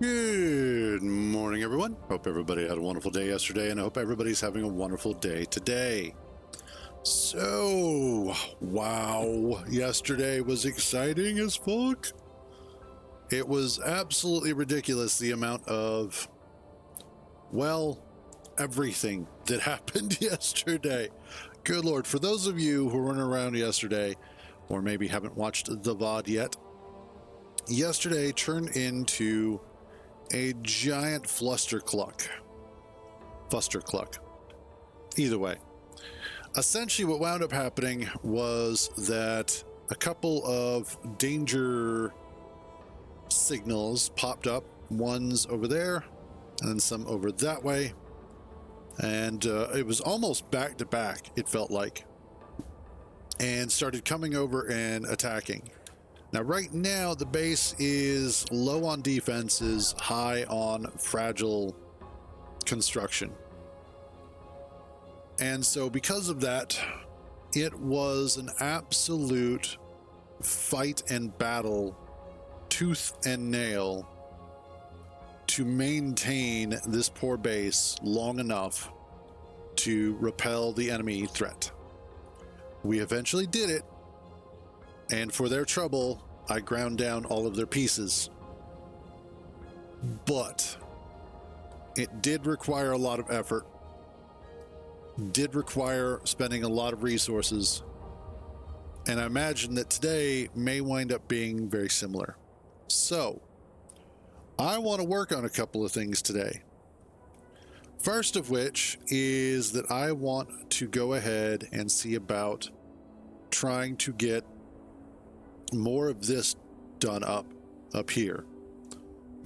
Good morning, everyone. Hope everybody had a wonderful day yesterday, and I hope everybody's having a wonderful day today. So, wow, yesterday was exciting as fuck. It was absolutely ridiculous the amount of, well, everything that happened yesterday. Good Lord, for those of you who weren't around yesterday, or maybe haven't watched the VOD yet, yesterday turned into a giant flustercluck. Either way. Essentially, what wound up happening was that a couple of danger signals popped up. One's over there, and then some over that way. And it was almost back to back, it felt like. And started coming over and attacking. Now, right now, the base is low on defenses, high on fragile construction. And so because of that, it was an absolute fight and battle, tooth and nail, to maintain this poor base long enough to repel the enemy threat. We eventually did it. And for their trouble, I ground down all of their pieces. But it did require a lot of effort, did require spending a lot of resources, and I imagine that today may wind up being very similar. So, I want to work on a couple of things today. First of which is that I want to go ahead and see about trying to get more of this done up here.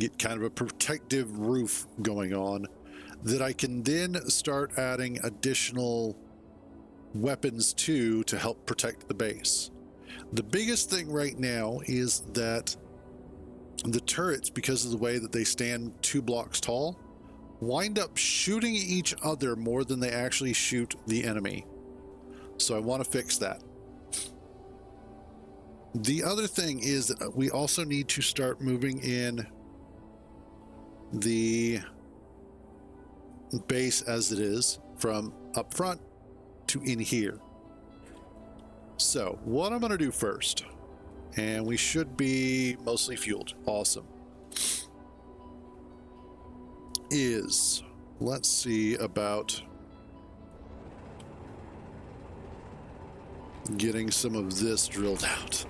Get kind of a protective roof going on that I can then start adding additional weapons to help protect the base. The biggest thing right now is that the turrets, because of the way that they stand 2 blocks tall, wind up shooting each other more than they actually shoot the enemy. So I want to fix that. The other thing is that we also need to start moving in the base as it is from up front to in here. So what I'm going to do first, and we should be mostly fueled. Awesome. Is, let's see about getting some of this drilled out.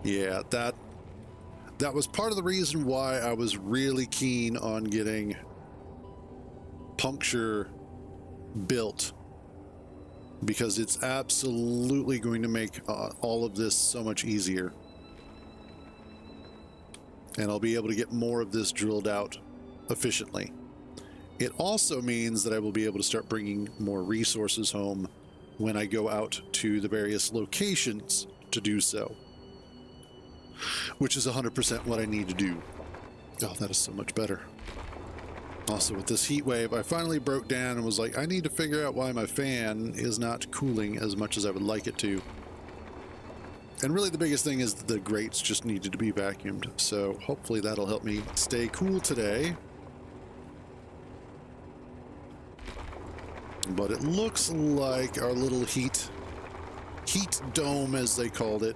Yeah, that was part of the reason why I was really keen on getting puncture built, because it's absolutely going to make all of this so much easier. And I'll be able to get more of this drilled out efficiently. It also means that I will be able to start bringing more resources home when I go out to the various locations to do so, which is 100% what I need to do. Oh, that is so much better. Also, with this heat wave, I finally broke down and was like, I need to figure out why my fan is not cooling as much as I would like it to. And really the biggest thing is that the grates just needed to be vacuumed. So hopefully that'll help me stay cool today. But it looks like our little heat dome, as they called it,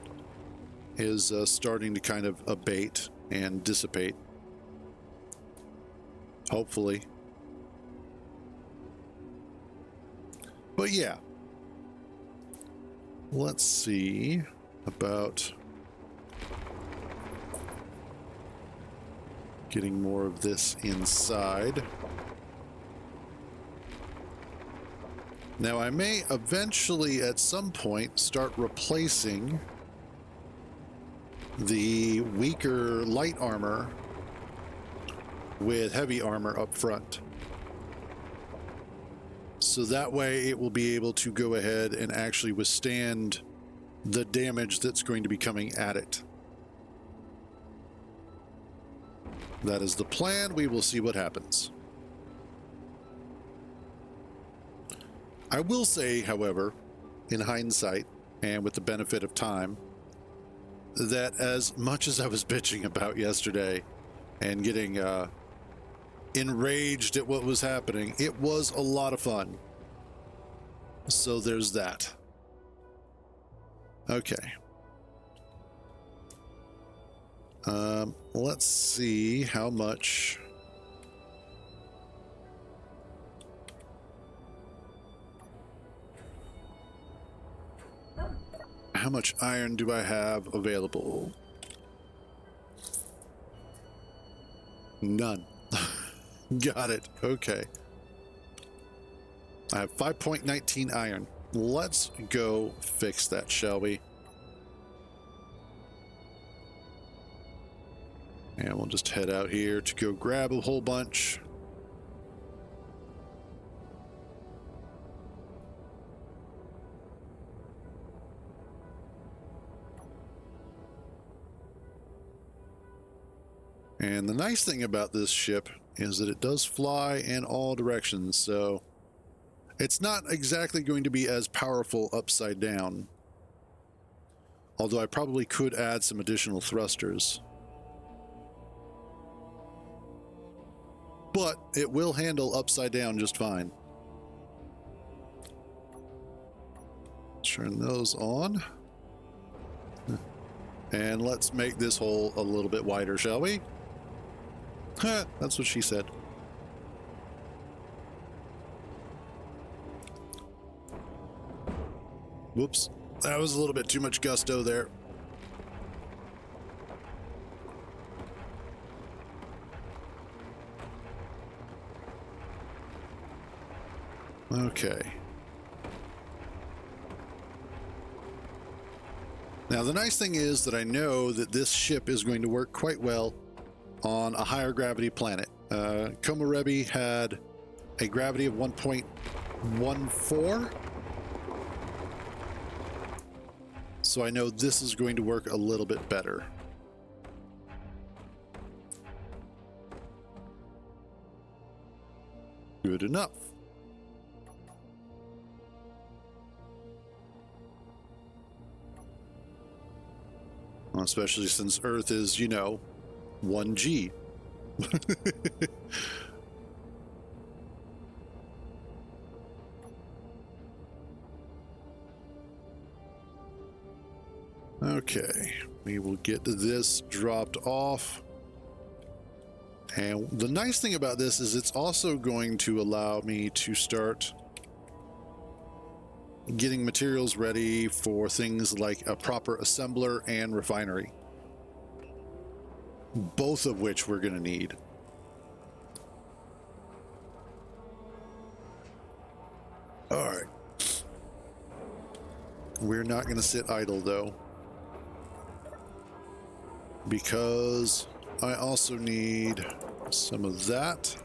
is starting to kind of abate and dissipate. Hopefully. But yeah. Let's see about getting more of this inside. Now, I may eventually at some point start replacing the weaker light armor with heavy armor up front. So that way it will be able to go ahead and actually withstand the damage that's going to be coming at it. That is the plan. We will see what happens. I will say, however, in hindsight, and with the benefit of time, that as much as I was bitching about yesterday and getting enraged at what was happening, it was a lot of fun. So there's that. Okay. Let's see how much. How much iron do I have available? None. Got it. Okay. I have 5.19 iron. Let's go fix that, shall we? And we'll just head out here to go grab a whole bunch. And the nice thing about this ship is that it does fly in all directions, so it's not exactly going to be as powerful upside down. Although I probably could add some additional thrusters. But it will handle upside down just fine. Turn those on. And let's make this hole a little bit wider, shall we? That's what she said. Whoops. That was a little bit too much gusto there. Okay. Now, the nice thing is that I know that this ship is going to work quite well on a higher gravity planet. Komorebi had a gravity of 1.14. So I know this is going to work a little bit better. Good enough. Well, especially since Earth is, 1G. Okay, we will get this dropped off. And the nice thing about this is it's also going to allow me to start getting materials ready for things like a proper assembler and refinery. Both of which we're going to need. All right. We're not going to sit idle, though, because I also need some of that.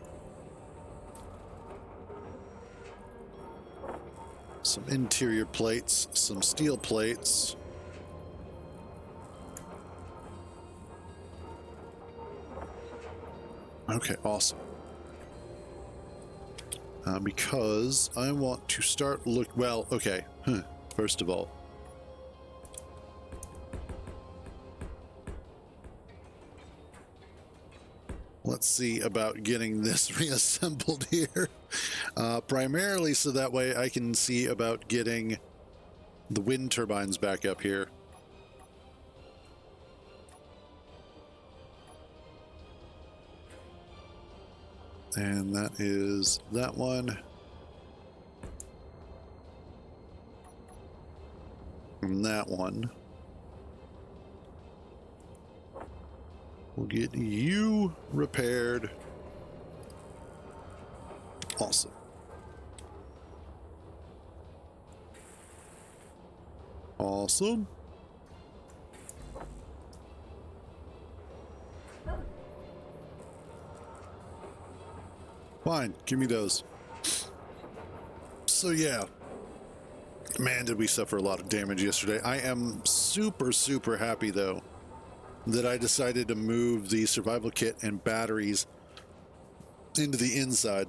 Some interior plates, some steel plates. Okay, awesome. Because I want to start okay. First of all, let's see about getting this reassembled here. Primarily so that way I can see about getting the wind turbines back up here. And that is that one. And that one. We'll get you repaired. Awesome. Awesome. Fine, give me those. So yeah, man, did we suffer a lot of damage yesterday. I am super, super happy though that I decided to move the survival kit and batteries into the inside,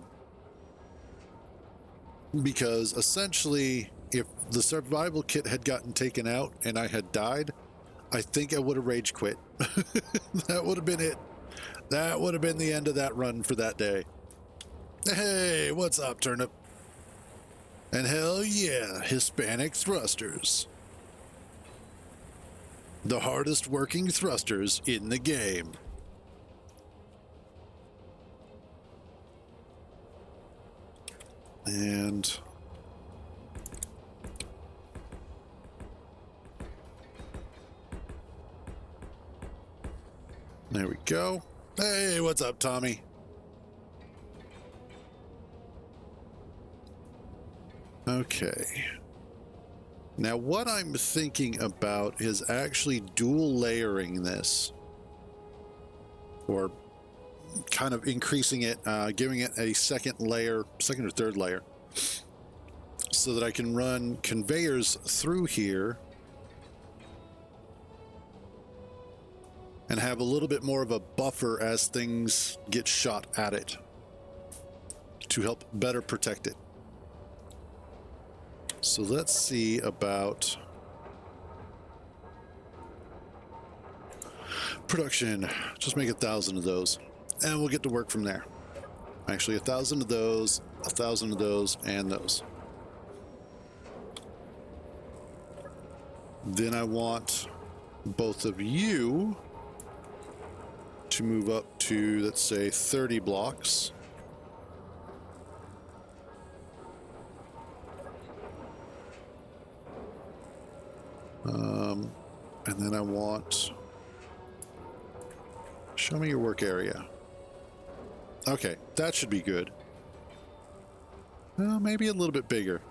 because essentially if the survival kit had gotten taken out and I had died, I think I would have rage quit. That would have been it. That would have been the end of that run for that day. Hey, what's up, Turnip? And hell yeah, Hispanic thrusters. The hardest working thrusters in the game. And there we go. Hey, what's up, Tommy? Okay. Now, what I'm thinking about is actually dual layering this, or kind of increasing it, giving it a second or third layer, so that I can run conveyors through here and have a little bit more of a buffer as things get shot at it to help better protect it. So let's see about production. Just make 1,000 of those and we'll get to work from there. Actually, 1,000 of those, 1,000 of those, and those. Then I want both of you to move up to, let's say, 30 blocks. And then I want, show me your work area. Okay, that should be good. Well, maybe a little bit bigger.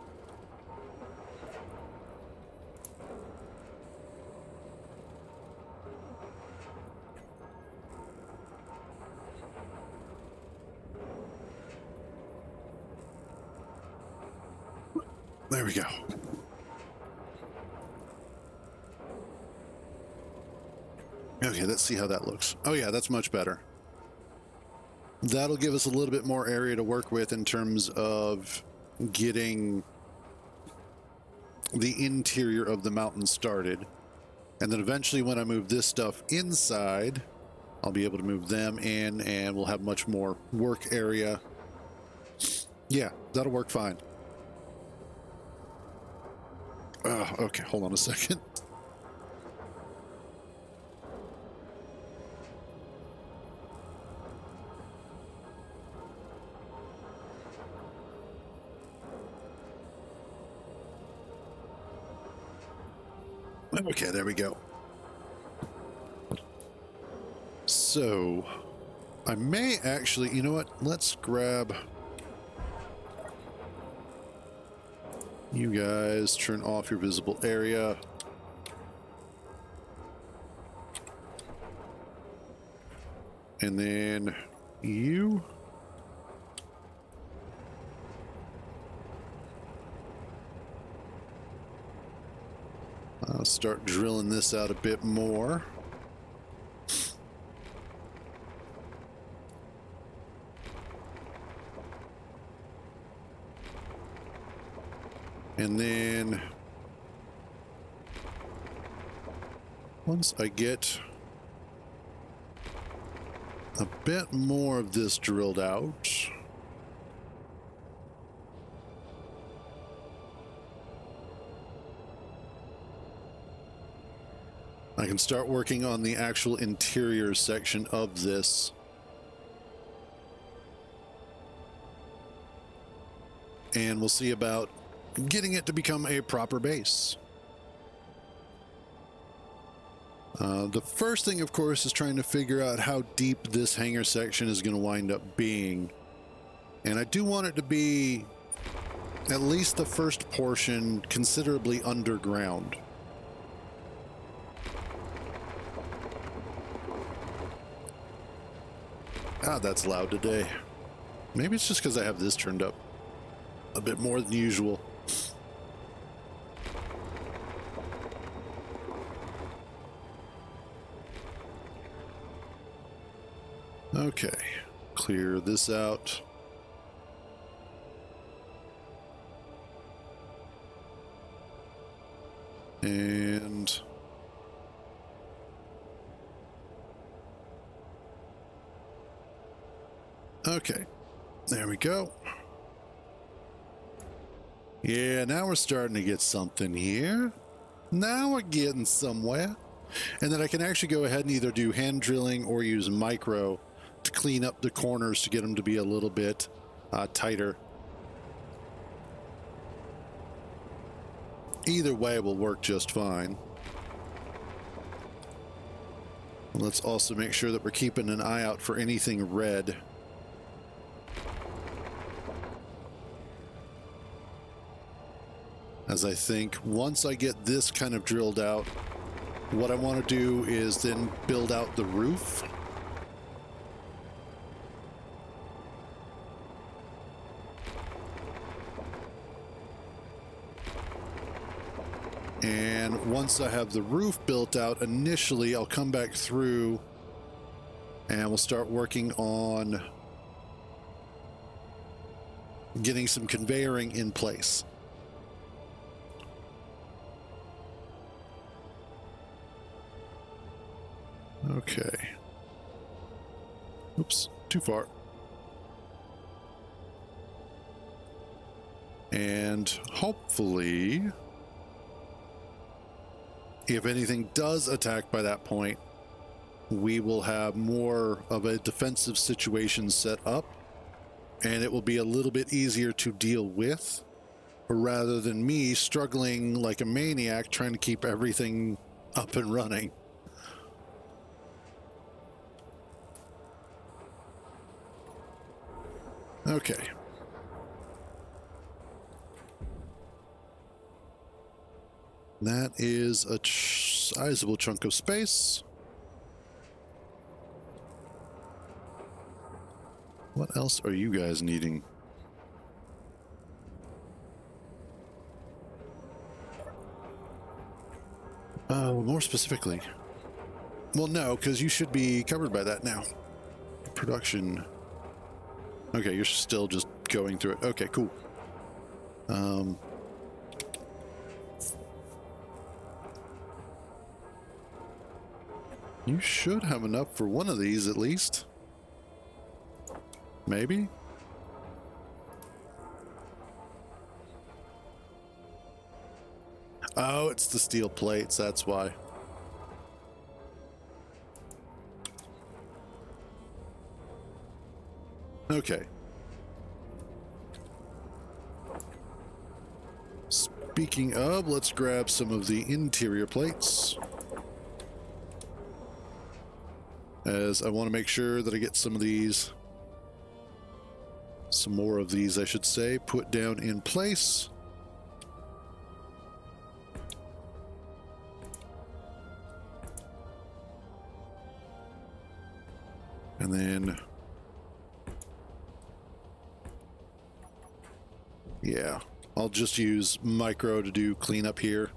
There we go. Okay, let's see how that looks. Oh yeah, that's much better. That'll give us a little bit more area to work with in terms of getting the interior of the mountain started. And then eventually when I move this stuff inside, I'll be able to move them in and we'll have much more work area. Yeah, that'll work fine. Okay, hold on a second. Okay, there we go. So, I may actually, you know what? Let's grab you guys, turn off your visible area. And then you. I'll start drilling this out a bit more. And then once I get a bit more of this drilled out, I can start working on the actual interior section of this. And we'll see about getting it to become a proper base. The first thing, of course, is trying to figure out how deep this hangar section is going to wind up being. And I do want it to be, at least the first portion, considerably underground. God, that's loud today. Maybe it's just because I have this turned up a bit more than usual. Okay, clear this out. And Okay, there we go. Yeah, now we're starting to get something here. Now we're getting somewhere. And then I can actually go ahead and either do hand drilling or use micro to clean up the corners to get them to be a little bit tighter. Either way will work just fine. Let's also make sure that we're keeping an eye out for anything red. As I think once I get this kind of drilled out, what I want to do is then build out the roof. And once I have the roof built out, initially I'll come back through and we'll start working on getting some conveyoring in place. Okay. Oops, too far. And hopefully, if anything does attack by that point, we will have more of a defensive situation set up, and it will be a little bit easier to deal with, rather than me struggling like a maniac trying to keep everything up and running. Okay. That is a sizable chunk of space. What else are you guys needing? More specifically. Well, no, because you should be covered by that now. Production. Okay, you're still just going through it. Okay, cool. You should have enough for one of these at least. Maybe? Oh, it's the steel plates, that's why. Okay. Speaking of, let's grab some of the interior plates, as I want to make sure that I get some of these, some more of these, I should say, put down in place. And then, yeah, I'll just use micro to do cleanup here.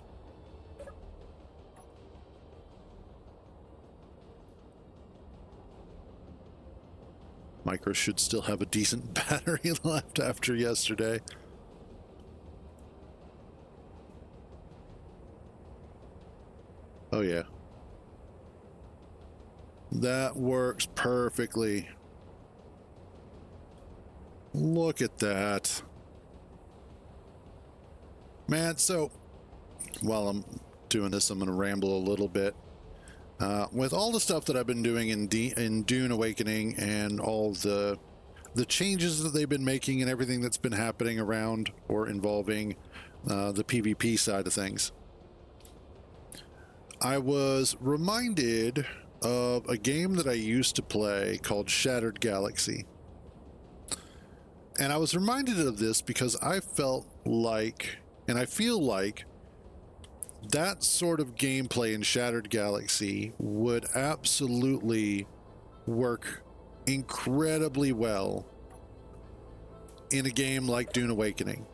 Micro should still have a decent battery left after yesterday. Oh yeah. That works perfectly. Look at that. Man, so while I'm doing this, I'm going to ramble a little bit. With all the stuff that I've been doing in Dune Awakening and all the changes that they've been making and everything that's been happening around or involving the PvP side of things, I was reminded of a game that I used to play called Shattered Galaxy. And I was reminded of this because I felt like, and I feel like, that sort of gameplay in Shattered Galaxy would absolutely work incredibly well in a game like Dune Awakening.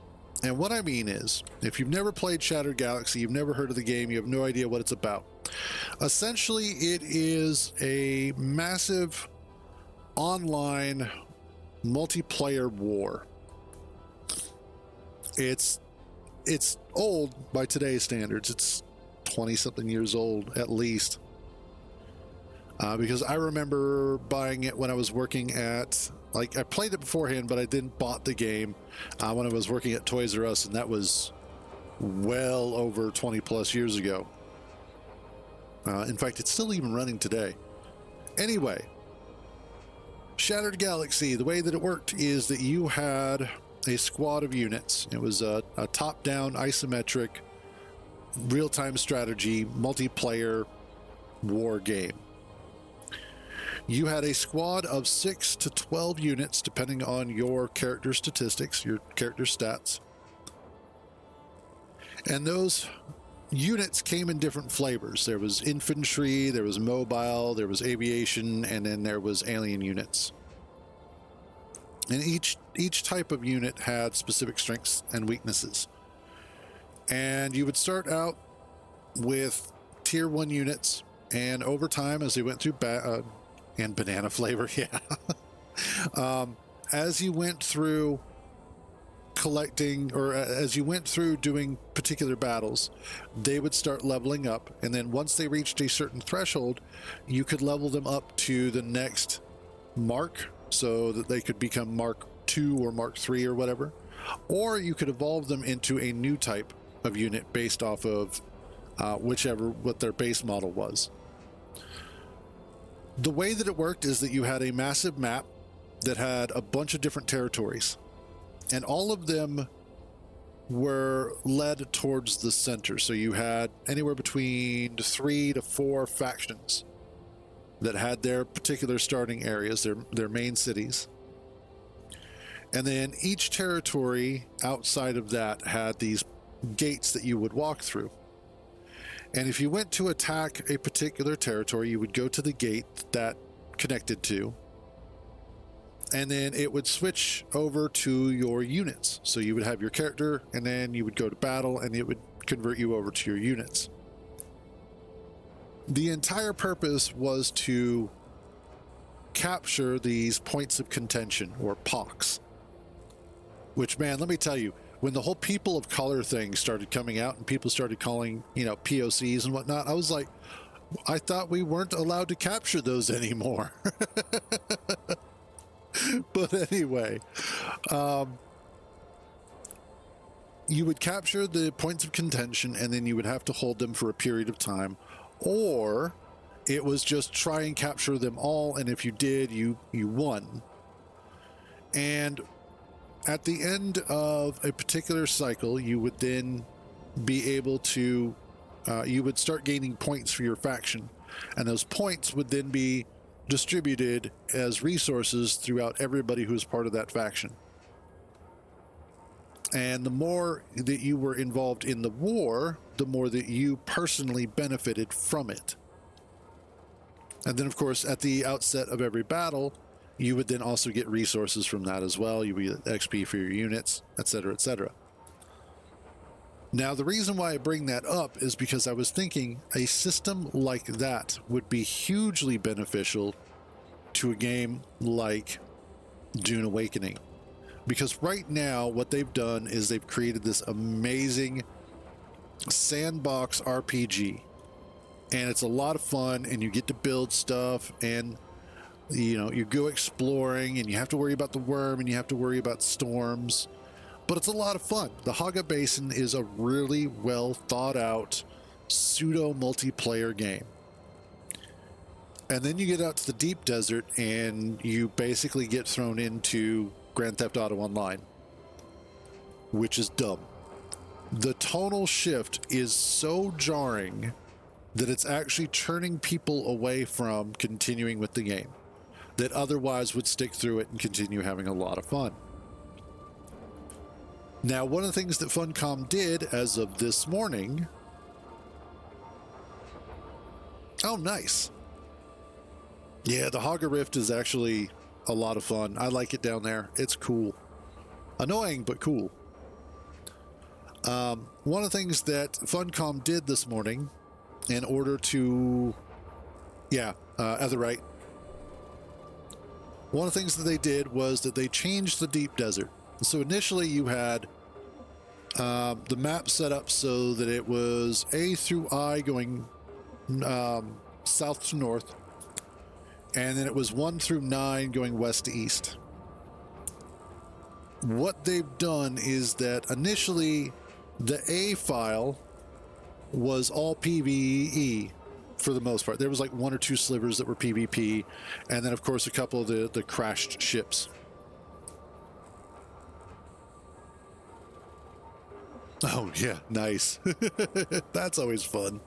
And what I mean is, if you've never played Shattered Galaxy, you've never heard of the game, you have no idea what it's about. Essentially, it is a massive online multiplayer war. It's old by today's standards. It's 20-something years old, at least. because I remember buying it when I was working at, like, I played it beforehand, but I didn't bought the game when I was working at Toys R Us, and that was well over 20 plus years ago. In fact, it's still even running today. Anyway, Shattered Galaxy, the way that it worked is that you had a squad of units. It was a top-down, isometric, real-time strategy, multiplayer war game. You had a squad of 6 to 12 units, depending on your character statistics, your character stats. And those units came in different flavors. There was infantry, there was mobile, there was aviation, and then there was alien units. And each type of unit had specific strengths and weaknesses. And you would start out with tier 1 units, and over time, as they went through and banana flavor, yeah. As you went through collecting, or as you went through doing particular battles, they would start leveling up, and then once they reached a certain threshold, you could level them up to the next mark, so that they could become Mark 2 or Mark 3 or whatever, or you could evolve them into a new type of unit based off of what their base model was. The way that it worked is that you had a massive map that had a bunch of different territories, and all of them were led towards the center. So you had anywhere between 3 to 4 factions that had their particular starting areas, their main cities. And then each territory outside of that had these gates that you would walk through. And if you went to attack a particular territory, you would go to the gate that connected to, and then it would switch over to your units. So you would have your character, and then you would go to battle, and it would convert you over to your units. The entire purpose was to capture these points of contention, or POCs. Which, man, let me tell you, when the whole people of color thing started coming out and people started calling, POCs and whatnot, I was like, I thought we weren't allowed to capture those anymore. But anyway, you would capture the points of contention, and then you would have to hold them for a period of time, or it was just try and capture them all, and if you did, you won. And at the end of a particular cycle, you would then be able to, you would start gaining points for your faction, and those points would then be distributed as resources throughout everybody who is part of that faction. And the more that you were involved in the war, the more that you personally benefited from it. And then, of course, at the outset of every battle, you would then also get resources from that as well. You would get XP for your units, etc., etc. Now, the reason why I bring that up is because I was thinking a system like that would be hugely beneficial to a game like Dune Awakening. Because right now, what they've done is they've created this amazing sandbox RPG. And it's a lot of fun, and you get to build stuff, and you go exploring, and you have to worry about the worm, and you have to worry about storms. But it's a lot of fun. The Haga Basin is a really well thought out pseudo multiplayer game. And then you get out to the deep desert, and you basically get thrown into Grand Theft Auto Online, which is dumb. The tonal shift is so jarring that it's actually turning people away from continuing with the game that otherwise would stick through it and continue having a lot of fun. Now, one of the things that Funcom did as of this morning... Oh, nice. Yeah, the Haga Rift is actually a lot of fun. I like it down there. It's cool. Annoying, but cool. One of the things that Funcom did this morning in order to... Etherite. One of the things that they did was that they changed the deep desert. So initially you had the map set up so that it was A through I going south to north, and then it was 1 through 9 going west to east. What they've done is that initially the A file was all PvE for the most part. There was like 1 or 2 slivers that were PvP, and then of course a couple of the crashed ships. Oh yeah, nice. That's always fun.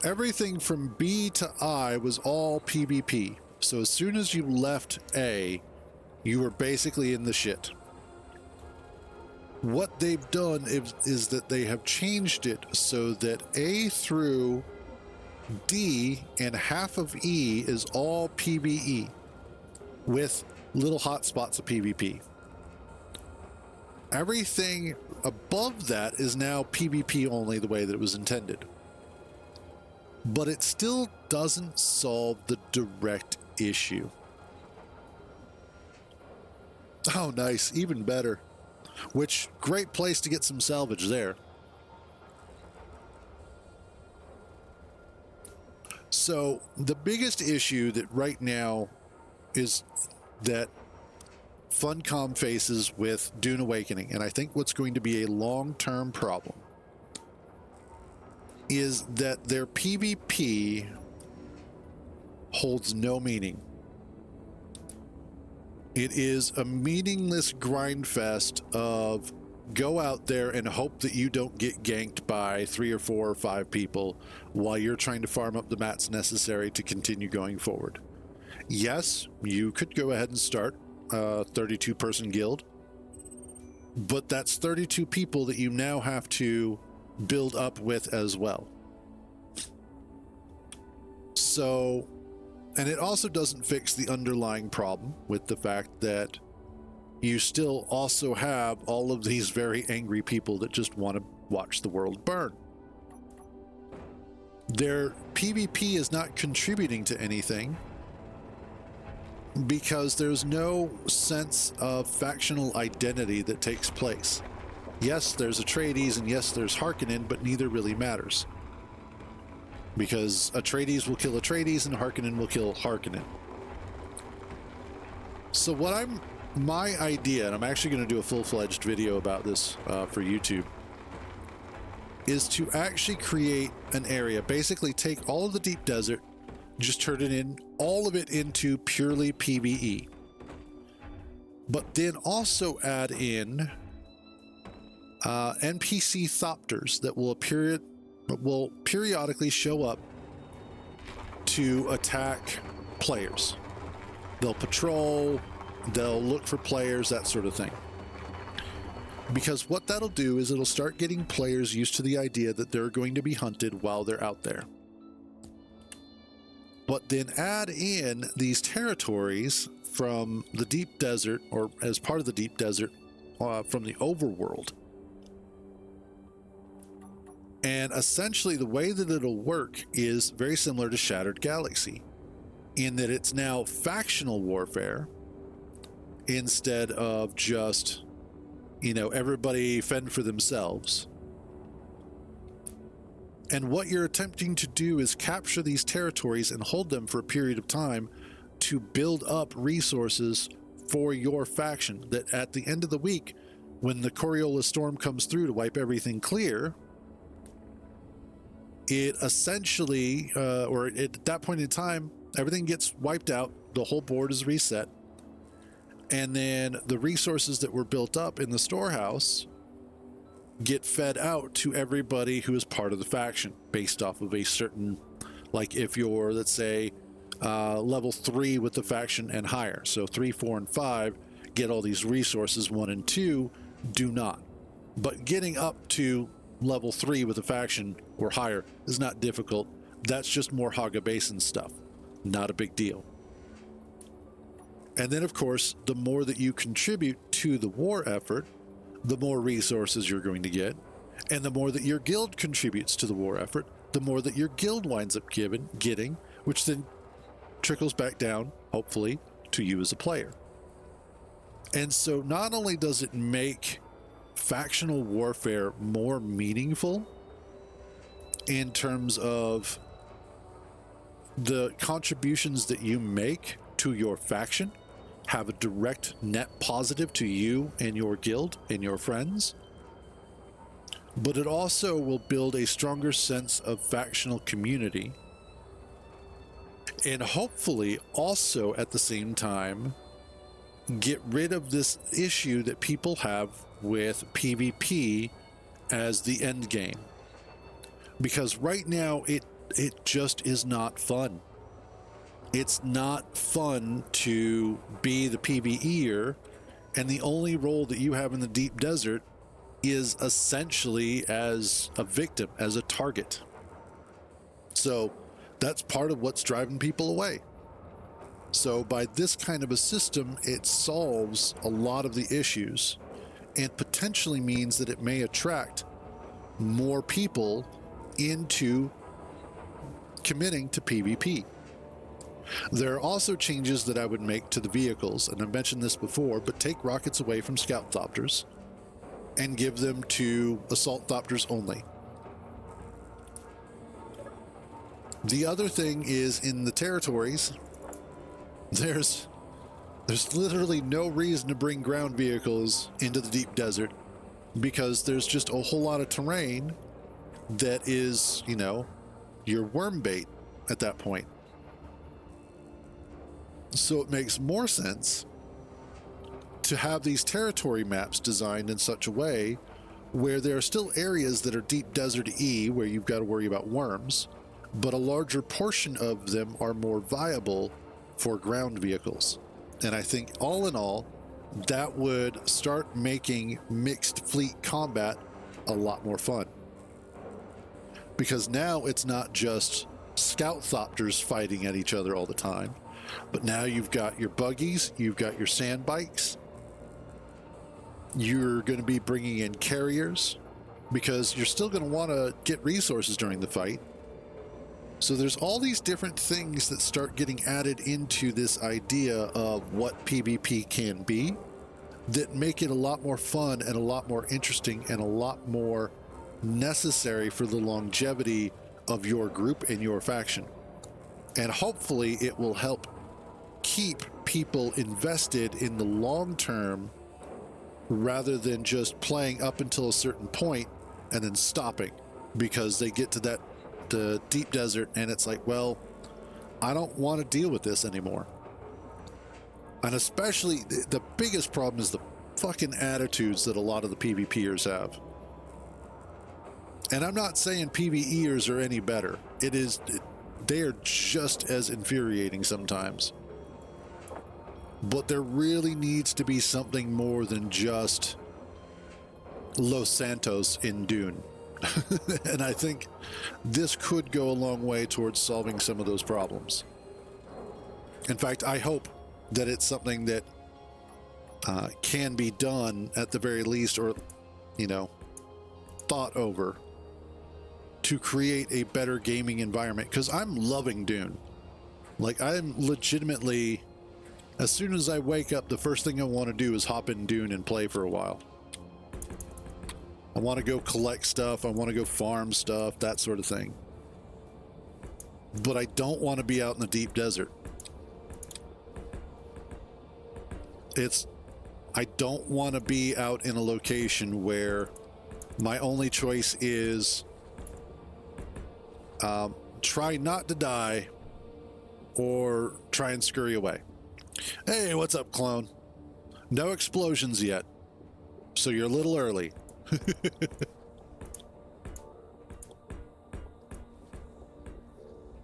Everything from B to I was all PvP. So as soon as you left A, you were basically in the shit. What they've done is that they have changed it so that A through D and half of E is all PvE with little hot spots of PvP. Everything above that is now PvP only the way that it was intended. But it still doesn't solve the direct issue. Oh, nice. Even better. Which, great place to get some salvage there. So, the biggest issue that right now is that Funcom faces with Dune Awakening, and I think what's going to be a long-term problem, is that their PvP holds no meaning. It is a meaningless grind fest of go out there and hope that you don't get ganked by 3 or 4 or 5 people while you're trying to farm up the mats necessary to continue going forward. Yes, you could go ahead and start a 32-person guild, but that's 32 people that you now have to build up with as well. So, and it also doesn't fix the underlying problem with the fact that you still also have all of these very angry people that just want to watch the world burn. Their PvP is not contributing to anything because there's no sense of factional identity that takes place. Yes, there's Atreides, and yes, there's Harkonnen, but neither really matters. Because Atreides will kill Atreides, and Harkonnen will kill Harkonnen. So my idea, and I'm actually going to do a full-fledged video about this for YouTube, is to actually create an area, basically take all of the deep desert, just turn it in, all of it into purely PvE. But then also add in NPC thopters that will periodically show up to attack players. They'll patrol, they'll look for players, that sort of thing. Because what that'll do is it'll start getting players used to the idea that they're going to be hunted while they're out there. But then add in these territories from the deep desert, or as part of the deep desert, from the overworld. And essentially the way that it'll work is very similar to Shattered Galaxy, in that it's now factional warfare instead of just, everybody fend for themselves. And what you're attempting to do is capture these territories and hold them for a period of time to build up resources for your faction, that at the end of the week, when the Coriolis storm comes through to wipe everything clear, it essentially, at that point in time, everything gets wiped out, the whole board is reset, and then the resources that were built up in the storehouse get fed out to everybody who is part of the faction based off of a certain, like if you're, let's say, level 3 with the faction and higher. So 3, 4, and 5 get all these resources, 1 and 2 do not. But getting up to level 3 with a faction or higher is not difficult. That's just more Haga Basin stuff. Not a big deal. And then, of course, the more that you contribute to the war effort, the more resources you're going to get. And the more that your guild contributes to the war effort, the more that your guild winds up getting, which then trickles back down, hopefully, to you as a player. And so not only does it make factional warfare more meaningful in terms of the contributions that you make to your faction have a direct net positive to you and your guild and your friends, but it also will build a stronger sense of factional community, and hopefully also at the same time get rid of this issue that people have with PvP as the end game. Because right now it just is not fun. It's not fun to be the PvEer, and the only role that you have in the deep desert is essentially as a victim, as a target. So that's part of what's driving people away. So by this kind of a system, it solves a lot of the issues and potentially means that it may attract more people into committing to PvP. There are also changes that I would make to the vehicles, and I've mentioned this before, but take rockets away from scout thopters and give them to assault thopters only. The other thing is, in the territories, there's literally no reason to bring ground vehicles into the deep desert, because there's just a whole lot of terrain that is, you know, your worm bait at that point. So it makes more sense to have these territory maps designed in such a way where there are still areas that are deep desert-y where you've got to worry about worms, but a larger portion of them are more viable for ground vehicles. And I think all in all, that would start making mixed fleet combat a lot more fun. Because now it's not just scout thopters fighting at each other all the time, but now you've got your buggies, you've got your sand bikes, you're going to be bringing in carriers, because you're still going to want to get resources during the fight. So there's all these different things that start getting added into this idea of what PvP can be that make it a lot more fun and a lot more interesting and a lot more necessary for the longevity of your group and your faction. And hopefully it will help keep people invested in the long term rather than just playing up until a certain point and then stopping because they get to the deep desert and it's like, well, I don't want to deal with this anymore. And especially the biggest problem is the fucking attitudes that a lot of the PvPers have. And I'm not saying PvEers are any better. They are just as infuriating sometimes. But there really needs to be something more than just Los Santos in Dune. And I think this could go a long way towards solving some of those problems. In fact, I hope that it's something that can be done at the very least, or, you know, thought over to create a better gaming environment, because I'm loving Dune. Like, I'm legitimately, as soon as I wake up, the first thing I want to do is hop in Dune and play for a while. I want to go collect stuff. I want to go farm stuff, that sort of thing. But I don't want to be out in the deep desert. I don't want to be out in a location where my only choice is try not to die or try and scurry away. Hey, what's up, clone? No explosions yet, so you're a little early.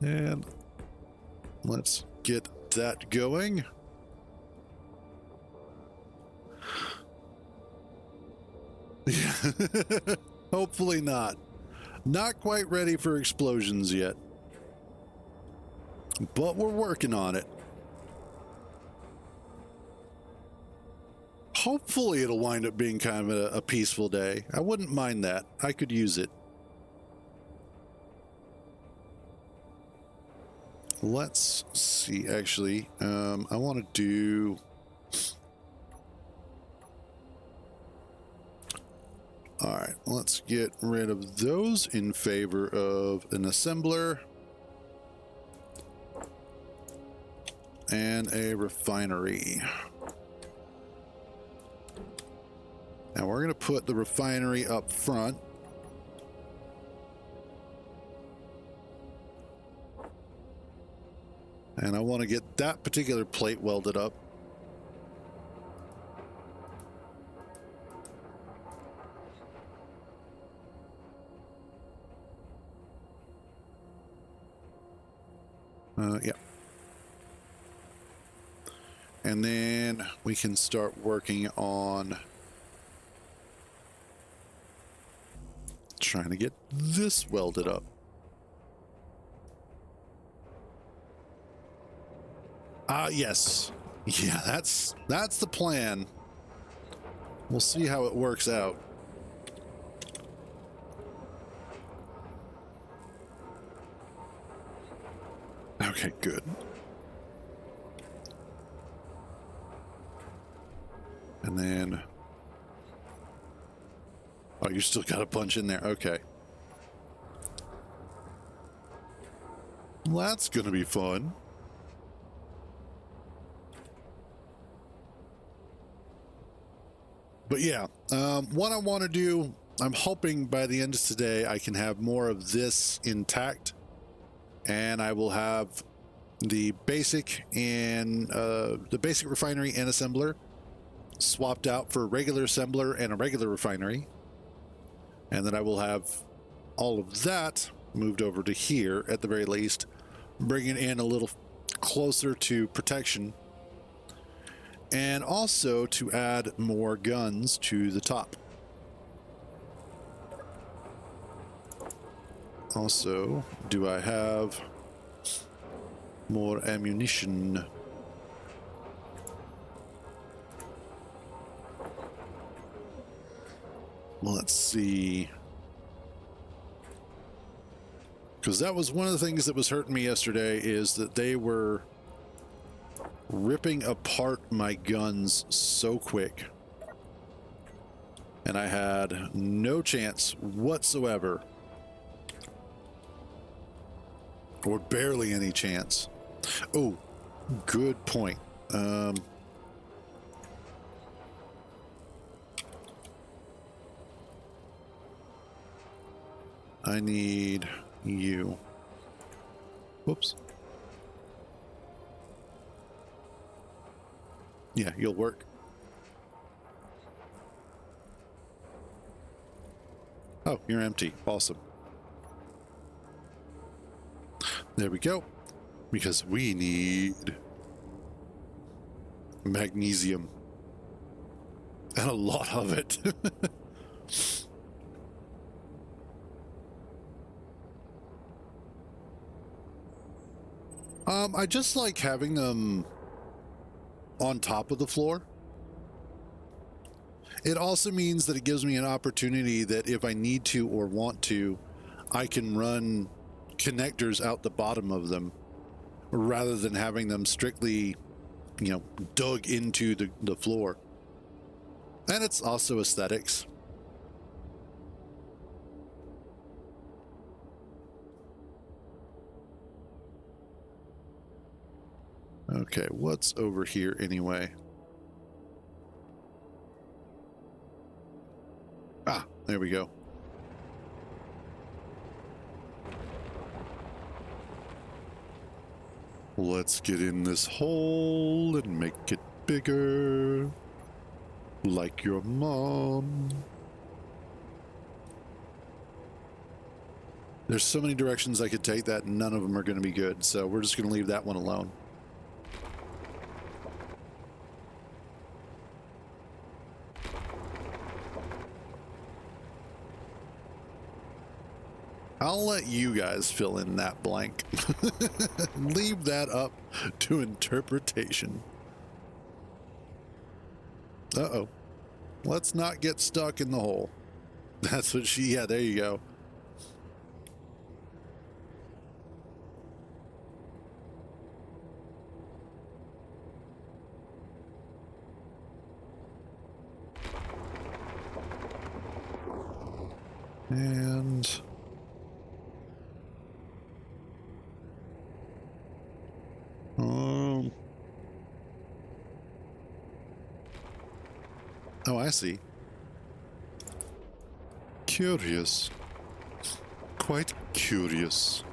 And let's get that going. Hopefully not. Not quite ready for explosions yet. But we're working on it. Hopefully it'll wind up being kind of a peaceful day. I wouldn't mind that. I could use it. Let's see, actually. I want to do... All right, let's get rid of those in favor of an assembler. and a refinery. Now we're going to put the refinery up front. And I want to get that particular plate welded up. Yeah. And then we can start working on trying to get this welded up. Yes. Yeah, that's the plan. We'll see how it works out. Okay, good. And then... Oh, you still got a bunch in there. Okay. Well, that's going to be fun. But yeah, what I want to do, I'm hoping by the end of today I can have more of this intact, and I will have the basic and the basic refinery and assembler swapped out for a regular assembler and a regular refinery, and then I will have all of that moved over to here at the very least, bringing it in a little closer to protection. And also to add more guns to the top. Also, do I have more ammunition? Let's see. Because that was one of the things that was hurting me yesterday, is that they were ripping apart my guns so quick, and I had no chance whatsoever, or barely any chance. Oh, good point. I need you. Whoops. Yeah, you'll work. Oh, you're empty. Awesome. There we go. Because we need magnesium. And a lot of it. I just like having them on top of the floor. It also means that it gives me an opportunity that if I need to or want to, I can run connectors out the bottom of them rather than having them strictly, you know, dug into the floor. And it's also aesthetics. Okay, what's over here anyway? Ah, there we go. Let's get in this hole and make it bigger. Like your mom. There's so many directions I could take that, and none of them are going to be good, so we're just going to leave that one alone. I'll let you guys fill in that blank. Leave that up to interpretation. Uh-oh. Let's not get stuck in the hole. That's what she... Yeah, there you go. And... Oh, I see. Curious. Quite curious.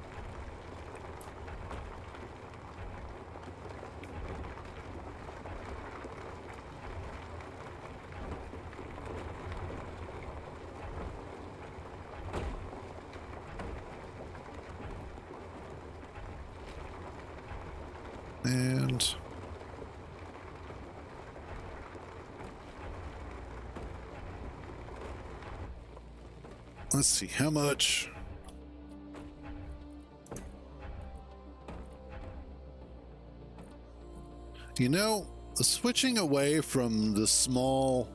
And let's see how much. You know, switching away from the small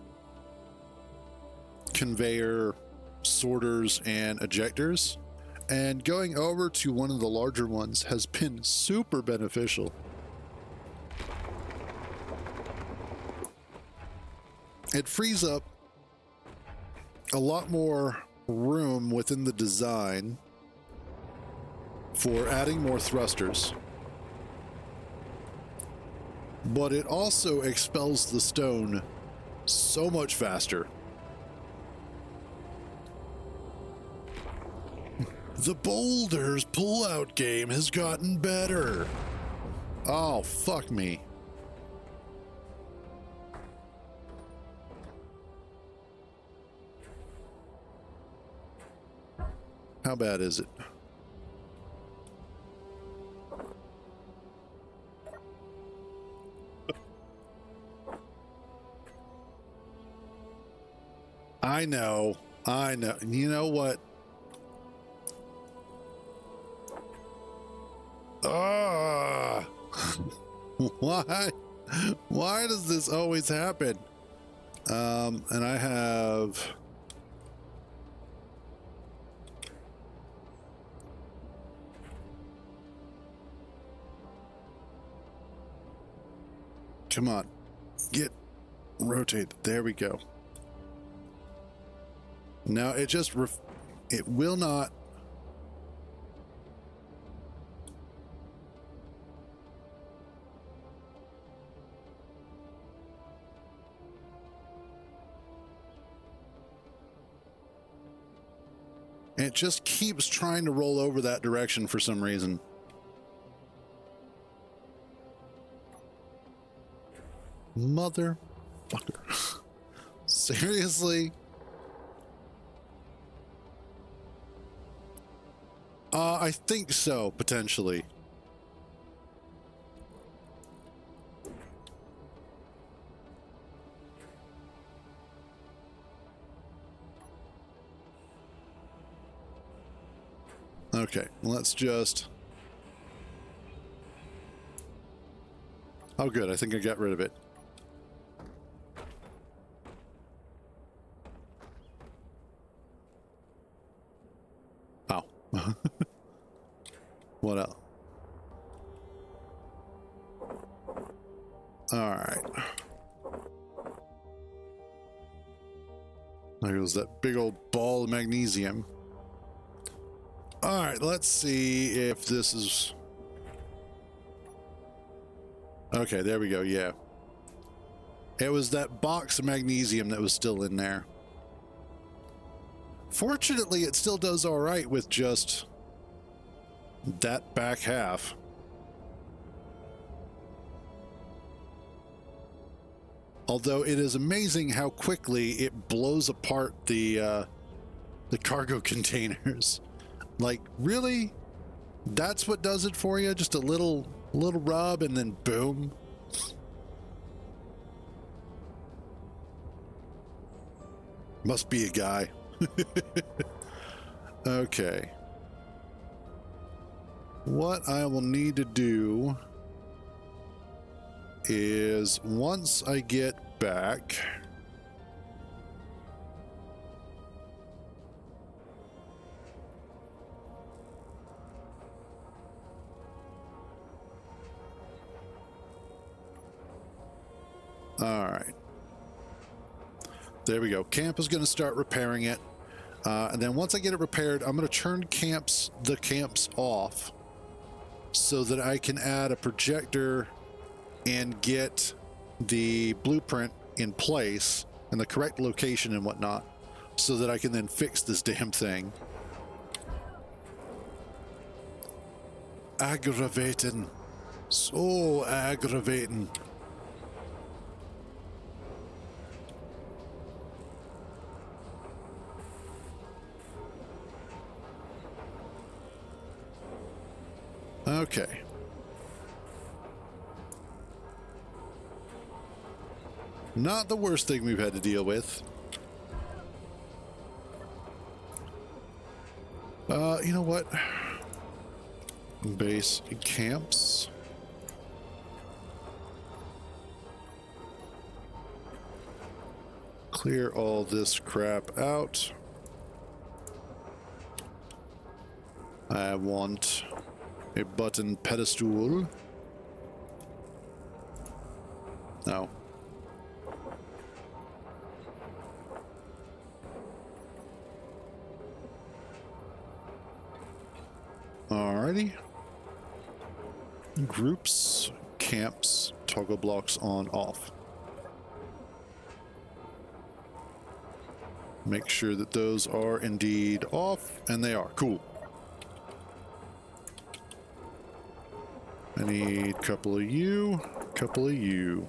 conveyor sorters and ejectors and going over to one of the larger ones has been super beneficial. It frees up a lot more room within the design for adding more thrusters, but it also expels the stone so much faster. The boulders pull-out game has gotten better. Oh, fuck me. How bad is it? I know. You know what? Ah! Why does this always happen? And I have... Come on, rotate. There we go. Now it just, it will not. It just keeps trying to roll over that direction for some reason. Motherfucker. Seriously? I think so, potentially. Okay, let's just... Oh, good. I think I got rid of it. Oh. What else? All right. There goes that big old ball of magnesium. All right, let's see if this is... Okay, there we go, yeah. It was that box of magnesium that was still in there. Fortunately, it still does all right with just that back half. Although it is amazing how quickly it blows apart the cargo containers. Like, really? That's what does it for you? Just a little rub and then boom. Must be a guy. Okay. What I will need to do is once I get back, all right, there we go. Camp is going to start repairing it, and then once I get it repaired, I'm going to turn the camps off so that I can add a projector and get the blueprint in place and the correct location and whatnot, so that I can then fix this damn thing. Aggravating. So aggravating. Okay. Not the worst thing we've had to deal with. You know what? Base camps. Clear all this crap out. I want a button pedestal. No. Alrighty. Groups, camps, toggle blocks on, off. Make sure that those are indeed off, and they are. Cool. I need a couple of you, couple of you.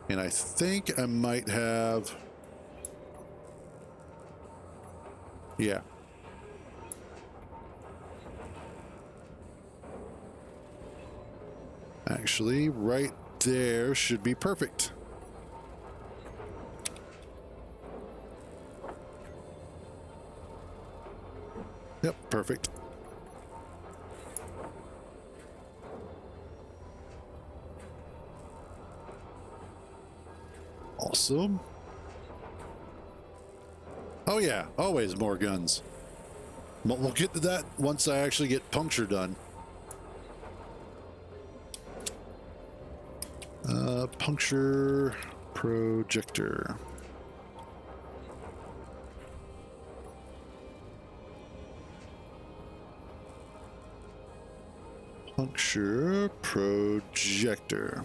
And I think I might have... Yeah. Actually, right there should be perfect. Yep, perfect. Awesome. Oh yeah, always more guns. We'll get to that once I actually get puncture done. Puncture projector. Puncture projector.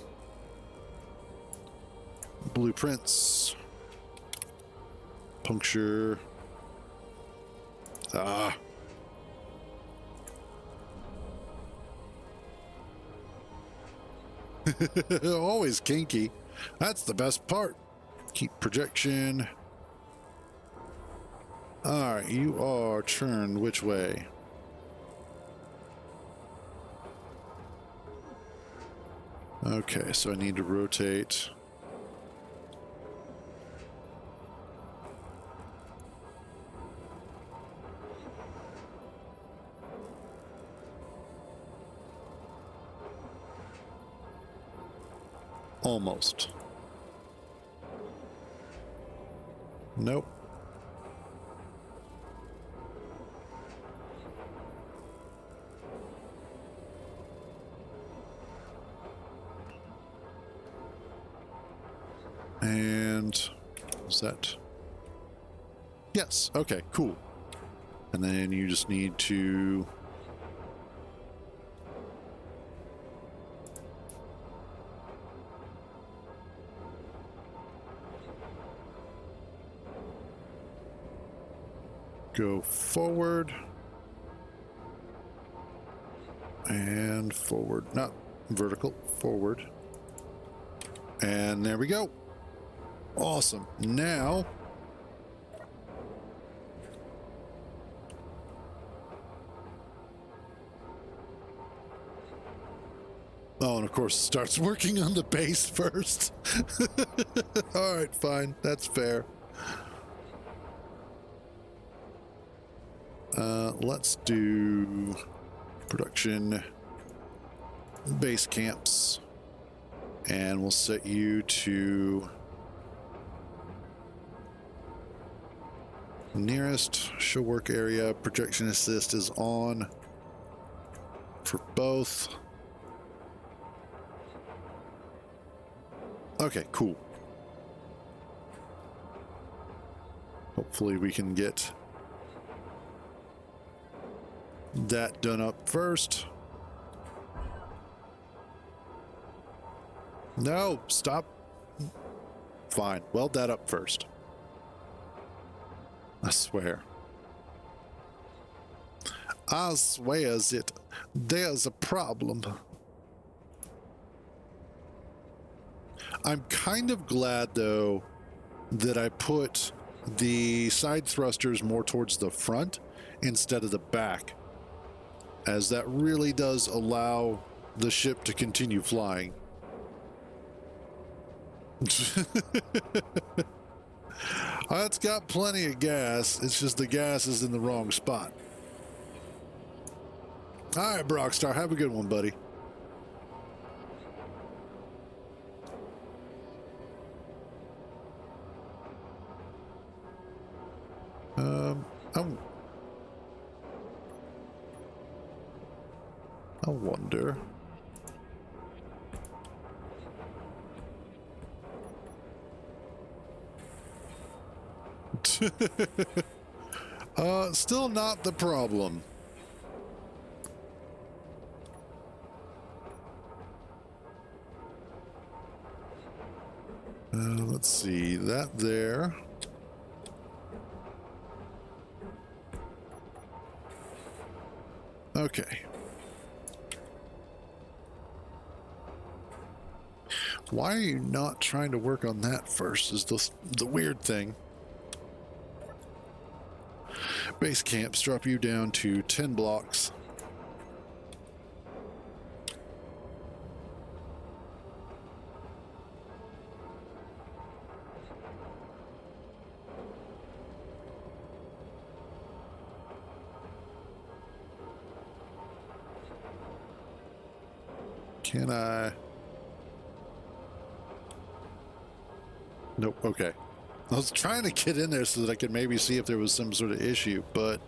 Blueprints. Puncture. Ah. Always kinky. That's the best part. Keep projection. Alright, you are turned which way? Okay, so I need to rotate. Almost. Nope. And is that? Yes. Okay, cool. And then you just need to go forward and forward, not vertical, forward. And there we go. Awesome. Now oh, and of course it starts working on the base first. All right, fine. That's fair. Let's do production base camps, and we'll set you to nearest show work area. Projection assist is on for both. Okay, cool. Hopefully we can get that done up first. No, stop. Fine. Weld that up first. I swear. I swears it. There's a problem. I'm kind of glad, though, that I put the side thrusters more towards the front instead of the back, as that really does allow the ship to continue flying. It's got plenty of gas. It's just the gas is in the wrong spot. All right, Brockstar, have a good one, buddy. I wonder. Still not the problem. Let's see, that there. Okay. Why are you not trying to work on that first is the weird thing. Base camps drop you down to 10 blocks. Can I? Nope. Okay. I was trying to get in there so that I could maybe see if there was some sort of issue, but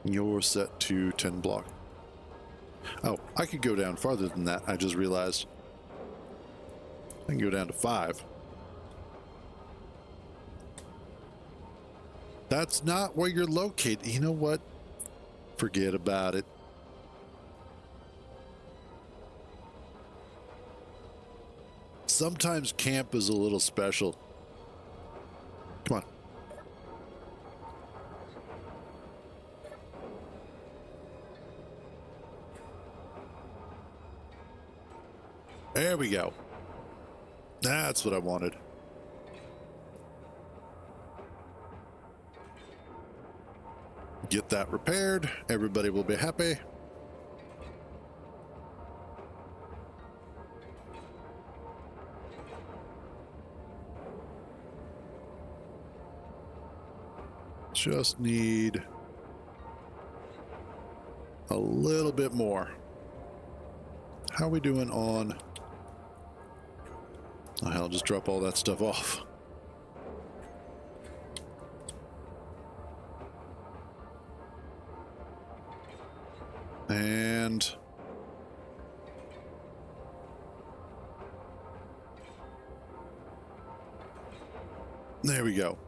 you're set to 10 block. Oh, I could go down farther than that. I just realized I can go down to 5. That's not where you're located. You know what? Forget about it. Sometimes camp is a little special. Come on. There we go. That's what I wanted. Get that repaired. Everybody will be happy. Just need a little bit more. How are we doing on? Oh, hell, just drop all that stuff off. And there we go.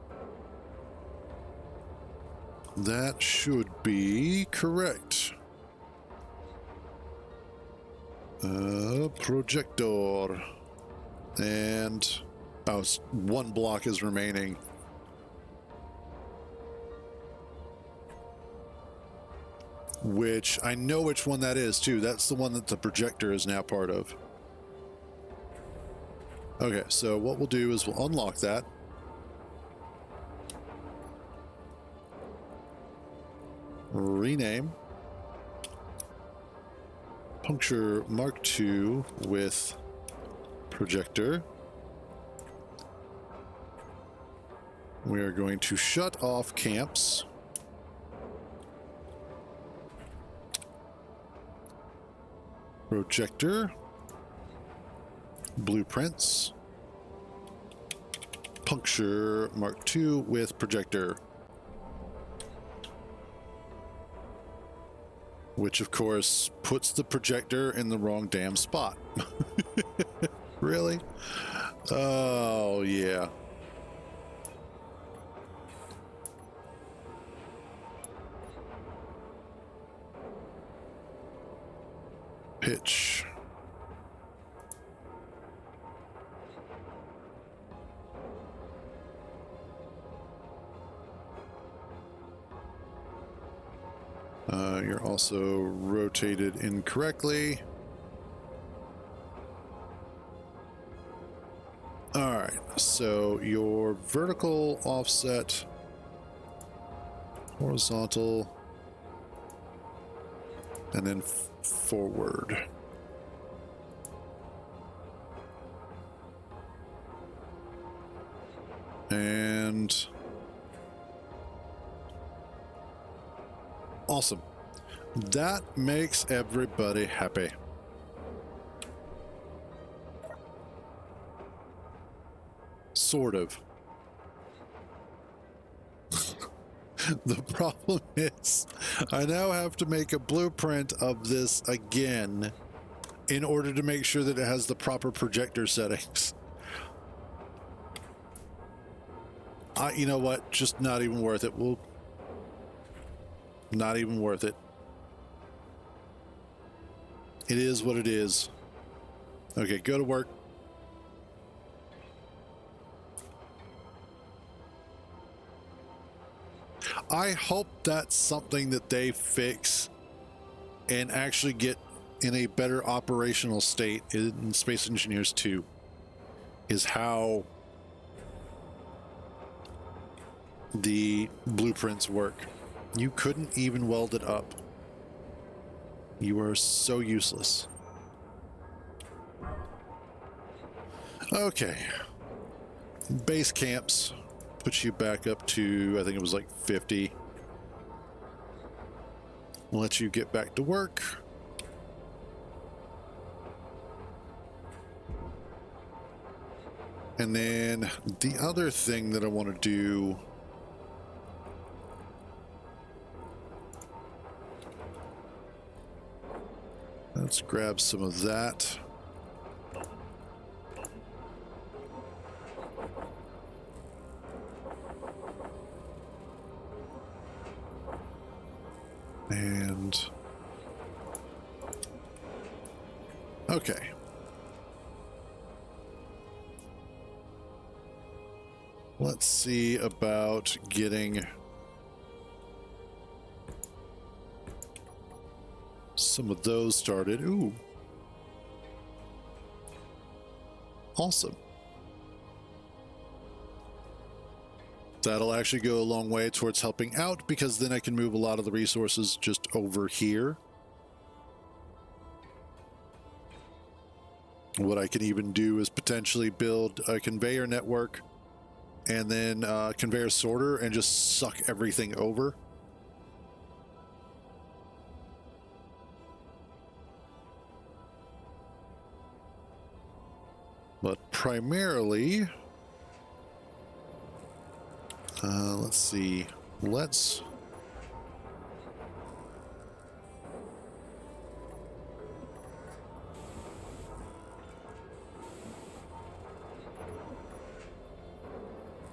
That should be correct. Projector. And oh, 1 block is remaining. Which I know which one that is too. That's the one that the projector is now part of. Okay, so what we'll do is we'll unlock that. Rename. Puncture Mark II with projector. We are going to shut off camps. Projector. Blueprints. Puncture Mark II with projector. Which, of course, puts the projector in the wrong damn spot. Really? Oh, yeah. Pitch. You're also rotated incorrectly. All right, so your vertical offset, horizontal, and then forward. And awesome. That makes everybody happy. Sort of. The problem is I now have to make a blueprint of this again in order to make sure that it has the proper projector settings. You know what? Just not even worth it. Not even worth it. It is what it is. Okay, go to work. I hope that's something that they fix and actually get in a better operational state in Space Engineers 2, is how the blueprints work. You couldn't even weld it up. You are so useless. Okay. Base camps puts you back up to, I think it was like 50. We'll let you get back to work. And then the other thing that I want to do, let's grab some of that. And okay. Let's see about getting some of those started. Ooh. Awesome. That'll actually go a long way towards helping out, because then I can move a lot of the resources just over here. What I can even do is potentially build a conveyor network and then a conveyor sorter and just suck everything over. But primarily, let's see. Let's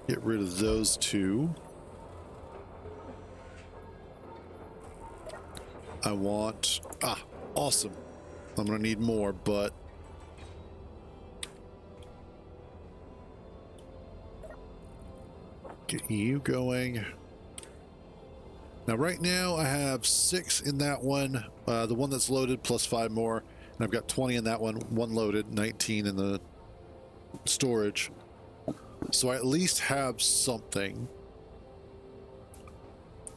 get rid of those two. I want, awesome. I'm gonna need more, but get you going. Now, right now, I have 6 in that one, the one that's loaded plus 5 more, and I've got 20 in that one loaded, 19 in the storage. So I at least have something.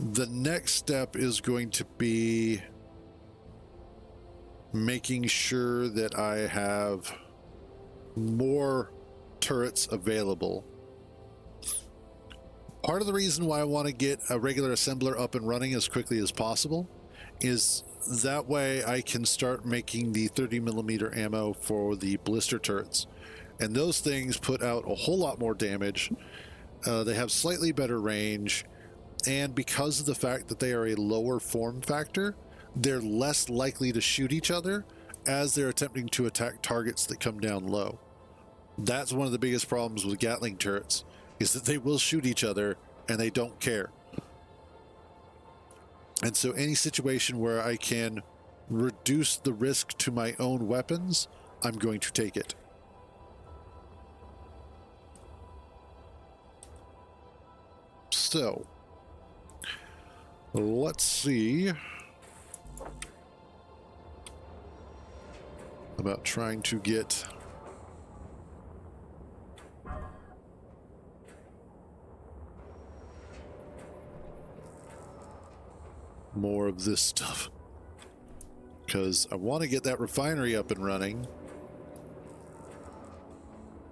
The next step is going to be making sure that I have more turrets available. Part of the reason why I want to get a regular assembler up and running as quickly as possible is that way I can start making the 30mm ammo for the blister turrets. And those things put out a whole lot more damage. They have slightly better range. And because of the fact that they are a lower form factor, they're less likely to shoot each other as they're attempting to attack targets that come down low. That's one of the biggest problems with Gatling turrets, is that they will shoot each other and they don't care. And so any situation where I can reduce the risk to my own weapons, I'm going to take it. So, let's see about trying to get more of this stuff, because I want to get that refinery up and running.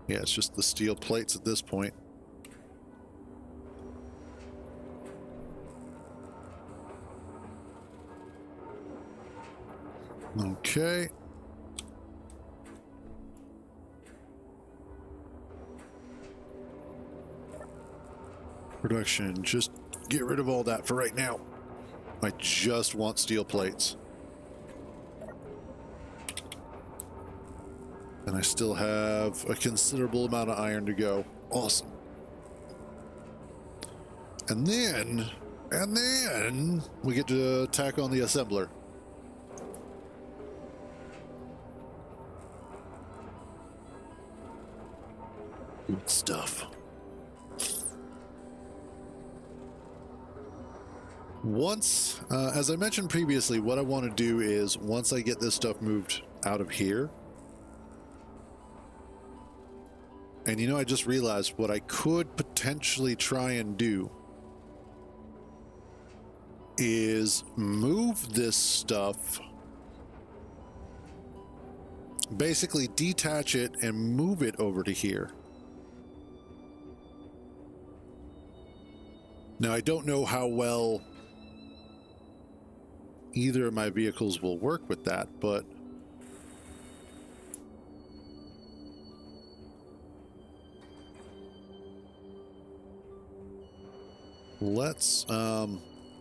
Yeah, it's just the steel plates at this point. Okay. Production, just get rid of all that for right now. I just want steel plates. And I still have a considerable amount of iron to go. Awesome. And then we get to tack on the assembler. Good stuff. Once, as I mentioned previously, what I want to do is once I get this stuff moved out of here, and I just realized what I could potentially try and do is move this stuff, basically detach it and move it over to here. Now, I don't know how well either of my vehicles will work with that, but let's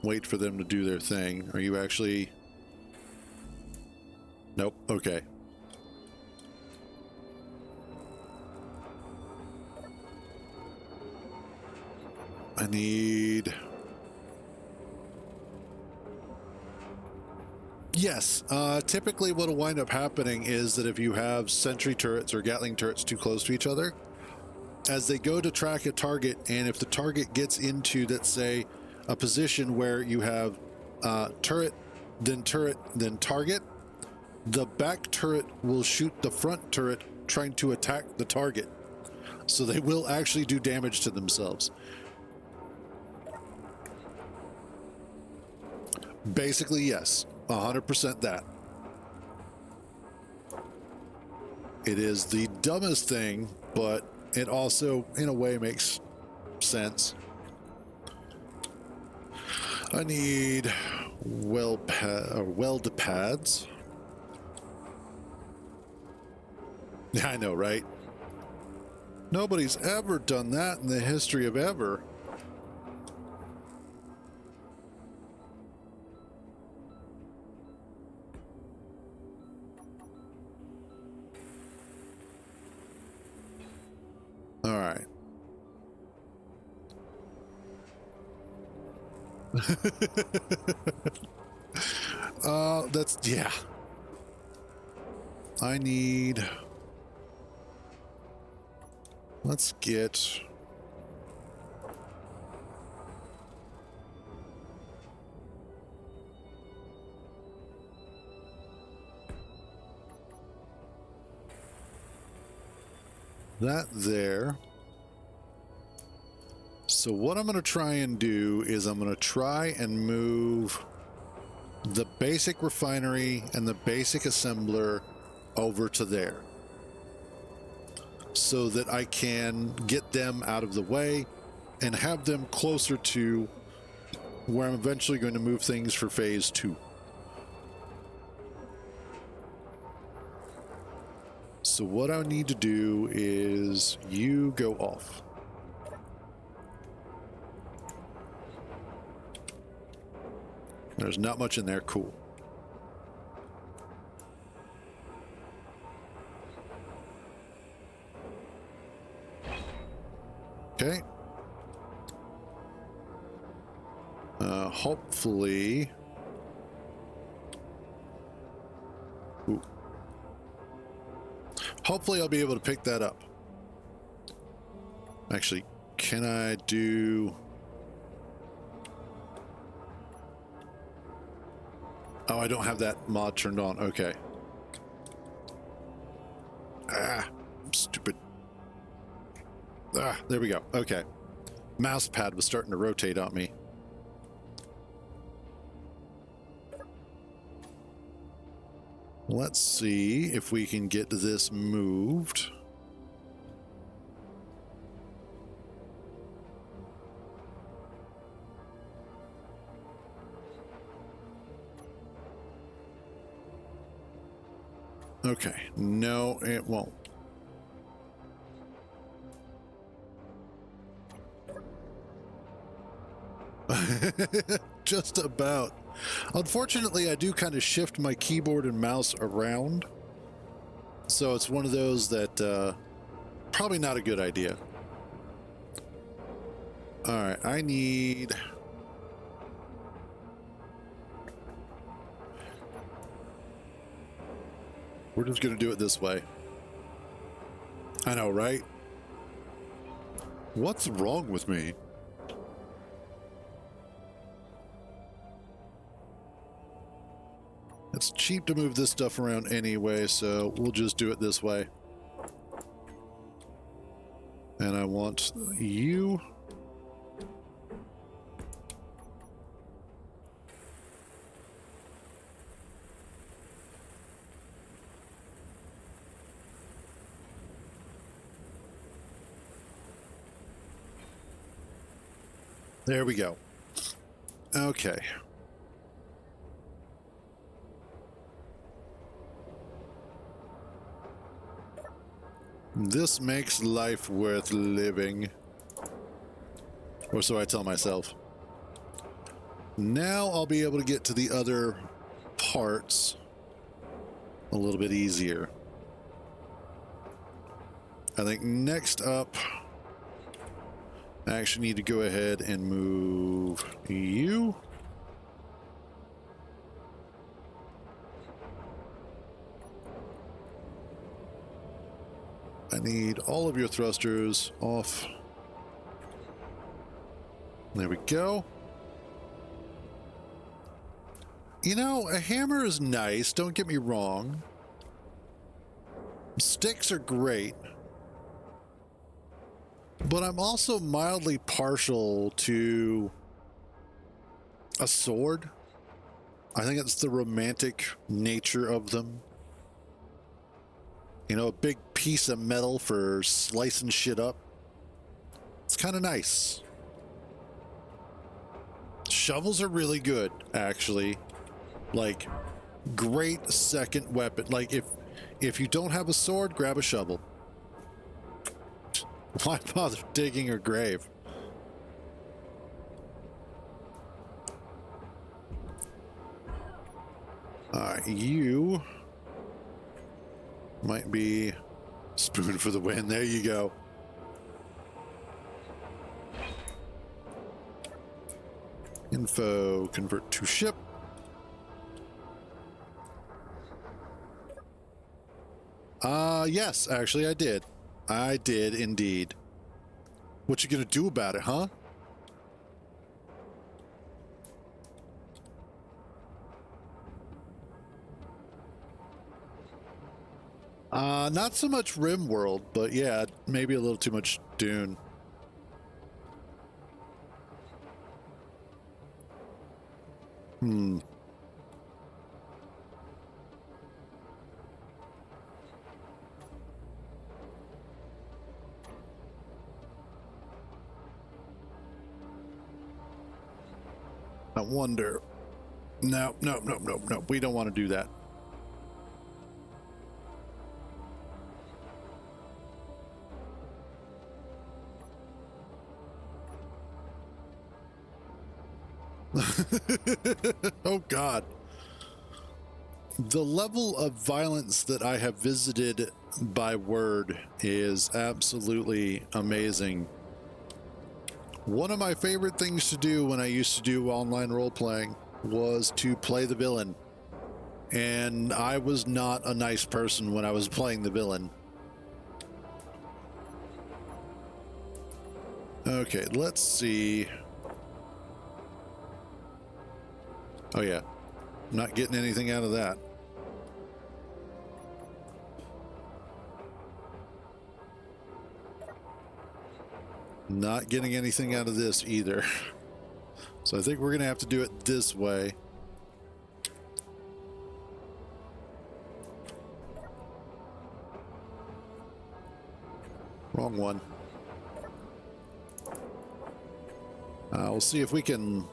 wait for them to do their thing. Are you actually... Nope. Okay. I need... Yes, typically what will wind up happening is that if you have sentry turrets or Gatling turrets too close to each other, as they go to track a target, and if the target gets into, let's say, a position where you have turret, then target, the back turret will shoot the front turret trying to attack the target. So they will actually do damage to themselves. Basically, yes. 100% that. It is the dumbest thing, but it also, in a way, makes sense. I need weld pads. Yeah, I know, right? Nobody's ever done that in the history of ever. All right. That's, yeah. I need... Let's get... that there. So what I'm going to try and do is I'm going to try and move the basic refinery and the basic assembler over to there so that I can get them out of the way and have them closer to where I'm eventually going to move things for phase 2. So what I need to do is you go off. There's not much in there. Cool. Okay. Hopefully... Ooh. Hopefully I'll be able to pick that up. Actually, can I do... Oh, I don't have that mod turned on. Okay. Ah, stupid. Ah, there we go. Okay. Mouse pad was starting to rotate on me. Let's see if we can get this moved. Okay, no, it won't. Just about. Unfortunately, I do kind of shift my keyboard and mouse around. So it's one of those that probably not a good idea. All right, I need... We're just going to do it this way. I know, right? What's wrong with me? It's cheap to move this stuff around anyway, so we'll just do it this way. And I want you. There we go. Okay. This makes life worth living. Or so I tell myself. Now I'll be able to get to the other parts a little bit easier. I think next up, I actually need to go ahead and move you. I need all of your thrusters off. There we go. You know, a hammer is nice, don't get me wrong. Sticks are great. But I'm also mildly partial to a sword. I think it's the romantic nature of them. You know, a big piece of metal for slicing shit up. It's kind of nice. Shovels are really good, actually. Like, great second weapon. Like, if you don't have a sword, grab a shovel. Why bother digging a grave? You might be spoon for the win. There you go. Info, convert to ship. Yes, actually I did. I did indeed. What you gonna do about it, huh? Not so much Rim World, but yeah, maybe a little too much Dune. I wonder. No. We don't want to do that. Oh God. The level of violence that I have visited by word is absolutely amazing. One of my favorite things to do when I used to do online role-playing was to play the villain. And I was not a nice person when I was playing the villain. Okay, let's see. Oh yeah, not getting anything out of that. Not getting anything out of this either. So I think we're gonna have to do it this way. Wrong one. We'll see if we can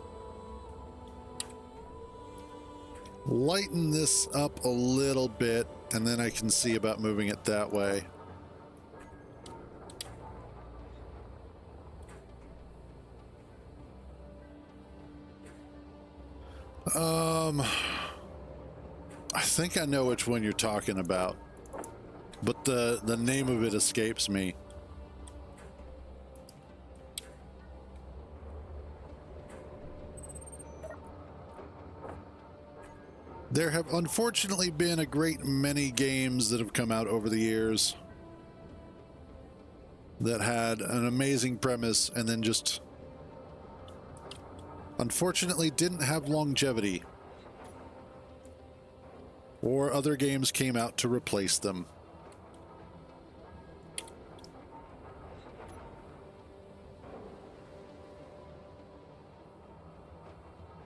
lighten this up a little bit, and then I can see about moving it that way. I think I know which one you're talking about, but the name of it escapes me. There have unfortunately been a great many games that have come out over the years that had an amazing premise and then just unfortunately didn't have longevity, or other games came out to replace them.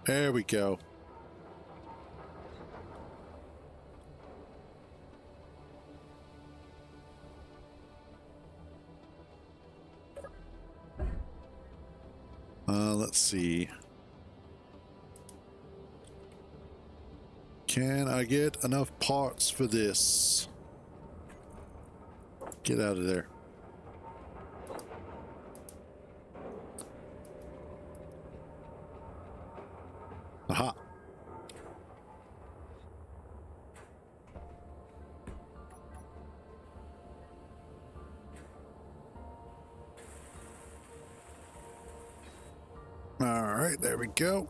There we go. Let's see. Can I get enough parts for this? Get out of there. Aha. All right, there we go.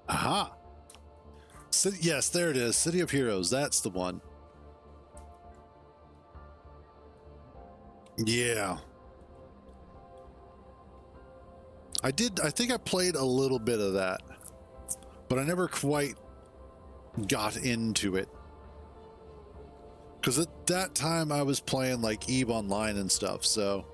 Aha. Yes, there it is. City of Heroes. That's the one. Yeah. I think I played a little bit of that, but I never quite got into it. Because at that time I was playing like EVE Online and stuff, so.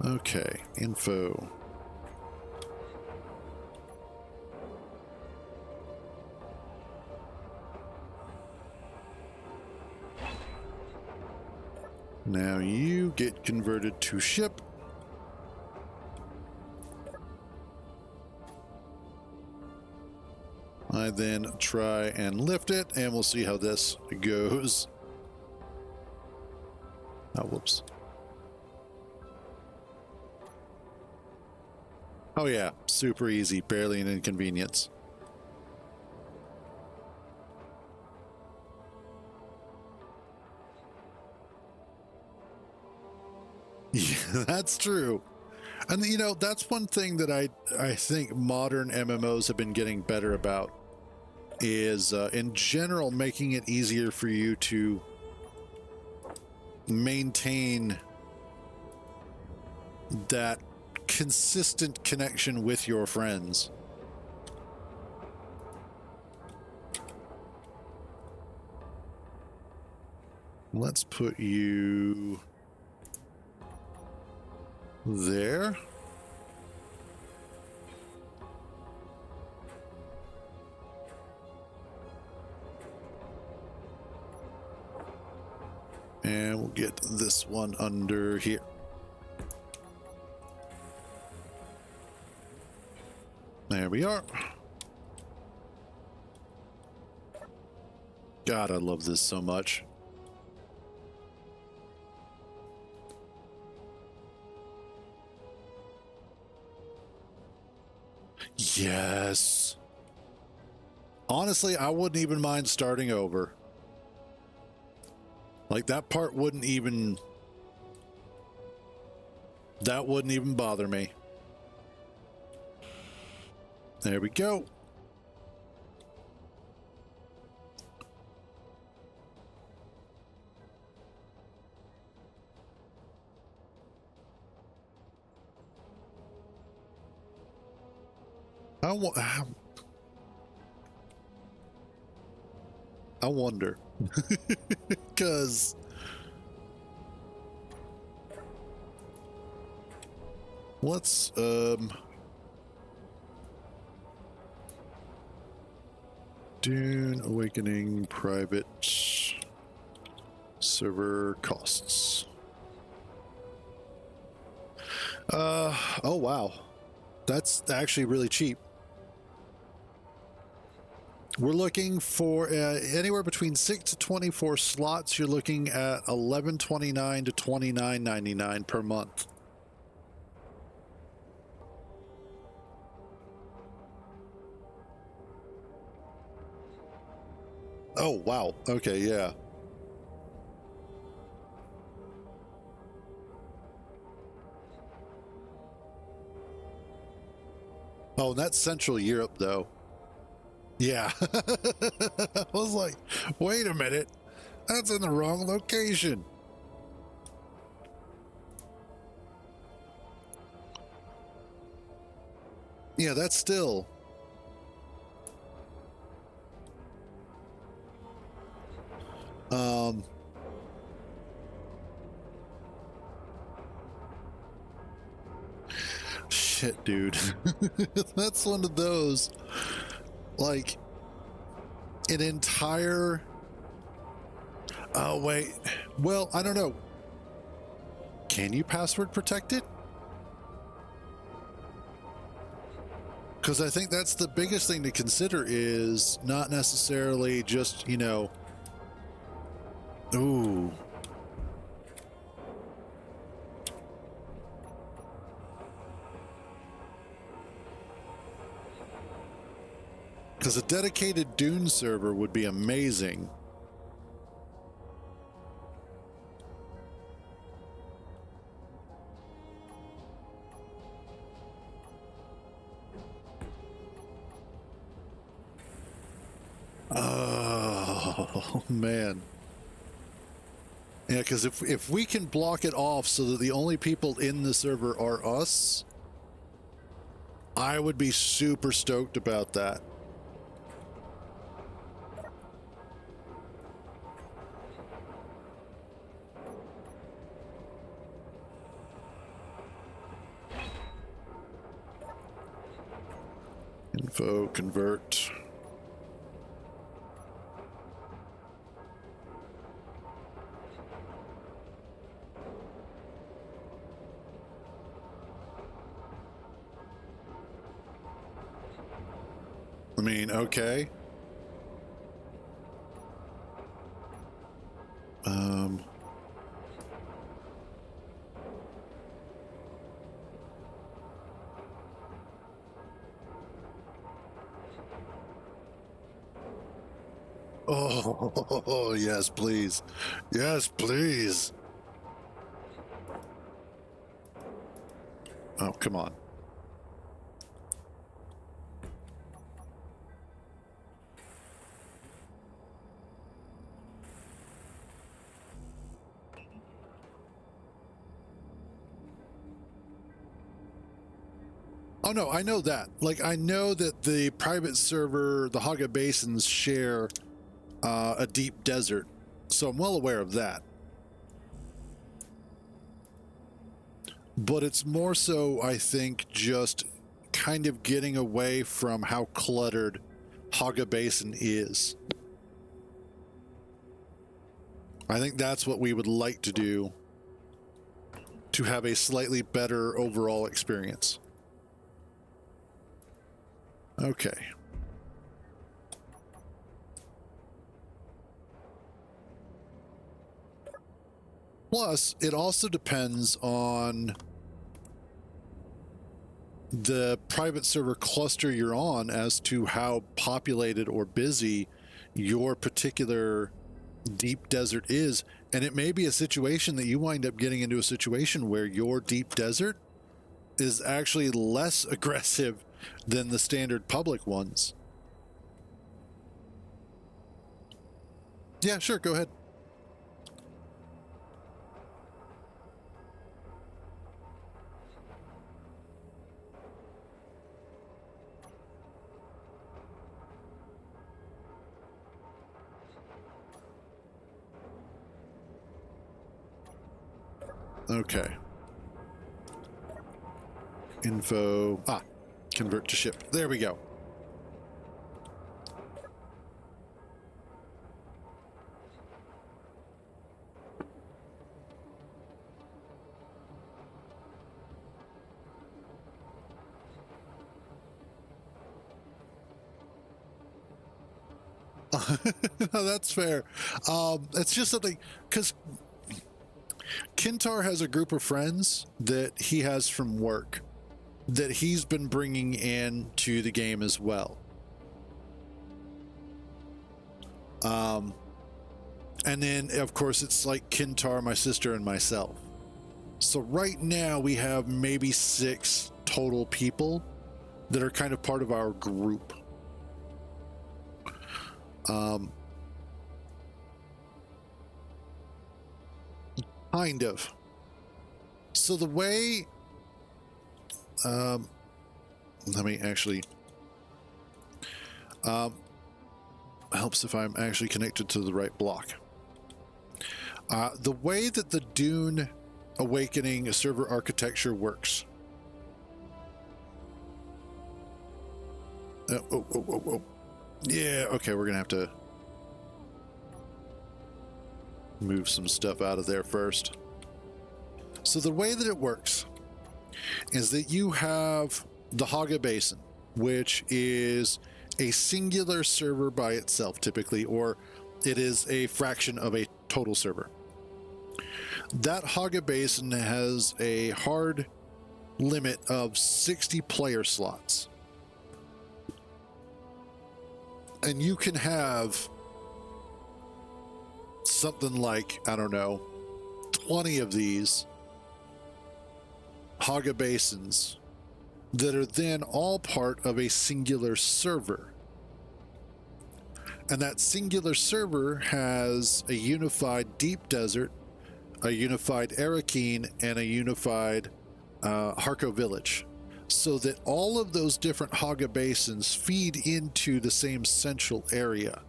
Okay, info. Now you get converted to ship. I then try and lift it, and we'll see how this goes. Oh, whoops. Oh yeah, super easy, barely an inconvenience. Yeah, that's true. And you know, that's one thing that I think modern MMOs have been getting better about is in general making it easier for you to maintain that consistent connection with your friends. Let's put you there. And we'll get this one under here. There we are. God, I love this so much. Yes. Honestly, I wouldn't even mind starting over. Like, that part wouldn't even... That wouldn't even bother me. There we go. I wonder. Because... Let's, Dune Awakening private server costs. Oh wow. That's actually really cheap. We're looking for anywhere between 6 to 24 slots. You're looking at $11.29 to $29.99 per month. Oh wow. Okay, yeah. Oh, and that's Central Europe though. Yeah. I was like, wait a minute. That's in the wrong location. Yeah, that's still... Shit, dude. That's one of those, like, an entire... Oh, wait. Well, I don't know. Can you password protect it? Because I think that's the biggest thing to consider, is not necessarily just, you know... Ooh. Because a dedicated Dune server would be amazing. Oh, man. Yeah, because if we can block it off so that the only people in the server are us, I would be super stoked about that. Info convert. I mean, okay. Oh, yes, please. Yes, please. Oh, come on. Oh, no, I know that. Like, I know that the private server, the Haga Basins, share a deep desert. So I'm well aware of that. But it's more so, I think, just kind of getting away from how cluttered Haga Basin is. I think that's what we would like to do to have a slightly better overall experience. Okay. Plus, it also depends on the private server cluster you're on as to how populated or busy your particular deep desert is. And it may be a situation that you wind up getting into a situation where your deep desert is actually less aggressive than the standard public ones. Yeah, sure, go ahead. Okay. Info. Convert to ship. There we go. No, that's fair. It's just something, because Kintar has a group of friends that he has from work that he's been bringing in to the game as well. And then, of course, it's like Kintar, my sister, and myself. So right now we have maybe 6 total people that are kind of part of our group. Kind of. So the way, let me actually, helps if I'm actually connected to the right block. The way that the Dune Awakening server architecture works. Yeah, okay, we're gonna have to move some stuff out of there first. So the way that it works is that you have the Haga Basin, which is a singular server by itself typically, or it is a fraction of a total server. That Haga Basin has a hard limit of 60 player slots. And you can have something like, I don't know, 20 of these Haga Basins that are then all part of a singular server. And that singular server has a unified deep desert, a unified Arakeen, and a unified Harko village. So that all of those different Haga Basins feed into the same central area.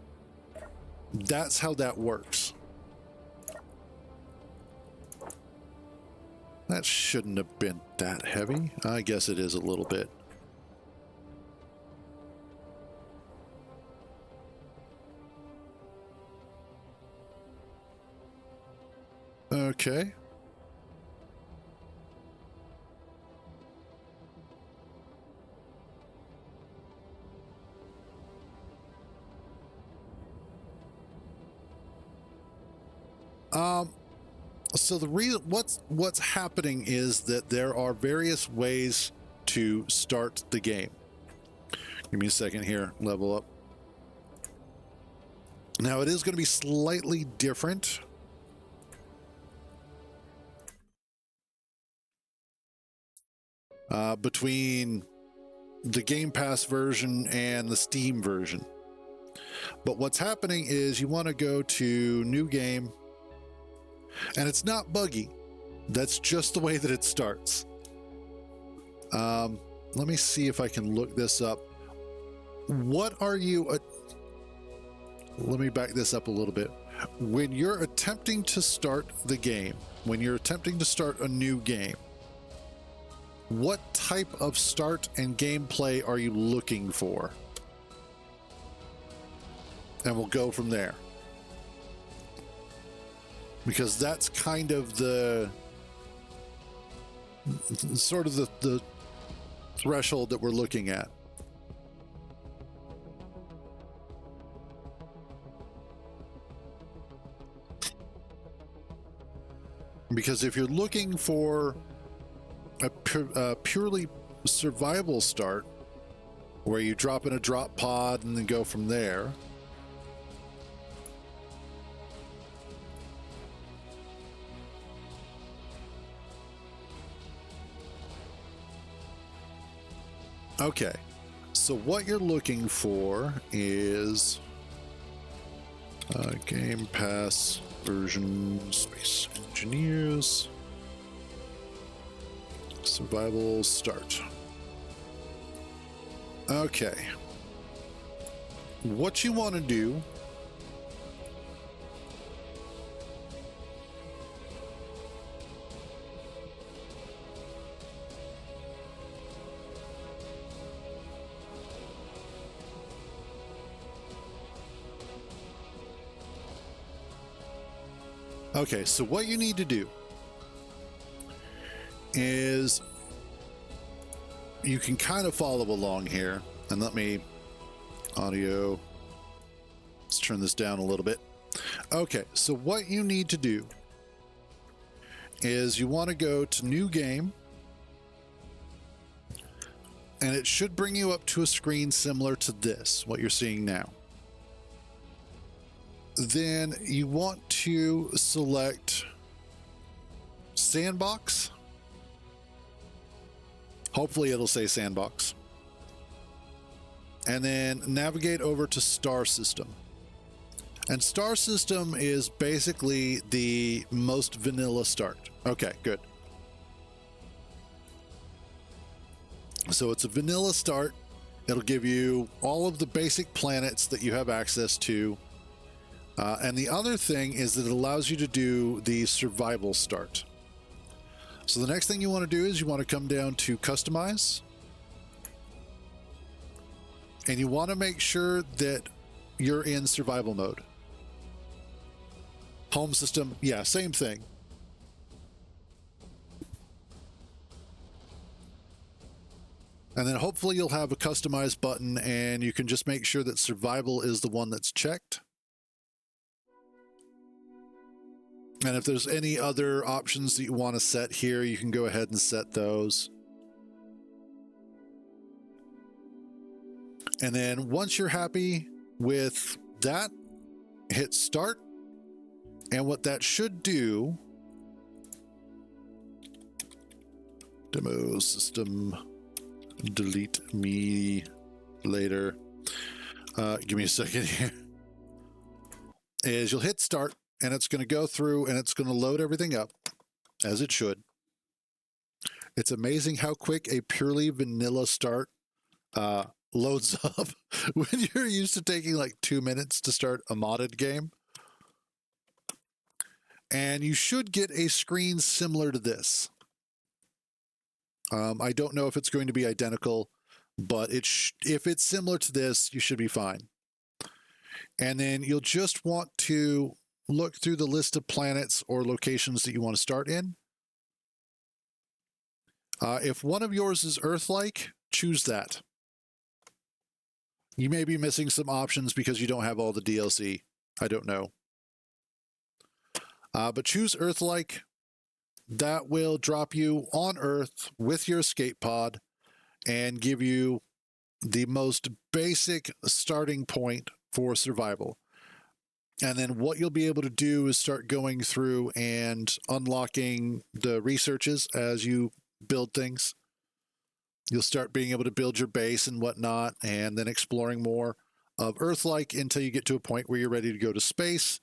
That's how that works. That shouldn't have been that heavy. I guess it is a little bit. Okay. So the reason what's happening is that there are various ways to start the game. Give me a second here, level up. Now it is going to be slightly different. Between the Game Pass version and the Steam version. But what's happening is you want to go to New Game, and it's not buggy. That's just the way that it starts. Let me see if I can look this up. What are you... let me back this up a little bit. When you're attempting to start the game, when you're attempting to start a new game, what type of start and gameplay are you looking for? And we'll go from there. Because that's kind of the sort of the threshold that we're looking at. Because if you're looking for a purely survival start, where you drop in a drop pod and then go from there. Okay, so what you're looking for is Game Pass version Space Engineers survival start. Okay, what you want to do Okay, so what you need to do is you can kind of follow along here, and let me audio, let's turn this down a little bit. Okay, so what you need to do is you want to go to new game, and it should bring you up to a screen similar to this, what you're seeing now. Then you want to select sandbox. Hopefully it'll say sandbox. And then navigate over to star system. And star system is basically the most vanilla start. Okay, good. So it's a vanilla start. It'll give you all of the basic planets that you have access to. And the other thing is that it allows you to do the survival start. So the next thing you want to do is you want to come down to customize. And you want to make sure that you're in survival mode. Home system, yeah, same thing. And then hopefully you'll have a customize button, and you can just make sure that survival is the one that's checked. And if there's any other options that you want to set here, you can go ahead and set those. And then once you're happy with that, hit start. And what that should do, demo system, delete me later. Give me a second here. Is you'll hit start, and it's going to go through and it's going to load everything up as it should. It's amazing how quick a purely vanilla start loads up when you're used to taking like 2 minutes to start a modded game. And you should get a screen similar to this. I don't know if it's going to be identical, but if it's similar to this, you should be fine. And then you'll just want to look through the list of planets or locations that you want to start in. If one of yours is Earth-like, choose that. You may be missing some options because you don't have all the DLC. I don't know. But choose Earth-like. That will drop you on Earth with your escape pod and give you the most basic starting point for survival. And then what you'll be able to do is start going through and unlocking the researches as you build things. You'll start being able to build your base and whatnot, and then exploring more of Earth-like until you get to a point where you're ready to go to space.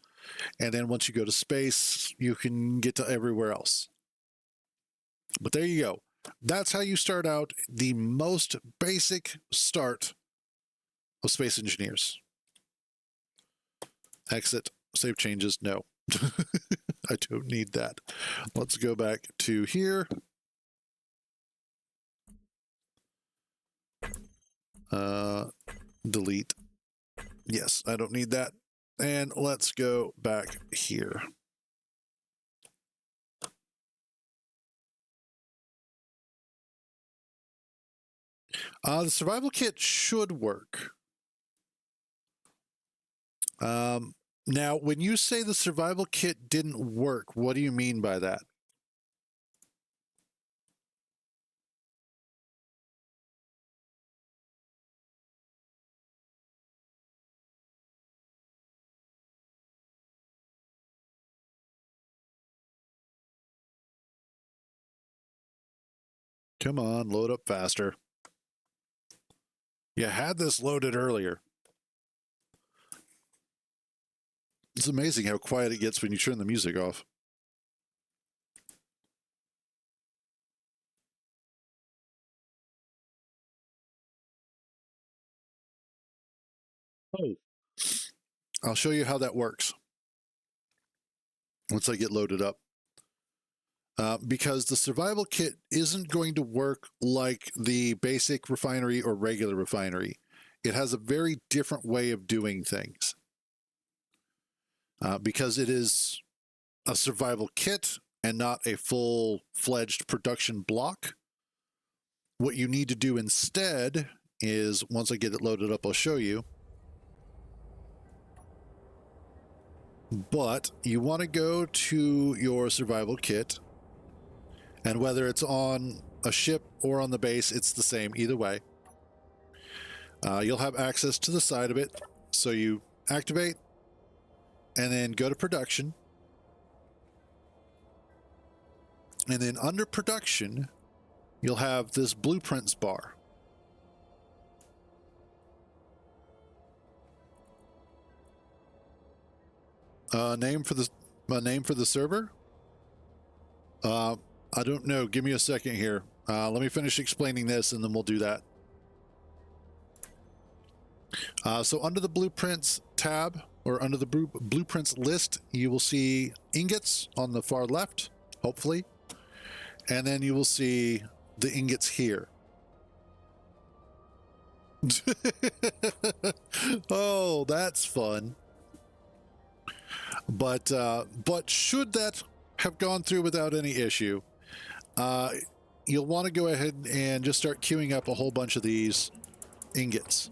And then once you go to space, you can get to everywhere else. But there you go. That's how you start out the most basic start of Space Engineers. Exit, save changes, no. I don't need that. Let's go back to here. Delete. Yes, I don't need that. And let's go back here. The survival kit should work. Now, when you say the survival kit didn't work, what do you mean by that? Come on, load up faster. You had this loaded earlier. It's amazing how quiet it gets when you turn the music off. Oh. I'll show you how that works once I get loaded up. Because the survival kit isn't going to work like the basic refinery or regular refinery. It has a very different way of doing things. Because it is a survival kit and not a full-fledged production block. What you need to do instead is, once I get it loaded up, I'll show you. But you want to go to your survival kit, and whether it's on a ship or on the base, it's the same either way. You'll have access to the side of it, so you activate, and then go to production. And then under production, you'll have this blueprints bar. Name for the server? I don't know. Give me a second here. Let me finish explaining this, and then we'll do that. So under the blueprints tab, or under the blueprints list, you will see ingots on the far left, hopefully. And then you will see the ingots here. Oh, that's fun. But should that have gone through without any issue, you'll want to go ahead and just start queuing up a whole bunch of these ingots.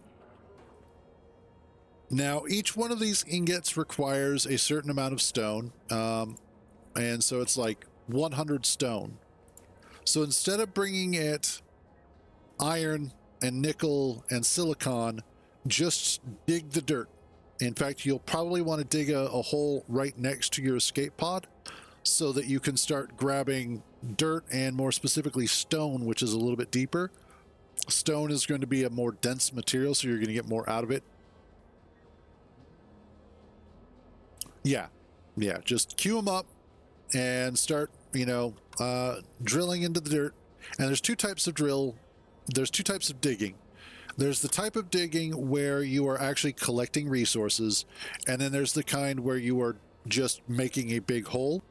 Now, each one of these ingots requires a certain amount of stone, and so it's like 100 stone. So instead of bringing it iron and nickel and silicon, just dig the dirt. In fact, you'll probably want to dig a hole right next to your escape pod so that you can start grabbing dirt, and more specifically stone, which is a little bit deeper. Stone is going to be a more dense material, so you're going to get more out of it. Yeah, just queue them up and start, drilling into the dirt. And there's two types of digging. There's the type of digging where you are actually collecting resources, and then there's the kind where you are just making a big hole.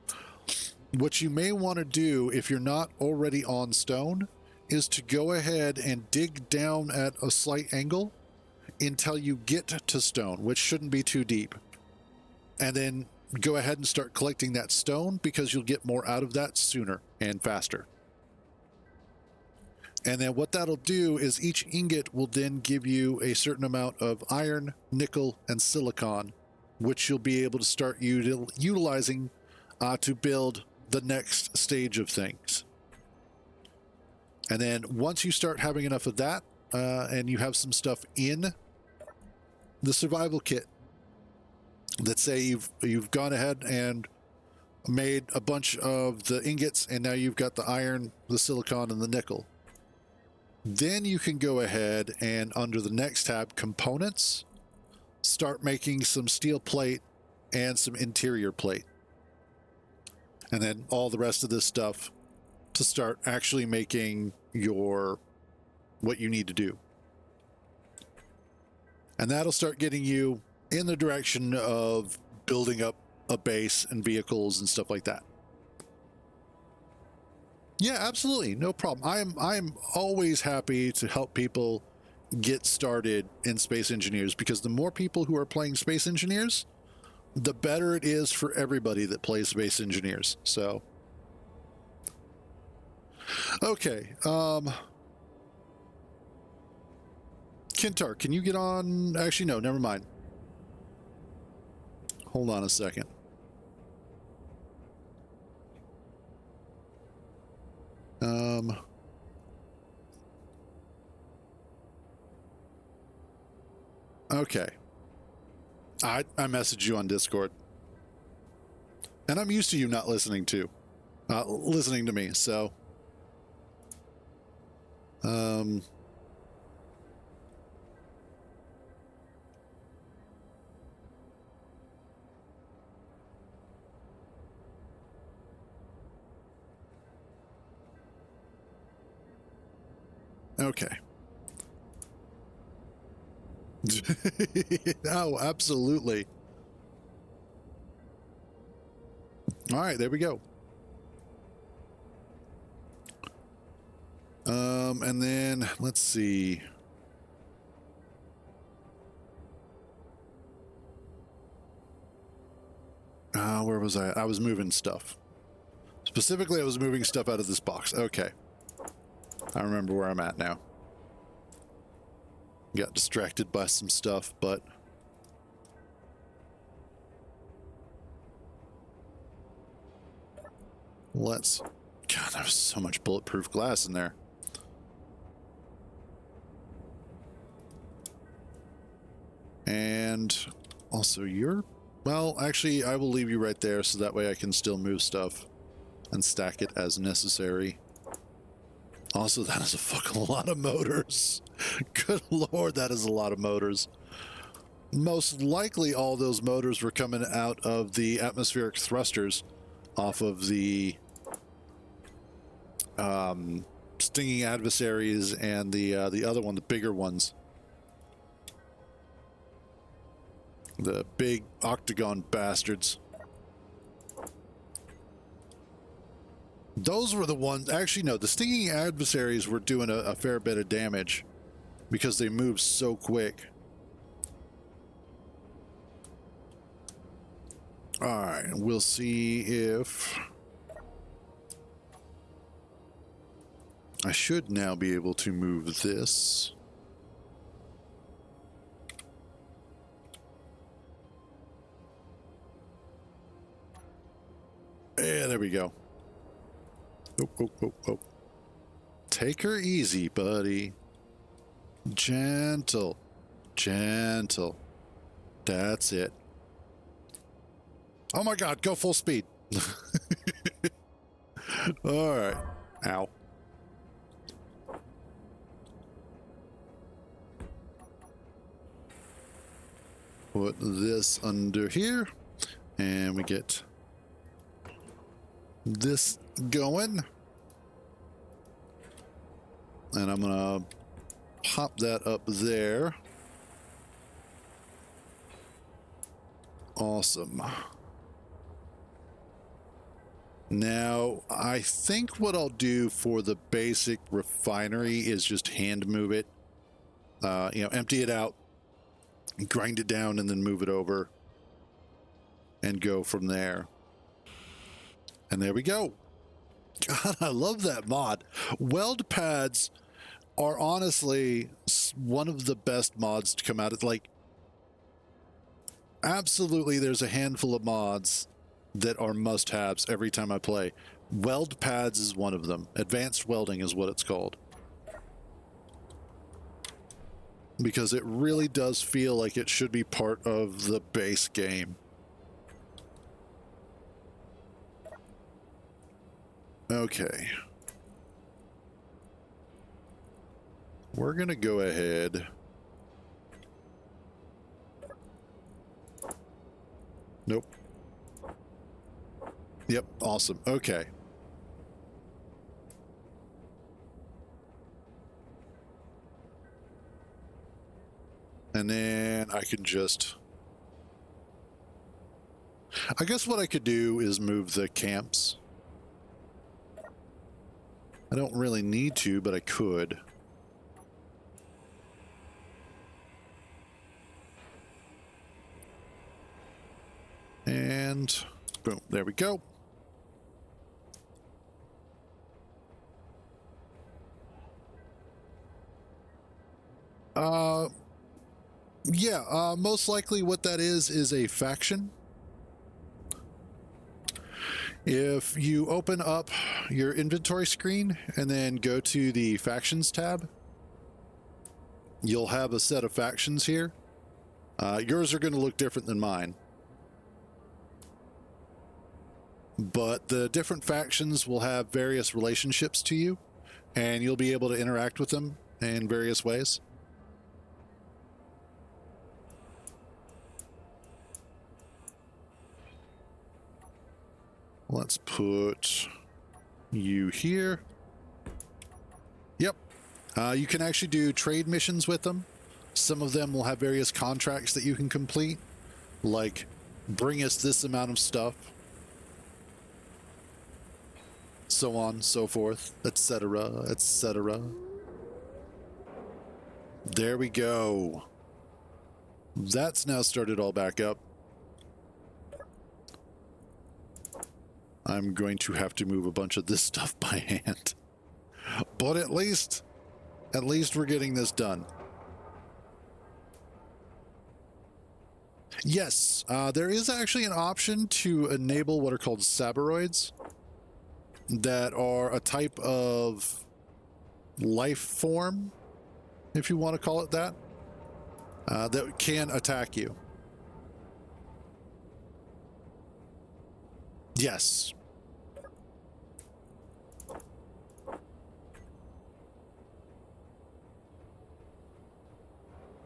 What you may want to do, if you're not already on stone, is to go ahead and dig down at a slight angle until you get to stone, which shouldn't be too deep. And then go ahead and start collecting that stone, because you'll get more out of that sooner and faster. And then what that'll do is each ingot will then give you a certain amount of iron, nickel, and silicon, which you'll be able to start utilizing to build the next stage of things. And then once you start having enough of that, and you have some stuff in the survival kit, let's say you've gone ahead and made a bunch of the ingots, and now you've got the iron, the silicon, and the nickel. Then you can go ahead and, under the next tab, components, start making some steel plate and some interior plate. And then all the rest of this stuff to start actually making what you need to do. And that'll start getting you in the direction of building up a base and vehicles and stuff like that. Yeah, absolutely. No problem. I'm always happy to help people get started in Space Engineers, because the more people who are playing Space Engineers, the better it is for everybody that plays Space Engineers. So, okay. Kintar, can you get on? Actually, no, never mind. Hold on a second. Okay. I messaged you on Discord. And I'm used to you not listening to me, so. Um, okay. Oh, absolutely. All right, there we go. And then let's see. Where was I? I was moving stuff. Specifically, I was moving stuff out of this box. Okay. I remember where I'm at now. Got distracted by some stuff, but... let's... God, there was so much bulletproof glass in there. And also you're... well, actually, I will leave you right there so that way I can still move stuff and stack it as necessary. Also, that is a fucking lot of motors. Good lord, that is a lot of motors. Most likely all those motors were coming out of the atmospheric thrusters off of the stinging adversaries and the other one, the bigger ones. The big octagon bastards. Those were the ones... actually, no, the stinging adversaries were doing a fair bit of damage because they moved so quick. Alright, we'll see if... I should now be able to move this. Yeah, there we go. Oh, oh, oh, oh. Take her easy, buddy. Gentle. Gentle. That's it. Oh my god, go full speed. Alright. Ow. Put this under here. And we get this going. And I'm gonna pop that up there. Awesome. Now, I think what I'll do for the basic refinery is just hand move it. You know, empty it out, grind it down, and then move it over and go from there. And there we go. God, I love that mod. Weld pads are honestly one of the best mods to come out of, like, absolutely there's a handful of mods that are must-haves every time I play. Weld pads is one of them. Advanced welding is what it's called. Because it really does feel like it should be part of the base game. Okay. We're gonna go ahead. Nope. Yep, awesome. Okay. And then I can just... I guess what I could do is move the camps. I don't really need to, but I could. And boom, there we go. Yeah, most likely what that is a faction. If you open up your inventory screen and then go to the factions tab, you'll have a set of factions here. Yours are going to look different than mine. But the different factions will have various relationships to you. and you'll be able to interact with them in various ways. Let's put you here. Yep. You can actually do trade missions with them. Some of them will have various contracts that you can complete, like bring us this amount of stuff, so on, so forth, etc., etc. There we go. That's now started all back up. I'm going to have to move a bunch of this stuff by hand. But at least we're getting this done. Yes, there is actually an option to enable what are called saboroids, that are a type of life form, if you want to call it that, that can attack you. Yes.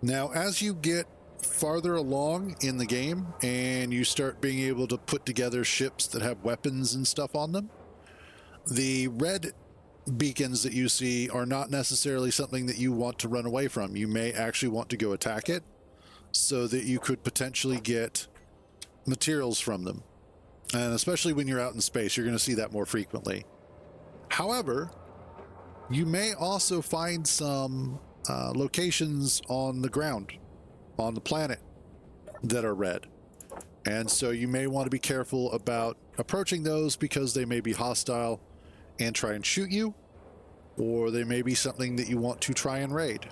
Now, as you get farther along in the game and you start being able to put together ships that have weapons and stuff on them, the red beacons that you see are not necessarily something that you want to run away from. You may actually want to go attack it so that you could potentially get materials from them. And especially when you're out in space, you're going to see that more frequently. However, you may also find some locations on the ground, on the planet, that are red. And so you may want to be careful about approaching those, because they may be hostile and try and shoot you, or they may be something that you want to try and raid.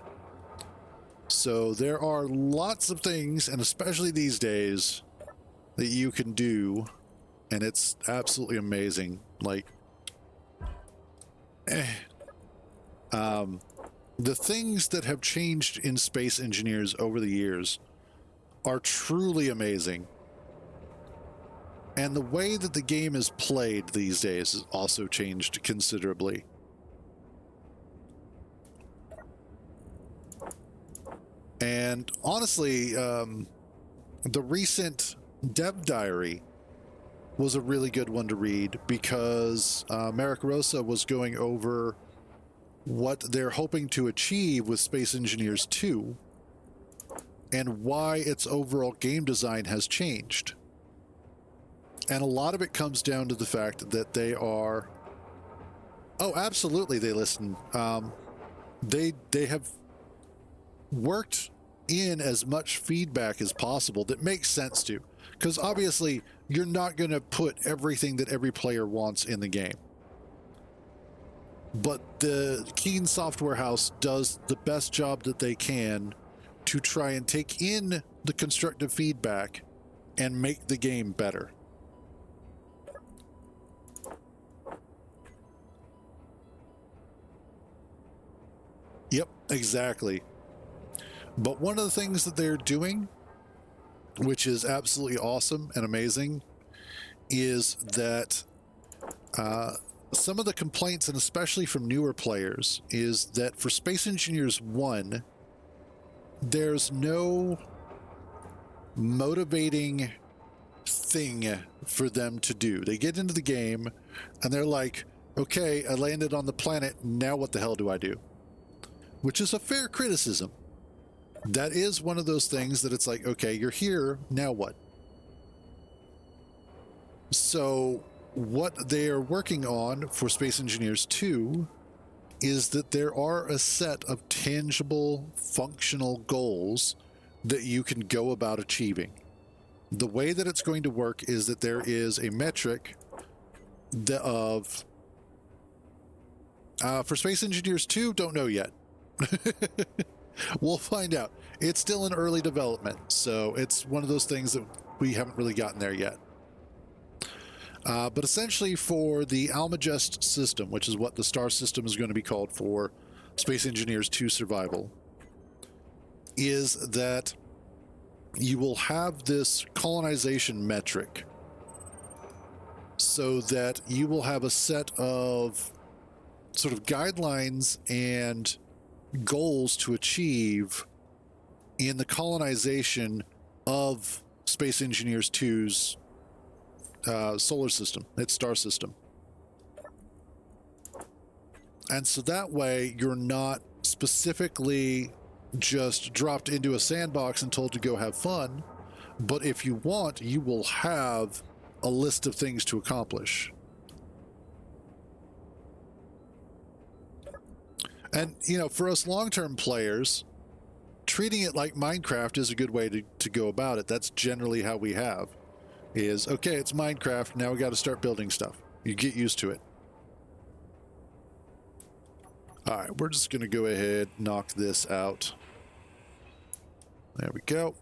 So there are lots of things, and especially these days, that you can do, and it's absolutely amazing. Like, the things that have changed in Space Engineers over the years are truly amazing. And the way that the game is played these days has also changed considerably. And honestly, the recent dev diary was a really good one to read, because Marek Rosa was going over what they're hoping to achieve with Space Engineers 2 and why its overall game design has changed. And a lot of it comes down to the fact that they are... Oh, absolutely, they listen. They have worked in as much feedback as possible that makes sense to. Because obviously, you're not going to put everything that every player wants in the game. But the Keen Software House does the best job that they can to try and take in the constructive feedback and make the game better. Yep, exactly. But one of the things that they're doing, which is absolutely awesome and amazing, is that some of the complaints, and especially from newer players, is that for Space Engineers 1, there's no motivating thing for them to do. They get into the game and they're like, okay, I landed on the planet, now what the hell do I do? Which is a fair criticism. That is one of those things that it's like, okay, you're here, now what? So what they are working on for Space Engineers 2 is that there are a set of tangible, functional goals that you can go about achieving. The way that it's going to work is that there is a metric of... for Space Engineers 2, don't know yet. We'll find out. It's still in early development, so it's one of those things that we haven't really gotten there yet. But essentially for the Almagest system, which is what the star system is going to be called for Space Engineers 2 Survival, is that you will have this colonization metric, so that you will have a set of sort of guidelines and goals to achieve in the colonization of Space Engineers 2's solar system, its star system. And so that way you're not specifically just dropped into a sandbox and told to go have fun, but if you want, you will have a list of things to accomplish. And, you know, for us long-term players, treating it like Minecraft is a good way to go about it. That's generally how we have. Is, okay, it's Minecraft, now we got to start building stuff. You get used to it. All right, we're just going to go ahead and knock this out. There we go.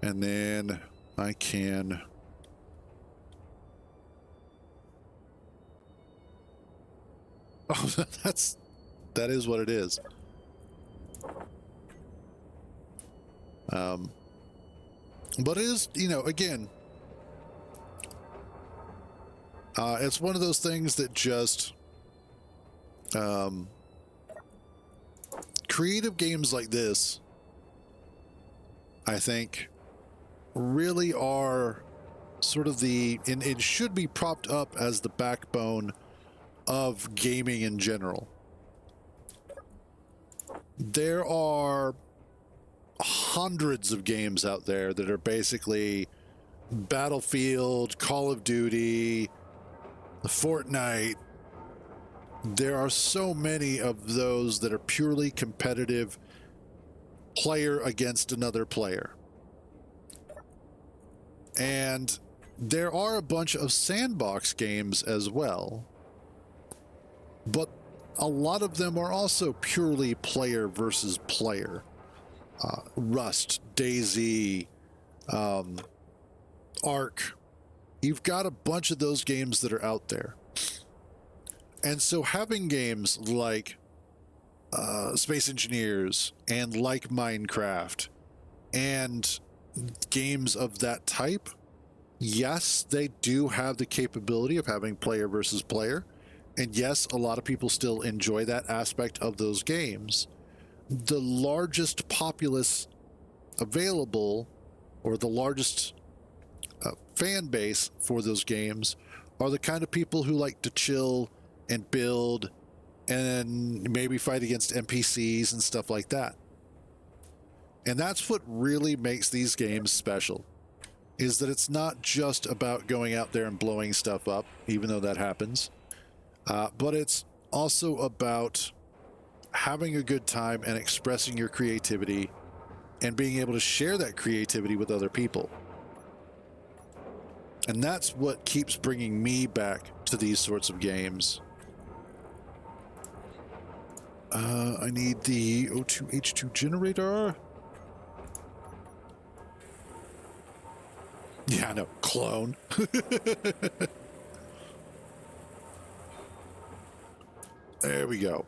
And then I can... Oh, that is what it is. But it is, you know, again, it's one of those things that just creative games like this, I think, really are sort of and it should be propped up as the backbone of gaming in general. There are hundreds of games out there that are basically Battlefield, Call of Duty, Fortnite. There are so many of those that are purely competitive, player against another player. And there are a bunch of sandbox games as well, but a lot of them are also purely player versus player. Rust, DayZ, Ark. You've got a bunch of those games that are out there. And so having games like Space Engineers and like Minecraft and games of that type, yes, they do have the capability of having player versus player. And yes, a lot of people still enjoy that aspect of those games. The largest populace available, or the largest fan base for those games, are the kind of people who like to chill and build and maybe fight against NPCs and stuff like that. And that's what really makes these games special, is that it's not just about going out there and blowing stuff up, even though that happens, but it's also about having a good time and expressing your creativity and being able to share that creativity with other people. And that's what keeps bringing me back to these sorts of games. I need the O2H2 generator. Yeah, no, clone. There we go.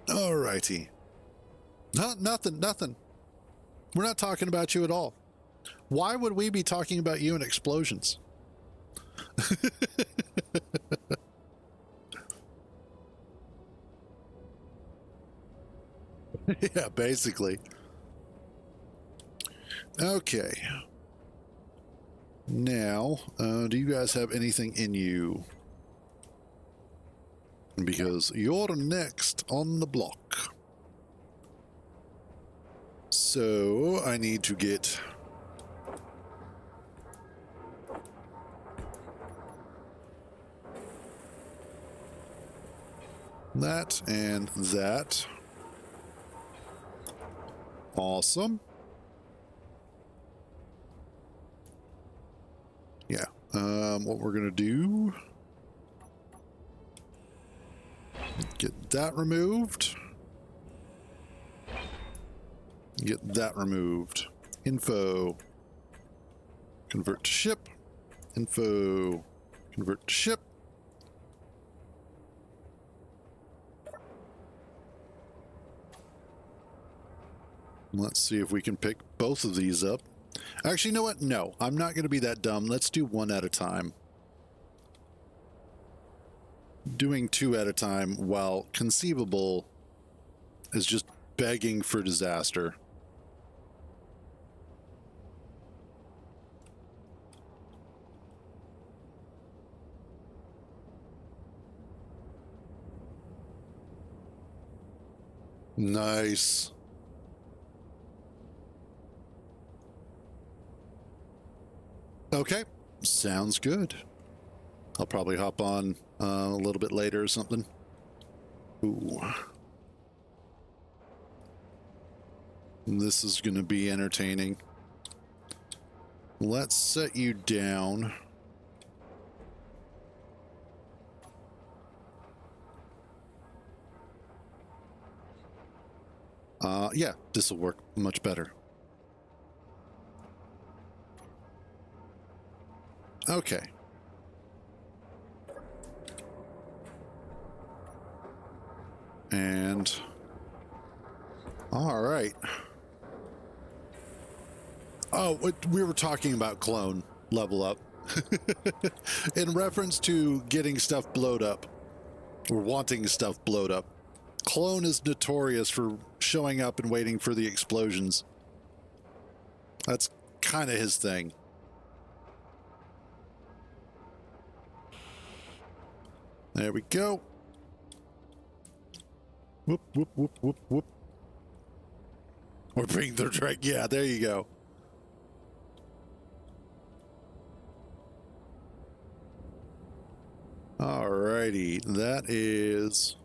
All righty. Nothing. We're not talking about you at all. Why would we be talking about you and explosions? Yeah, basically. Okay. Now, do you guys have anything in you? Because you're next on the block. So, I need to get... that and that. Awesome. Yeah. What we're going to do... get that removed. Get that removed. Info. Convert to ship. Info. Convert to ship. Let's see if we can pick both of these up. Actually, you know what? No, I'm not going to be that dumb. Let's do one at a time. Doing two at a time, while conceivable, is just begging for disaster. Nice. Okay, sounds good. I'll probably hop on a little bit later or something. Ooh. This is going to be entertaining. Let's set you down. Yeah, this will work much better. Okay. And all right. Oh, we were talking about clone level up in reference to getting stuff blowed up or wanting stuff blowed up. Clone is notorious for showing up and waiting for the explosions. That's kind of his thing. There we go. Whoop, whoop, whoop, whoop, whoop. Or bring the track. Yeah, there you go. Alrighty, that is...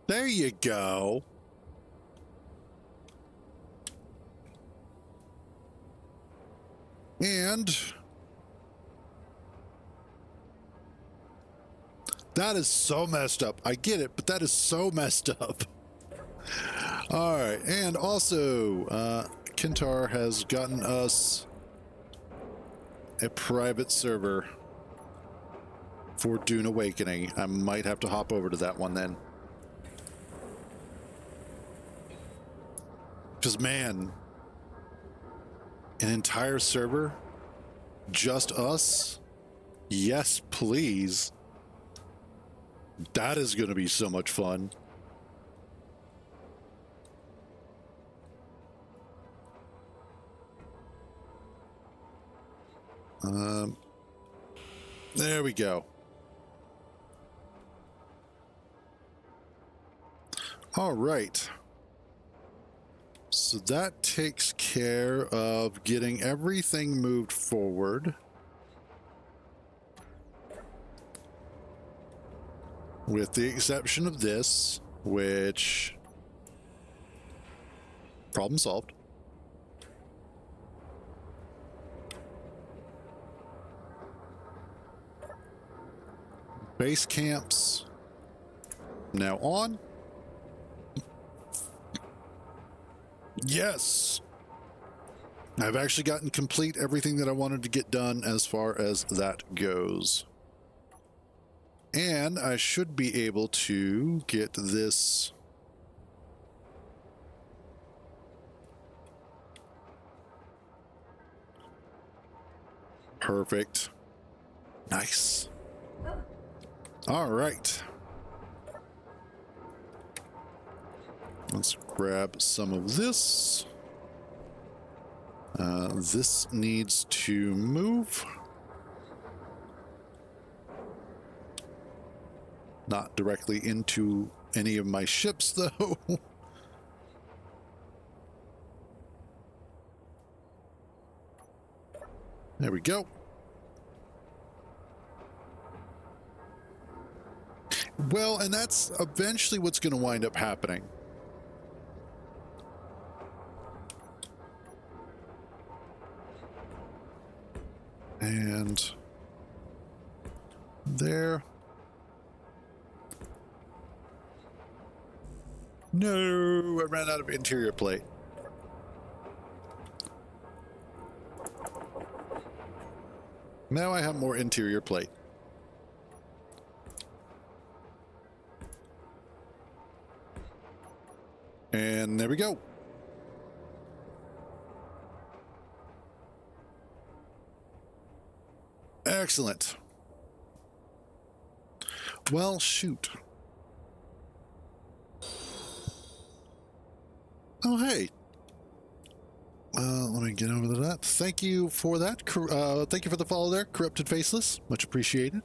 There you go. And that is so messed up. I get it, but that is so messed up. All right, and also Kintar has gotten us a private server for Dune Awakening. I might have to hop over to that one then. Because, man, an entire server? Just us? Yes, please. That is going to be so much fun. There we go. All right. So that takes care of getting everything moved forward. With the exception of this, which... Problem solved. Base camps now on. Yes. I've actually gotten complete everything that I wanted to get done as far as that goes. And I should be able to get this perfect. Nice. All right. Let's grab some of this. This needs to move. Not directly into any of my ships, though. There we go. Well, and that's eventually what's going to wind up happening. And there. No, I ran out of interior plate. Now I have more interior plate. And there we go. Excellent. Well, shoot. Oh, hey. Let me get over to that. Thank you for that. Thank you for the follow there, Corrupted Faceless. Much appreciated.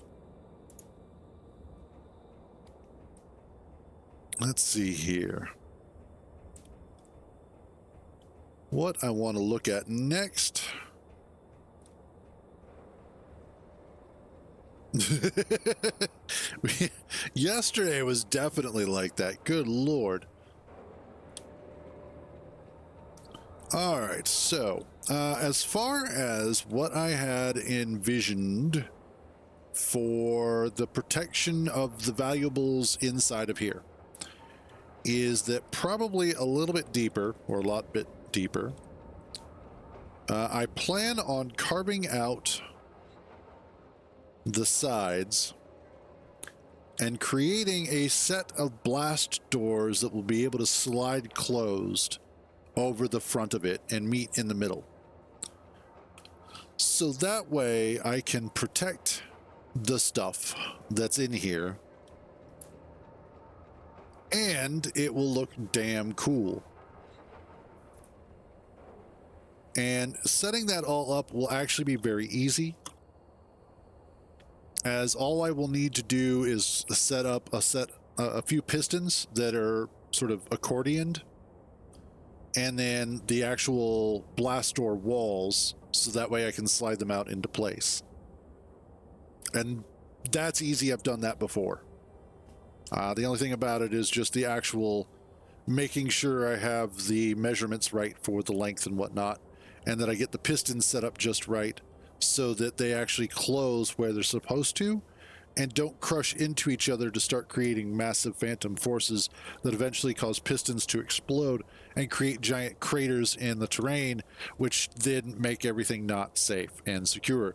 Let's see here. What I want to look at next. Yesterday was definitely like that. Good Lord. All right, so as far as what I had envisioned for the protection of the valuables inside of here is that probably a little bit deeper, or a lot bit deeper, I plan on carving out the sides and creating a set of blast doors that will be able to slide closed over the front of it and meet in the middle. So that way I can protect the stuff that's in here and it will look damn cool. And setting that all up will actually be very easy, as all I will need to do is set up a few pistons that are sort of accordioned, and then the actual blast door walls, so that way I can slide them out into place. And that's easy. I've done that before. The only thing about it is just the actual making sure I have the measurements right for the length and whatnot, and that I get the pistons set up just right so that they actually close where they're supposed to and don't crush into each other to start creating massive phantom forces that eventually cause pistons to explode and create giant craters in the terrain, which then make everything not safe and secure.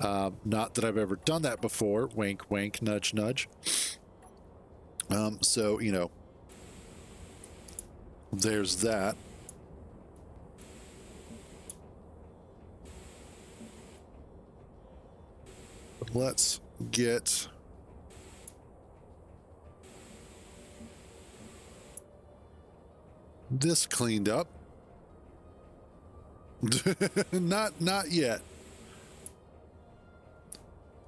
Not that I've ever done that before. Wink, wink, nudge, nudge. So, you know, there's that. Let's get this cleaned up. Not yet.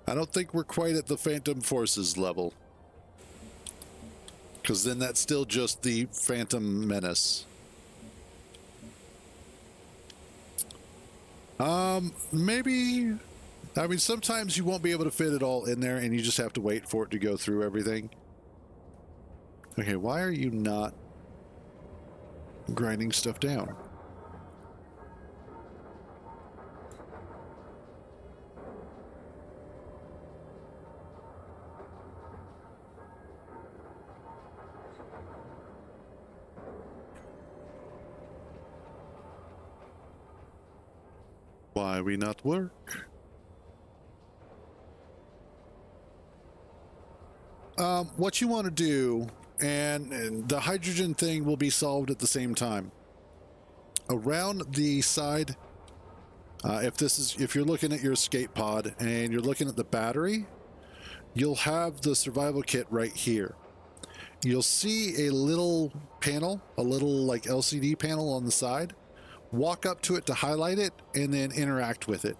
I don't think we're quite at the Phantom Forces level, because then that's still just the Phantom Menace. Maybe, I mean, sometimes you won't be able to fit it all in there and you just have to wait for it to go through everything. Okay, why are you not grinding stuff down? Why we not work? What you want to do, and the hydrogen thing will be solved at the same time. Around the side, if you're looking at your escape pod and you're looking at the battery, you'll have the survival kit right here. You'll see a little panel, a little like LCD panel on the side. Walk up to it to highlight it and then interact with it.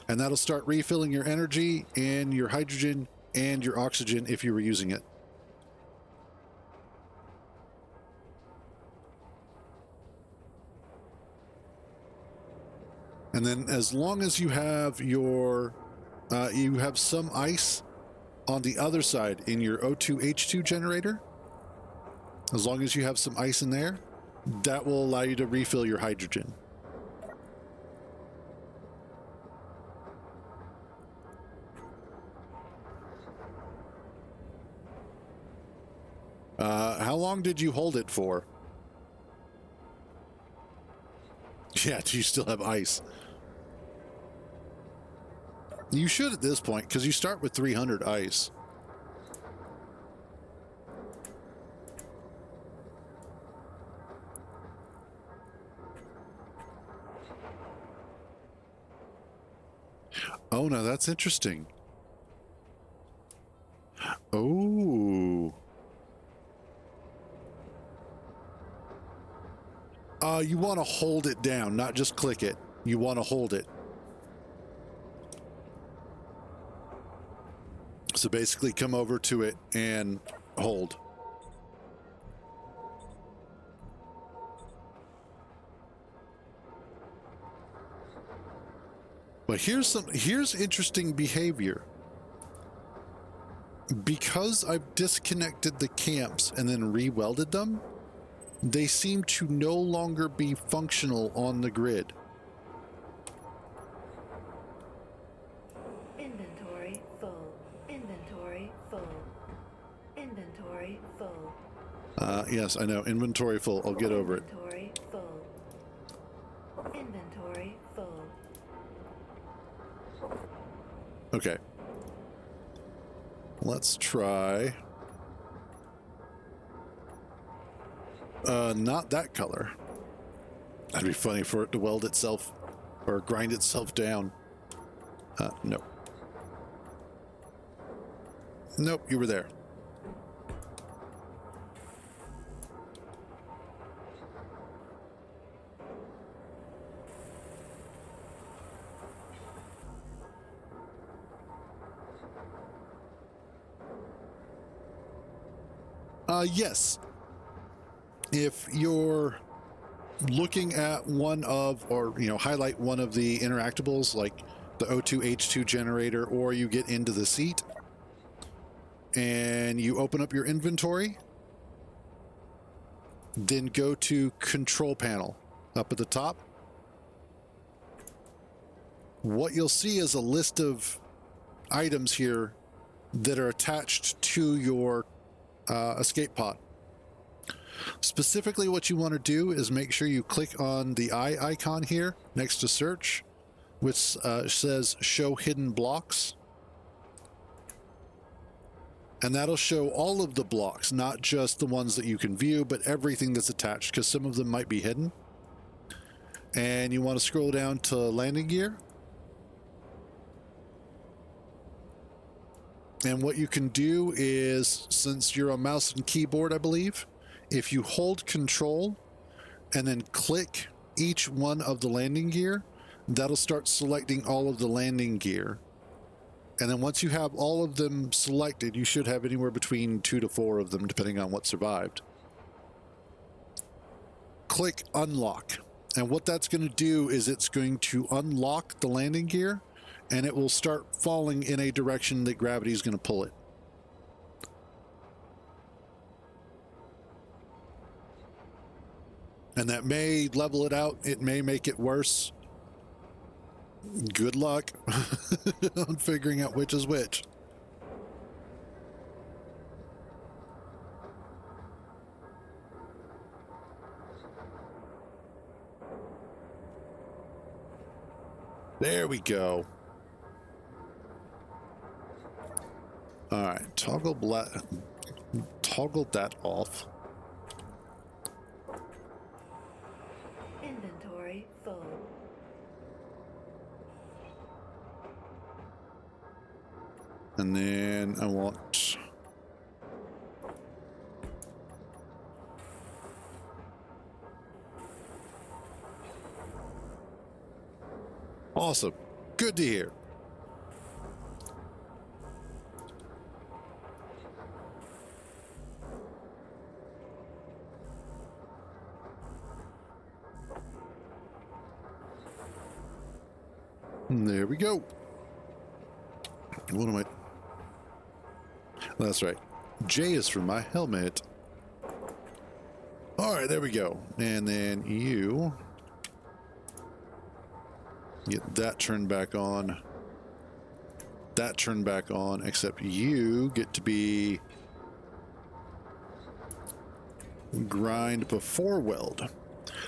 And that'll start refilling your energy and your hydrogen and your oxygen if you were using it. And then as long as you have your, you have some ice on the other side in your O2H2 generator, as long as you have some ice in there, that will allow you to refill your hydrogen. How long did you hold it for? Yeah, do you still have ice? You should at this point, because you start with 300 ice. Oh, no, that's interesting. Oh. You want to hold it down, not just click it. You want to hold it. So basically come over to it and hold. But here's interesting behavior. Because I've disconnected the camps and then re-welded them, they seem to no longer be functional on the grid. Inventory full. Inventory full. Inventory full. Yes, I know. Inventory full. I'll get over it. Inventory full. Inventory full. Okay. Let's try. Not that color. That'd be funny for it to weld itself or grind itself down. No. Nope, you were there. Yes. If you're looking at one of, or, highlight one of the interactables, like the O2H2 generator, or you get into the seat and you open up your inventory, then go to control panel up at the top. What you'll see is a list of items here that are attached to your escape pod. Specifically, what you want to do is make sure you click on the eye icon here next to search, which says show hidden blocks. And that'll show all of the blocks, not just the ones that you can view, but everything that's attached, because some of them might be hidden. And you want to scroll down to landing gear. And what you can do is, since you're on mouse and keyboard, I believe, if you hold control and then click each one of the landing gear, that'll start selecting all of the landing gear. And then once you have all of them selected, you should have anywhere between 2 to 4 of them, depending on what survived. Click unlock. And what that's going to do is it's going to unlock the landing gear, and it will start falling in a direction that gravity is going to pull it. And that may level it out. It may make it worse. Good luck on figuring out which is which. There we go. All right, toggle that off. Inventory full. And then I want awesome. Good to hear. There we go. What am I? That's right. J is for my helmet. All right, there we go. And then you get that turned back on. That turned back on, except you get to be grind before weld.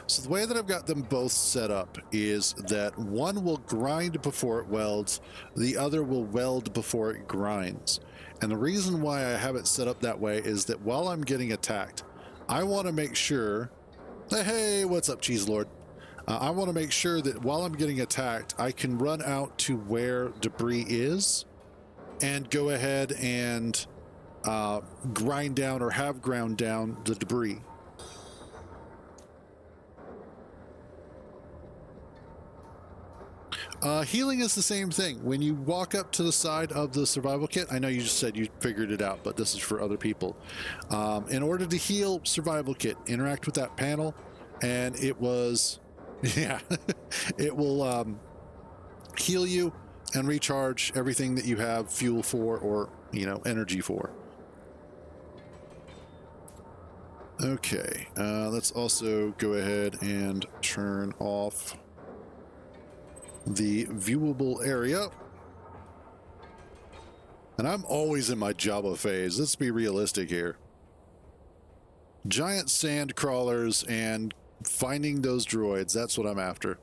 So the way that I've got them both set up is that one will grind before it welds, the other will weld before it grinds. And the reason why I have it set up that way is that while I'm getting attacked, I want to make sure that, hey, what's up, Cheese Lord? I want to make sure that while I'm getting attacked, I can run out to where debris is and go ahead and grind down or have ground down the debris. Healing is the same thing. When you walk up to the side of the survival kit, I know you just said you figured it out, but this is for other people. In order to heal survival kit, interact with that panel, and it was, yeah, it will heal you and recharge everything that you have fuel for or, you know, energy for. Okay, let's also go ahead and turn off the viewable area. And I'm always in my Java phase. Let's be realistic here. Giant sand crawlers and finding those droids. That's what I'm after.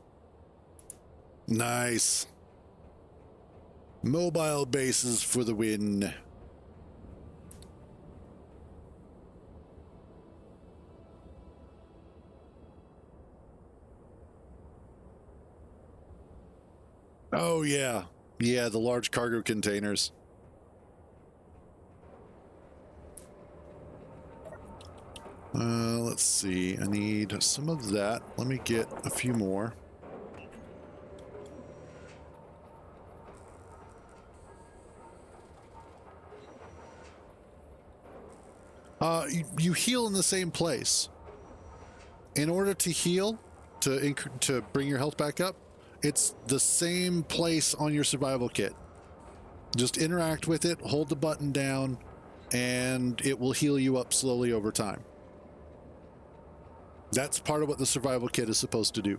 Nice. Mobile bases for the win. Oh, yeah. Yeah, the large cargo containers. Let's see. I need some of that. Let me get a few more. You heal in the same place. In order to heal, to bring your health back up, it's the same place on your survival kit. Just interact with it, hold the button down, and it will heal you up slowly over time. That's part of what the survival kit is supposed to do.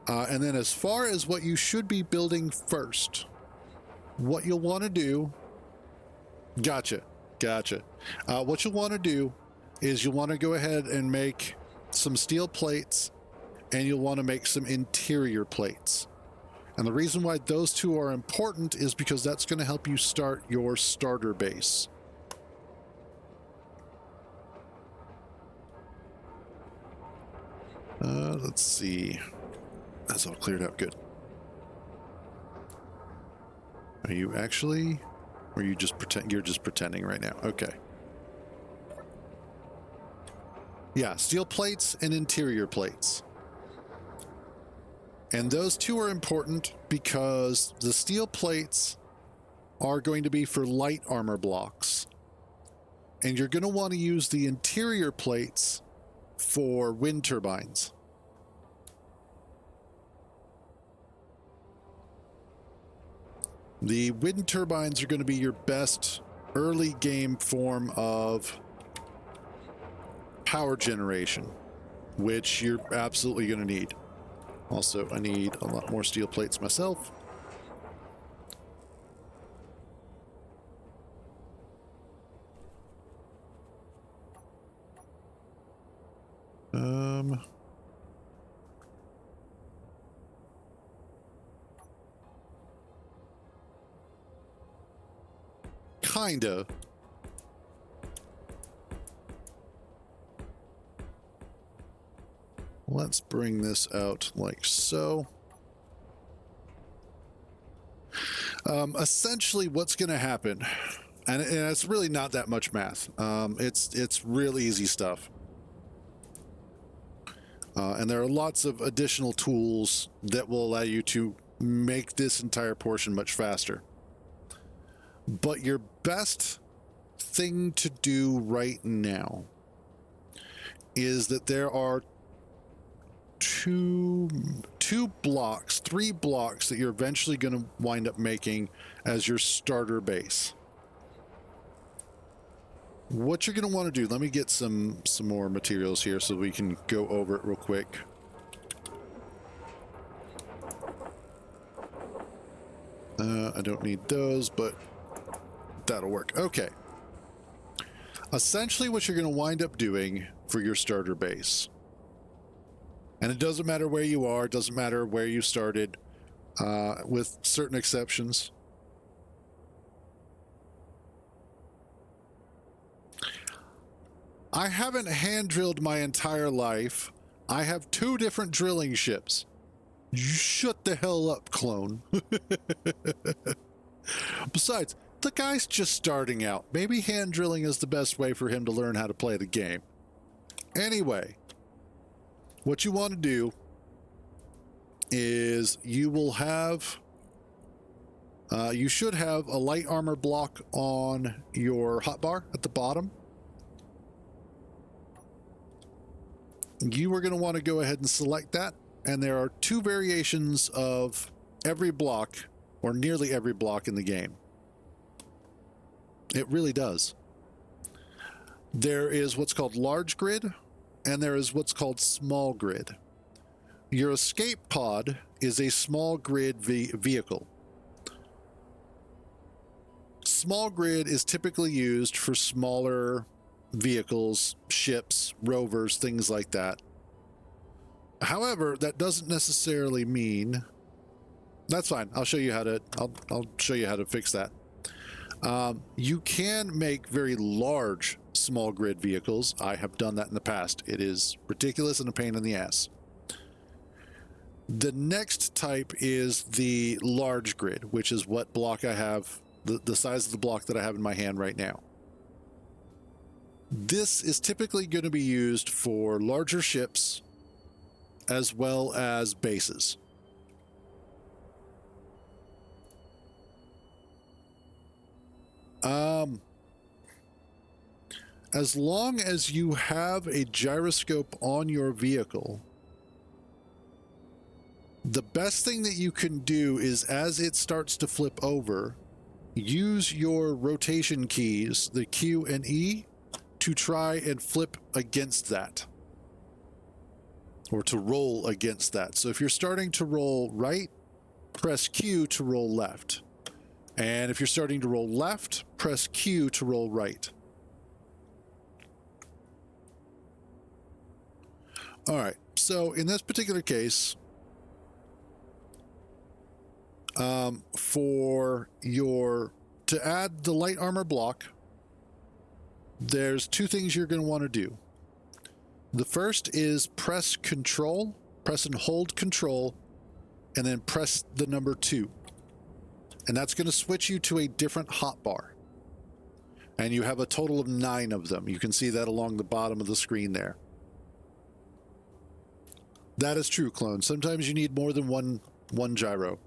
And then as far as what you should be building first, what you'll want to do... Gotcha. What you'll want to do is you'll want to go ahead and make some steel plates, and you'll want to make some interior plates. And the reason why those two are important is because that's going to help you start your starter base. Let's see. That's all cleared up. Good. Are you actually... Or you just pretend you're just pretending right now? Okay. Yeah, steel plates and interior plates. And those two are important because the steel plates are going to be for light armor blocks. And you're going to want to use the interior plates for wind turbines. The wind turbines are going to be your best early game form of power generation, which you're absolutely going to need. Also, I need a lot more steel plates myself. Kinda. Let's bring this out like so. Essentially what's going to happen, and it's really not that much math. It's real easy stuff. And there are lots of additional tools that will allow you to make this entire portion much faster. But your best thing to do right now is that there are three blocks that you're eventually going to wind up making as your starter base. What you're going to want to do, let me get some more materials here so we can go over it real quick. I don't need those, but that'll work. Okay. Essentially what you're going to wind up doing for your starter base, and it doesn't matter where you are, it doesn't matter where you started, with certain exceptions. I haven't hand drilled my entire life. I have 2 different drilling ships. You shut the hell up, clone. Besides, the guy's just starting out. Maybe hand drilling is the best way for him to learn how to play the game. Anyway, what you want to do is you will have, you should have a light armor block on your hotbar at the bottom. You are going to want to go ahead and select that. And there are 2 variations of every block, or nearly every block in the game. It really does. There is what's called large grid, and there is what's called small grid. Your escape pod is a small grid vehicle. Small grid is typically used for smaller vehicles, ships, rovers, things like that. However, that doesn't necessarily mean... That's fine. I'll show you how to. I'll show you how to fix that. You can make very large small grid vehicles. I have done that in the past. It is ridiculous and a pain in the ass. The next type is the large grid, which is what block I have, the size of the block that I have in my hand right now. This is typically going to be used for larger ships as well as bases. As long as you have a gyroscope on your vehicle, the best thing that you can do is, as it starts to flip over, use your rotation keys, the Q and E, to try and flip against that, or to roll against that. So if you're starting to roll right, press Q to roll left. And if you're starting to roll left, press Q to roll right. All right, so in this particular case, to add the light armor block, there's 2 things you're going to want to do. The first is press Control, press and hold Control, and then press the number 2. And that's going to switch you to a different hotbar. And you have a total of 9 of them. You can see that along the bottom of the screen there. That is true, clone. Sometimes you need more than one gyro.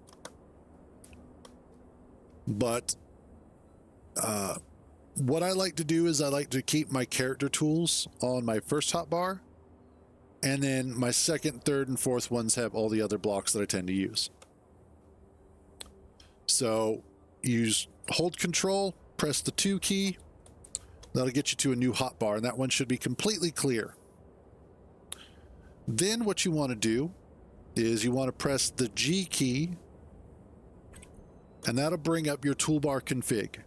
But what I like to do is I like to keep my character tools on my first hotbar, and then my second, third, and fourth ones have all the other blocks that I tend to use. So use hold Control, press the 2 key. That'll get you to a new hotbar, and that one should be completely clear. Then what you want to do is you want to press the G key, and that'll bring up your toolbar config.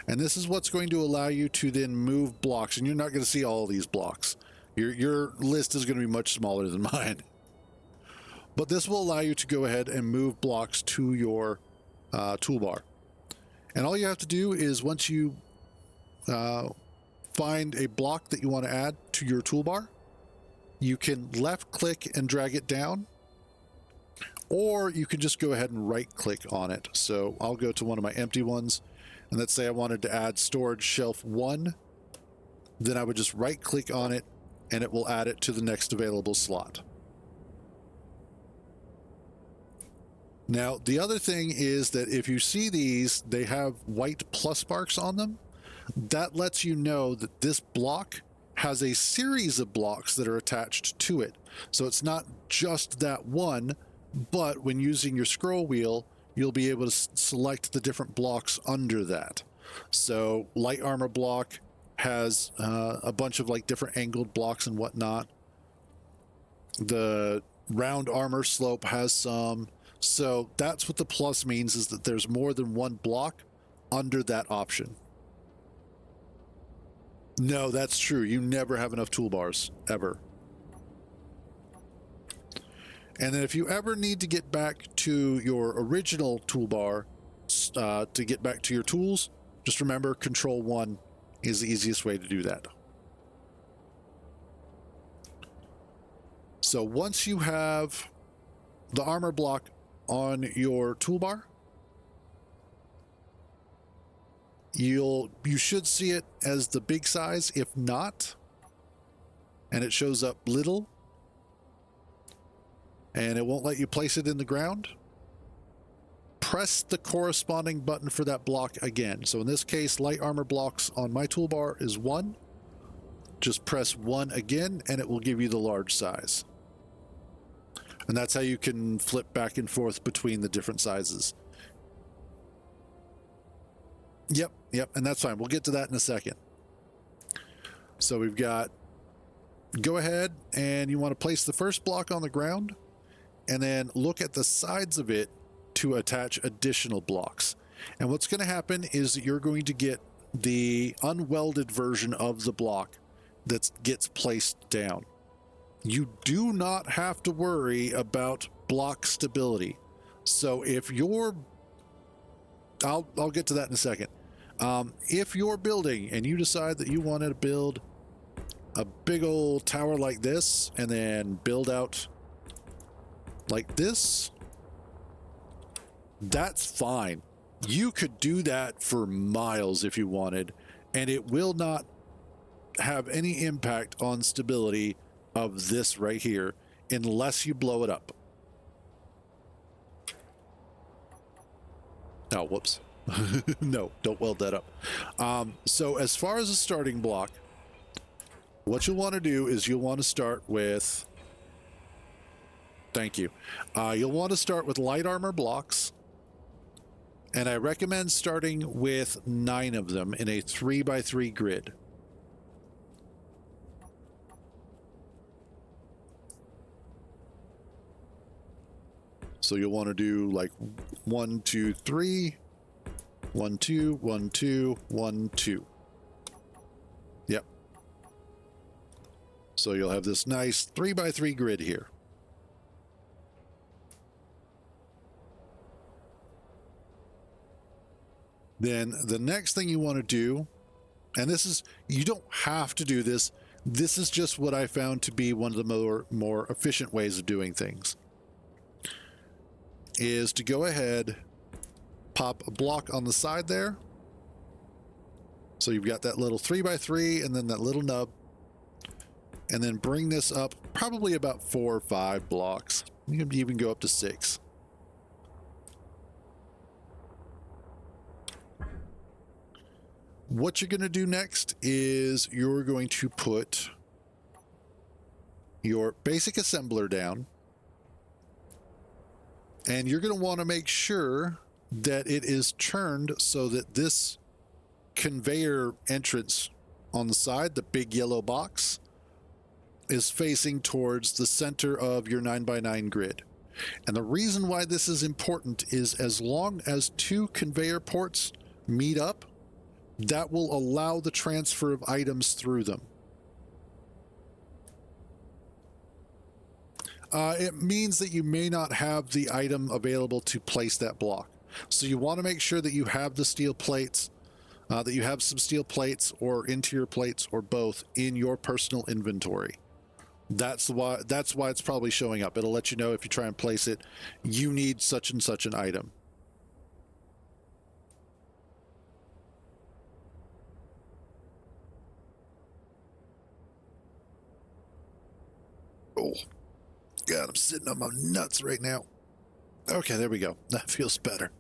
And this is what's going to allow you to then move blocks, and you're not going to see all of these blocks. Your list is going to be much smaller than mine. But this will allow you to go ahead and move blocks to your toolbar. And all you have to do is, once you find a block that you want to add to your toolbar, you can left click and drag it down, or you can just go ahead and right click on it. So I'll go to one of my empty ones, and let's say I wanted to add storage shelf 1. Then I would just right click on it, and it will add it to the next available slot. Now, the other thing is that if you see these, they have white plus marks on them. That lets you know that this block has a series of blocks that are attached to it. So it's not just that one, but when using your scroll wheel, you'll be able to select the different blocks under that. So light armor block has a bunch of like different angled blocks and whatnot. The round armor slope has some. So that's what the plus means, is that there's more than one block under that option. No, that's true. You never have enough toolbars, ever. And then if you ever need to get back to your original toolbar, to get back to your tools, just remember Control 1 is the easiest way to do that. So once you have the armor block on your toolbar, you should see it as the big size. If not, and it shows up little, and it won't let you place it in the ground, press the corresponding button for that block again. So in this case, light armor blocks on my toolbar is 1. Just press 1 again, and it will give you the large size. And that's how you can flip back and forth between the different sizes. Yep, and that's fine. We'll get to that in a second. So we've got, go ahead and you want to place the first block on the ground, and then look at the sides of it to attach additional blocks. And what's going to happen is that you're going to get the unwelded version of the block that gets placed down. You do not have to worry about block stability. So if you're, I'll get to that in a second. If you're building and you decide that you wanted to build a big old tower like this and then build out like this, that's fine. You could do that for miles if you wanted, and it will not have any impact on stability of this right here unless you blow it up. Oh, whoops. No, don't weld that up. So as far as a starting block, what you'll want to do is you'll want to start with, thank you. You'll want to start with light armor blocks. And I recommend starting with 9 of them in a 3x3 grid. So you'll want to do like 1, 2, 3, 1, 2, 1, 2, 1, 2. Yep. So you'll have this nice 3x3 grid here. Then the next thing you want to do, and this is, you don't have to do this. This is just what I found to be one of the more efficient ways of doing things, is to go ahead, pop a block on the side there. So you've got that little 3x3 and then that little nub, and then bring this up probably about 4 or 5 blocks. You can even go up to 6. What you're going to do next is you're going to put your basic assembler down, and you're going to want to make sure that it is turned so that this conveyor entrance on the side, the big yellow box, is facing towards the center of your 9x9 grid. And the reason why this is important is as long as 2 conveyor ports meet up, that will allow the transfer of items through them. It means that you may not have the item available to place that block. So you want to make sure that you have the steel plates, that you have some steel plates or interior plates or both in your personal inventory. That's why it's probably showing up. It'll let you know if you try and place it, you need such and such an item. Oh, God, I'm sitting on my nuts right now. Okay, there we go. That feels better.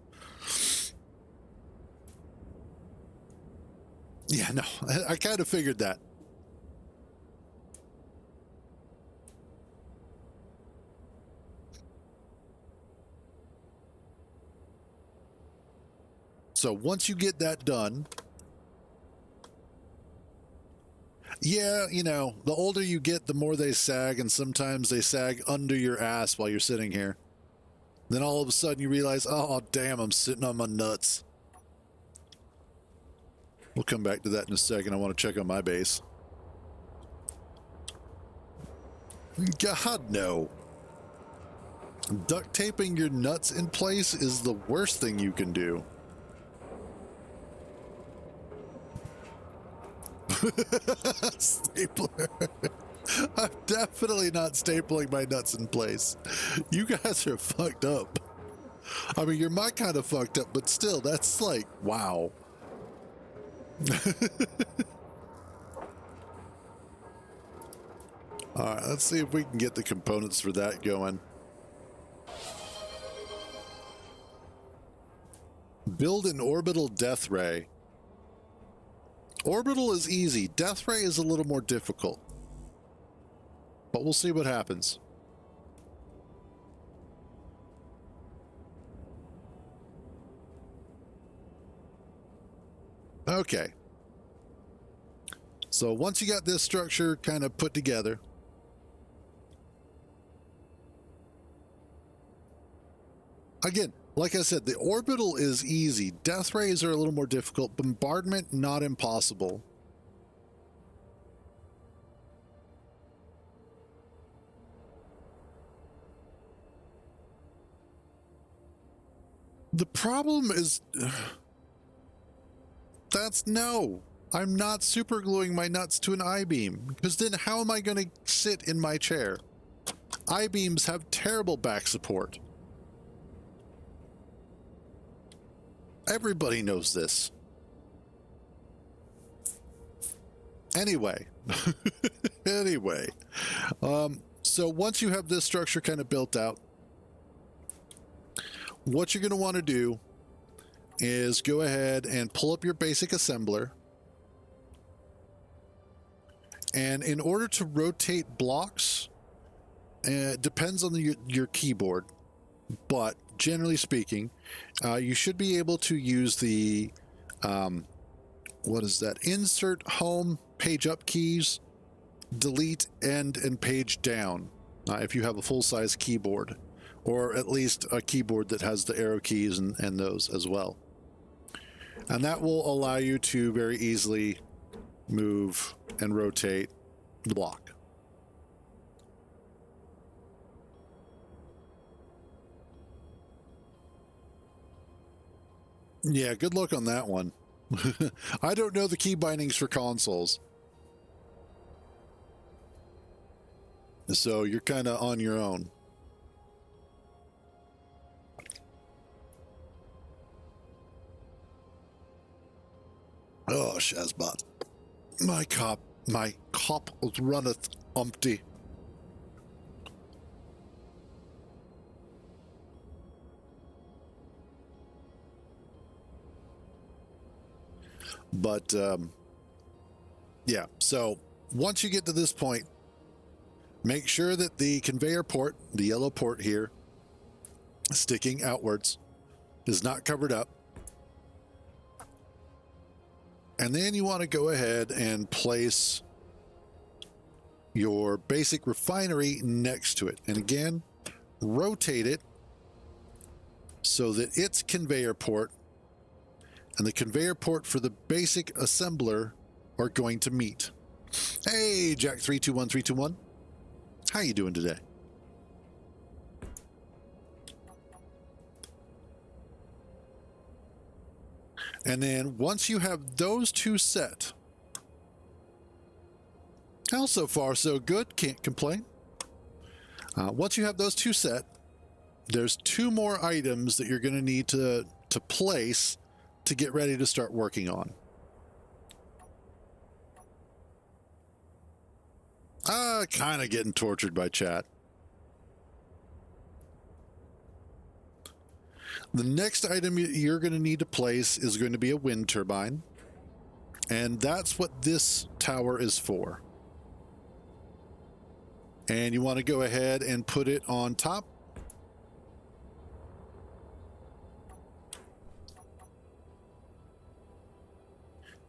Yeah, no, I kind of figured that. So once you get that done, yeah, you know, the older you get, the more they sag, and sometimes they sag under your ass while you're sitting here. Then all of a sudden you realize, oh, damn, I'm sitting on my nuts. We'll come back to that in a second. I want to check on my base. God, no. Duct taping your nuts in place is the worst thing you can do. Stapler. I'm definitely not stapling my nuts in place. You guys are fucked up. I mean, you're my kind of fucked up, but still, that's like, wow. All right, let's see if we can get the components for that going. Build an orbital death ray. Orbital is easy. Death ray is a little more difficult. But we'll see what happens. Okay. So once you got this structure kind of put together, again, like I said, the orbital is easy. Death rays are a little more difficult. Bombardment, not impossible. The problem is... no. I'm not super gluing my nuts to an I-beam, because then how am I going to sit in my chair? I-beams have terrible back support. Everybody knows this. Anyway. So once you have this structure kind of built out, what you're going to want to do is go ahead and pull up your basic assembler. And in order to rotate blocks, it depends on your keyboard, but generally speaking, you should be able to use the, what is that? Insert home, page up keys, delete end, and page down, if you have a full-size keyboard, or at least a keyboard that has the arrow keys and those as well. And that will allow you to very easily move and rotate the block. Yeah, good luck on that one. I don't know the key bindings for consoles. So you're kind of on your own. Oh, Shazbot. My cop runneth umpty. But, yeah, so once you get to this point, make sure that the conveyor port, the yellow port here, sticking outwards, is not covered up. And then you want to go ahead and place your basic refinery next to it. And again, rotate it so that its conveyor port and the conveyor port for the basic assembler are going to meet. Hey, Jack 321321. How you doing today? And then once you have those two set, well, so far so good, can't complain. Once you have those two set, there's two more items that you're going to need to place to get ready to start working on. Kind of getting tortured by chat. The next item you're going to need to place is going to be a wind turbine. And that's what this tower is for. And you want to go ahead and put it on top.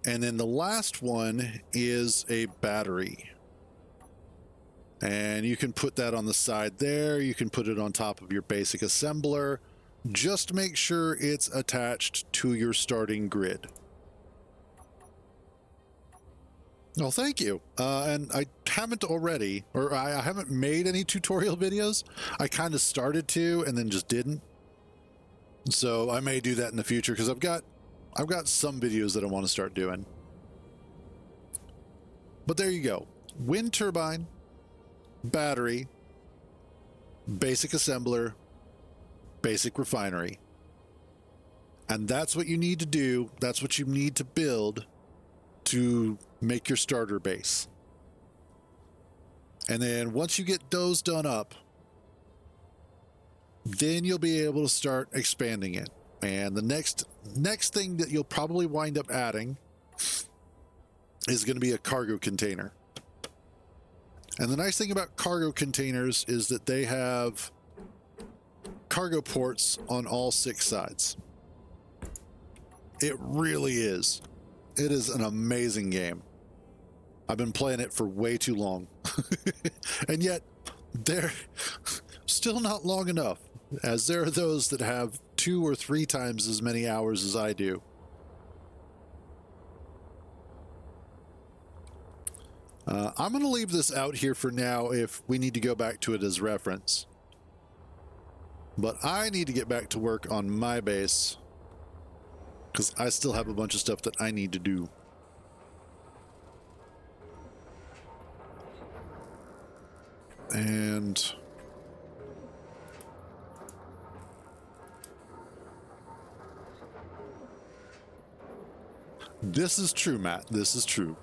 And then the last one is a battery. And you can put that on the side there. You can put it on top of your basic assembler. Just make sure it's attached to your starting grid. Well, thank you. And I haven't already, or I haven't made any tutorial videos. I kind of started to and then just didn't. So I may do that in the future because I've got some videos that I want to start doing. But there you go. Wind turbine, battery, basic assembler, basic refinery. And that's what you need to do. That's what you need to build to make your starter base. And then once you get those done up, then you'll be able to start expanding it. And the next thing that you'll probably wind up adding is going to be a cargo container. And the nice thing about cargo containers is that they have cargo ports on all 6 sides. It really is. It is an amazing game. I've been playing it for way too long. And yet, they're still not long enough, as there are those that have 2 or 3 times as many hours as I do. I'm going to leave this out here for now if we need to go back to it as reference. But I need to get back to work on my base because I still have a bunch of stuff that I need to do. And this is true, Matt. This is true.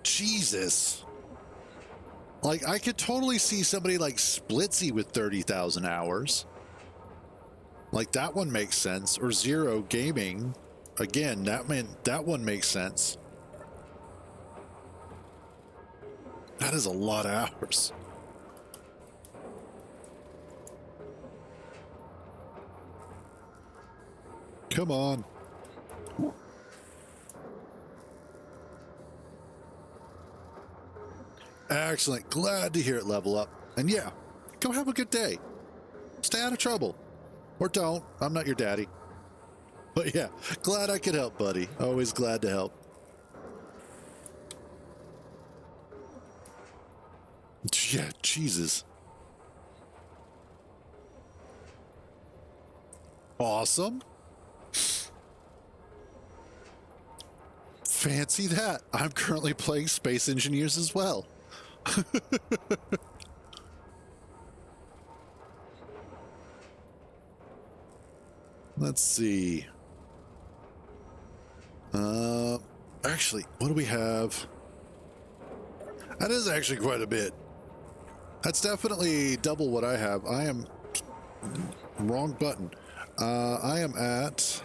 Jesus. Like, I could totally see somebody like Splitsy with 30,000 hours. Like, that one makes sense. Or Zero Gaming. Again, that one makes sense. That is a lot of hours. Come on. Excellent. Glad to hear it level up. And yeah, go have a good day. Stay out of trouble. Or don't. I'm not your daddy. But yeah, glad I could help, buddy. Always glad to help. Yeah, Jesus. Awesome. Fancy that. I'm currently playing Space Engineers as well. Let's see. Actually, what do we have? That is actually quite a bit. That's definitely double what I have. I am wrong button. I am at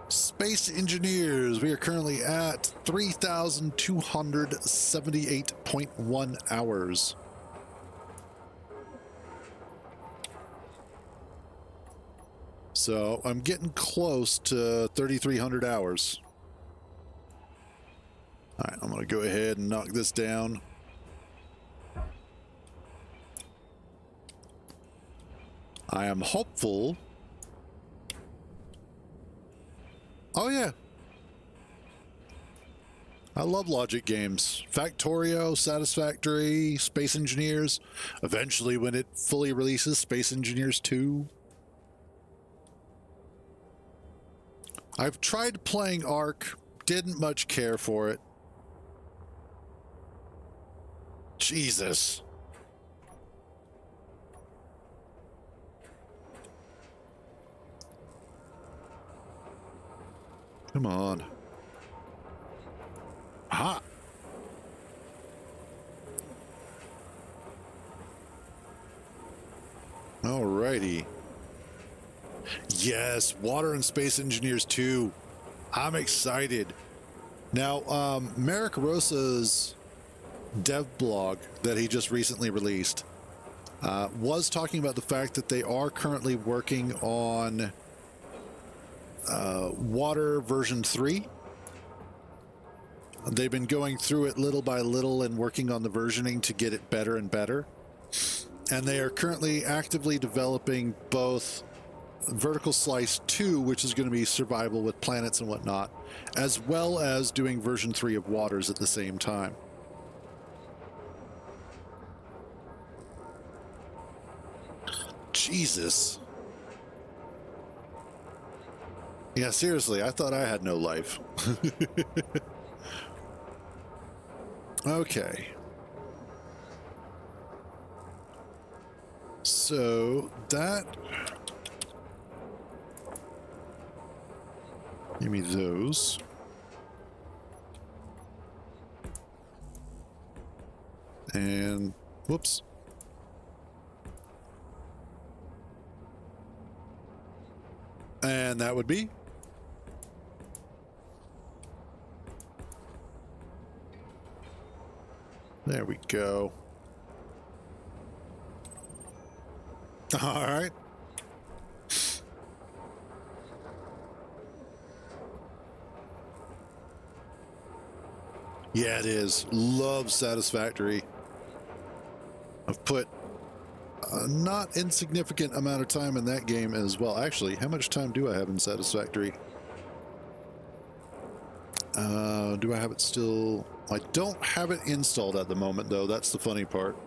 Space Engineers. We are currently at 3,278.1 hours. So I'm getting close to 3,300 hours. All right, I'm going to go ahead and knock this down. I am hopeful. Oh, yeah. I love logic games. Factorio, Satisfactory, Space Engineers. Eventually, when it fully releases, Space Engineers 2. I've tried playing Ark. Didn't much care for it. Jesus. Come on. Ha! Alrighty. Yes, Water and Space Engineers 2. I'm excited. Now, Merrick Rosa's dev blog that he just recently released was talking about the fact that they are currently working on Water version 3. They've been going through it little by little and working on the versioning to get it better and better. And they are currently actively developing both Vertical Slice 2, which is going to be survival with planets and whatnot, as well as doing version 3 of Waters at the same time. Jesus. Yeah, seriously, I thought I had no life. Okay. So that... Give me those. And... Whoops. And that would be... There we go. All right. Yeah, it is. Love Satisfactory. I've put a not insignificant amount of time in that game as well. Actually, how much time do I have in Satisfactory? Do I have it still? I don't have it installed at the moment, though. That's the funny part.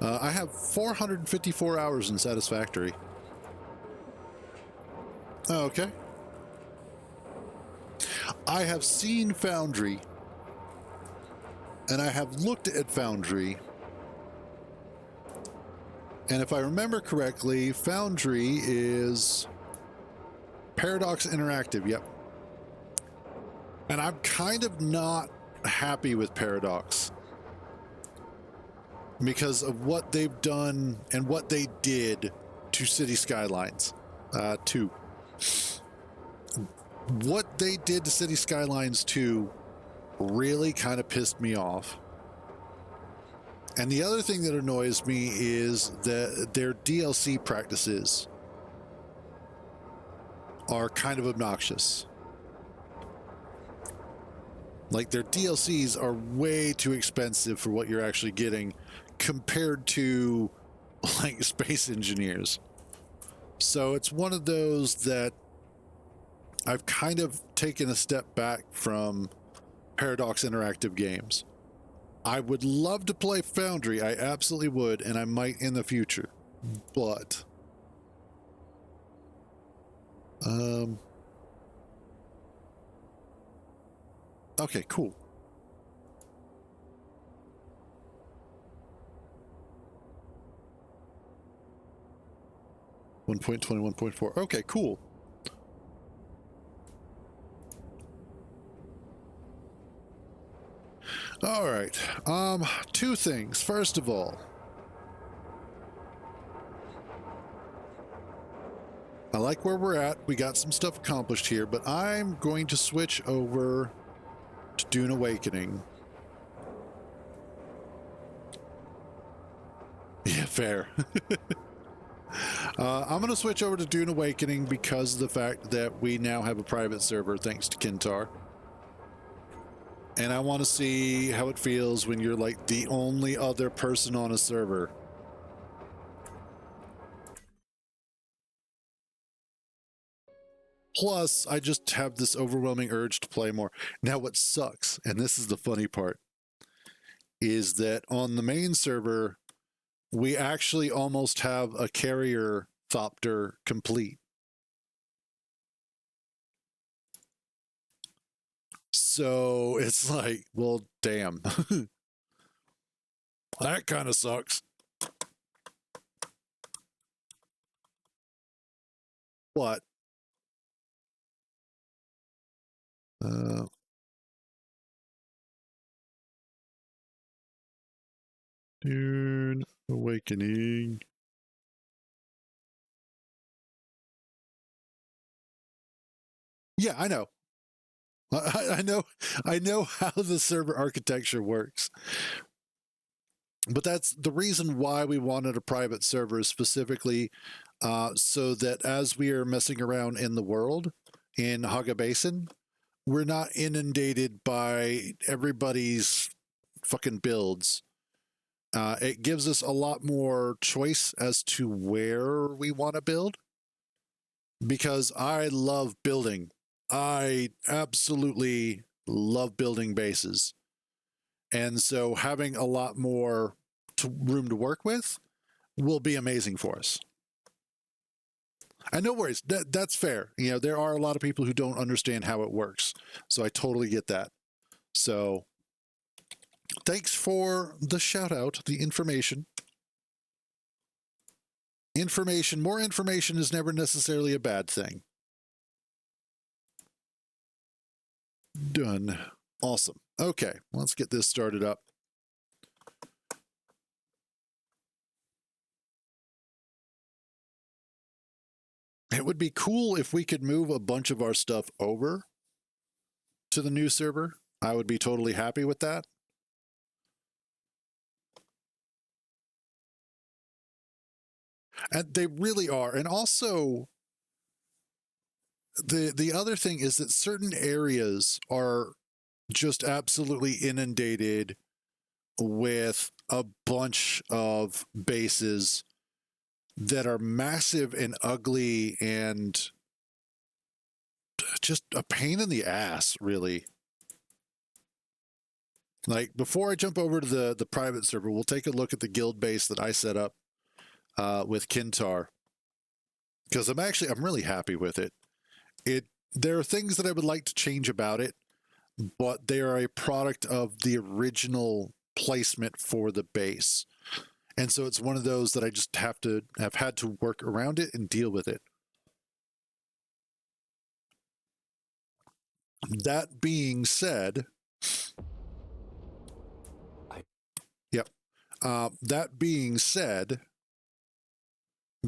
I have 454 hours in Satisfactory. Okay. I have seen Foundry, and I have looked at Foundry, and if I remember correctly, Foundry is Paradox Interactive, yep. And I'm kind of not happy with Paradox because of what they've done and what they did to City Skylines 2. What they did to City Skylines 2 really kind of pissed me off. And the other thing that annoys me is that their DLC practices are kind of obnoxious. Like, their DLCs are way too expensive for what you're actually getting compared to, like, Space Engineers. So it's one of those that I've kind of taken a step back from Paradox Interactive games. I would love to play Foundry, I absolutely would, and I might in the future. But okay, cool. One point 21.4. Okay, cool. All right. Two things. First of all, I like where we're at. We got some stuff accomplished here, but I'm going to switch over to Dune Awakening. Yeah, fair. I'm going to switch over to Dune Awakening because of the fact that we now have a private server thanks to Kintar. And I want to see how it feels when you're like the only other person on a server. Plus, I just have this overwhelming urge to play more. Now, what sucks, and this is the funny part, is that on the main server, we actually almost have a carrier Thopter complete. So it's like, well, damn. That kind of sucks. What? Dune Awakening. Yeah, I know. I know how the server architecture works. But that's the reason why we wanted a private server, specifically so that as we are messing around in the world in Haga Basin, we're not inundated by everybody's fucking builds. It gives us a lot more choice as to where we want to build, because I love building. I absolutely love building bases. And so having a lot more room to work with will be amazing for us. And no worries, that's fair. You know, there are a lot of people who don't understand how it works. So I totally get that. So thanks for the shout out, the information. More information is never necessarily a bad thing. Done. Awesome. Okay, let's get this started up. It would be cool if we could move a bunch of our stuff over to the new server. I would be totally happy with that. And they really are. And also, the other thing is that certain areas are just absolutely inundated with a bunch of bases that are massive and ugly and just a pain in the ass, really. Like, before I jump over to the private server, we'll take a look at the guild base that I set up with Kintar, because I'm really happy with it. There are things that I would like to change about it, but they are a product of the original placement for the base. And so it's one of those that I just have had to work around it and deal with it. That being said, that being said,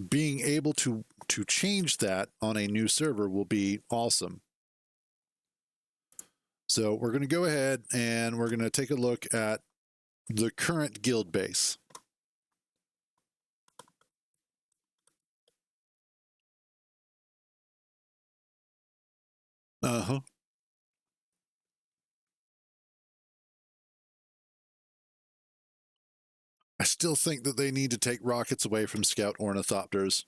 being able to change that on a new server will be awesome. So we're going to go ahead and we're going to take a look at the current guild base. Uh-huh. I still think that they need to take rockets away from scout ornithopters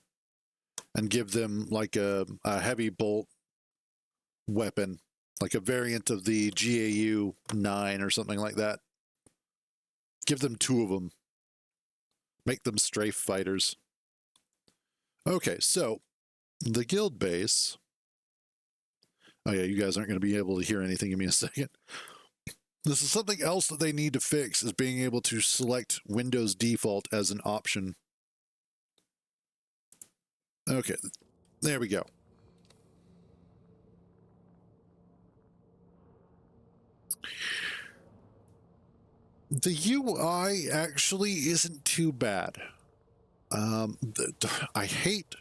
and give them like a heavy bolt weapon, like a variant of the GAU 9 or something like that. Give them 2 of them. Make them strafe fighters. Okay, so the guild base. Oh yeah, you guys aren't going to be able to hear anything. Give me a second. This is something else that they need to fix, is being able to select Windows default as an option. Okay, there we go. The UI actually isn't too bad. I hate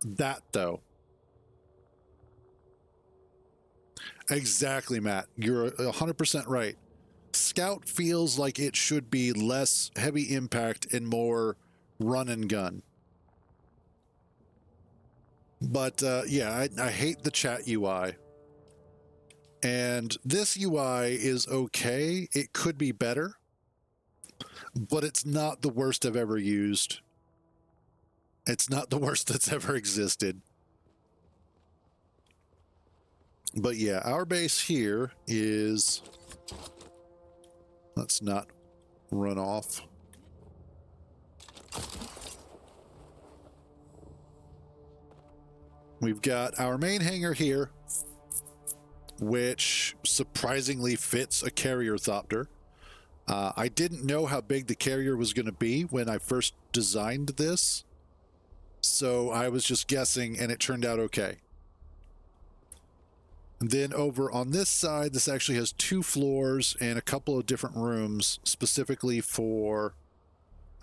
that, though. Exactly, Matt. You're 100% right. Scout feels like it should be less heavy impact and more run and gun. But yeah, I hate the chat UI. And this UI is okay. It could be better, but it's not the worst I've ever used. It's not the worst that's ever existed. But yeah, our base here is... Let's not run off. We've got our main hangar here, which surprisingly fits a carrier thopter. I didn't know how big the carrier was going to be when I first designed this, so I was just guessing, and it turned out okay. And then over on this side, this actually has 2 floors and a couple of different rooms specifically for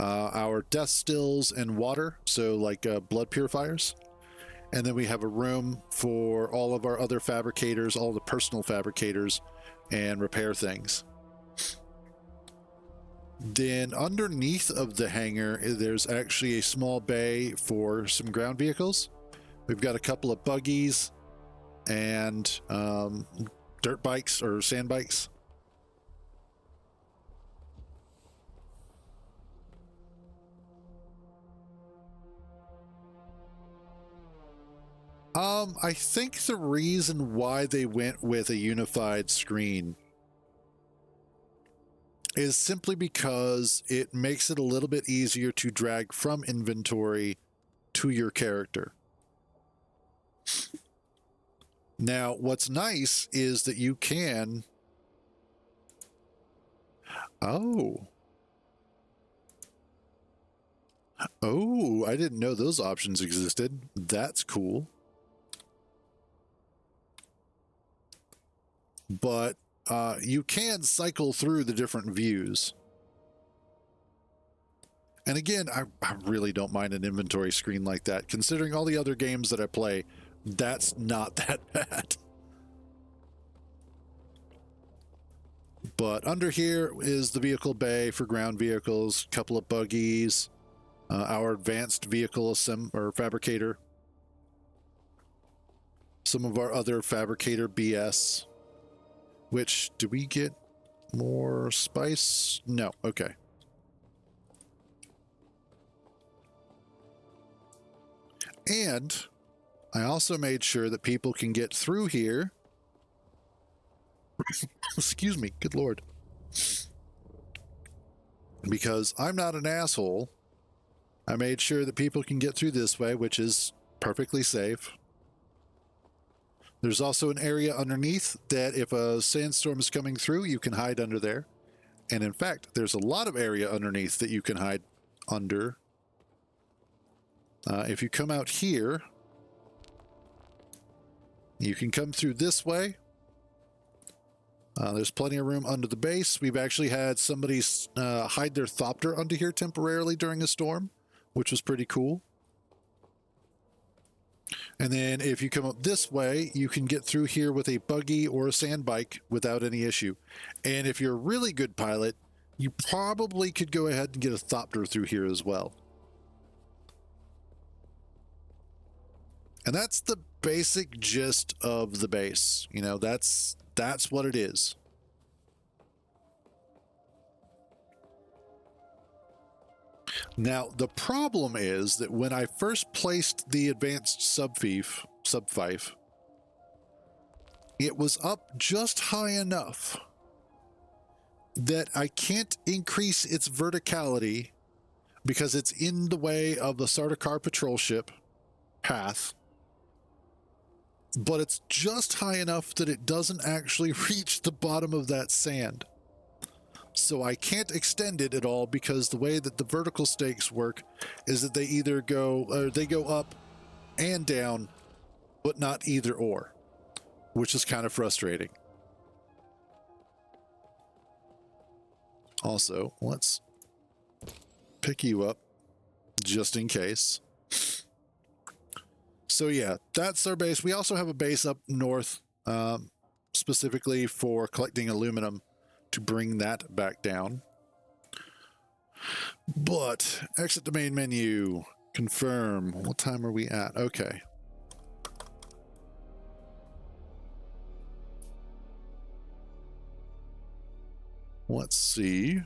our death stills and water, so like blood purifiers. And then we have a room for all of our other fabricators, all the personal fabricators, and repair things. Then underneath of the hangar, there's actually a small bay for some ground vehicles. We've got a couple of buggies and dirt bikes or sand bikes. I think the reason why they went with a unified screen is simply because it makes it a little bit easier to drag from inventory to your character. Now, what's nice is that you can... Oh, I didn't know those options existed. That's cool. But you can cycle through the different views. And again, I really don't mind an inventory screen like that. Considering all the other games that I play, that's not that bad. But under here is the vehicle bay for ground vehicles, a couple of buggies, our advanced vehicle fabricator, some of our other fabricator BS. Which, do we get more spice? No, okay. And I also made sure that people can get through here. Excuse me, good Lord. Because I'm not an asshole, I made sure that people can get through this way, which is perfectly safe. There's also an area underneath that if a sandstorm is coming through, you can hide under there. And in fact, there's a lot of area underneath that you can hide under. If you come out here, you can come through this way. There's plenty of room under the base. We've actually had somebody hide their thopter under here temporarily during a storm, which was pretty cool. And then if you come up this way, you can get through here with a buggy or a sand bike without any issue. And if you're a really good pilot, you probably could go ahead and get a thopter through here as well. And that's the basic gist of the base. You know, that's what it is. Now, the problem is that when I first placed the advanced subfife, it was up just high enough that I can't increase its verticality because it's in the way of the Sardaukar patrol ship path. But it's just high enough that it doesn't actually reach the bottom of that sand. So I can't extend it at all because the way that the vertical stakes work is that they either go up and down, but not either or, which is kind of frustrating. Also, let's pick you up just in case. So yeah, that's our base. We also have a base up north, specifically for collecting aluminum to bring that back down. But exit the main menu, confirm. What time are we at? Okay. Let's see.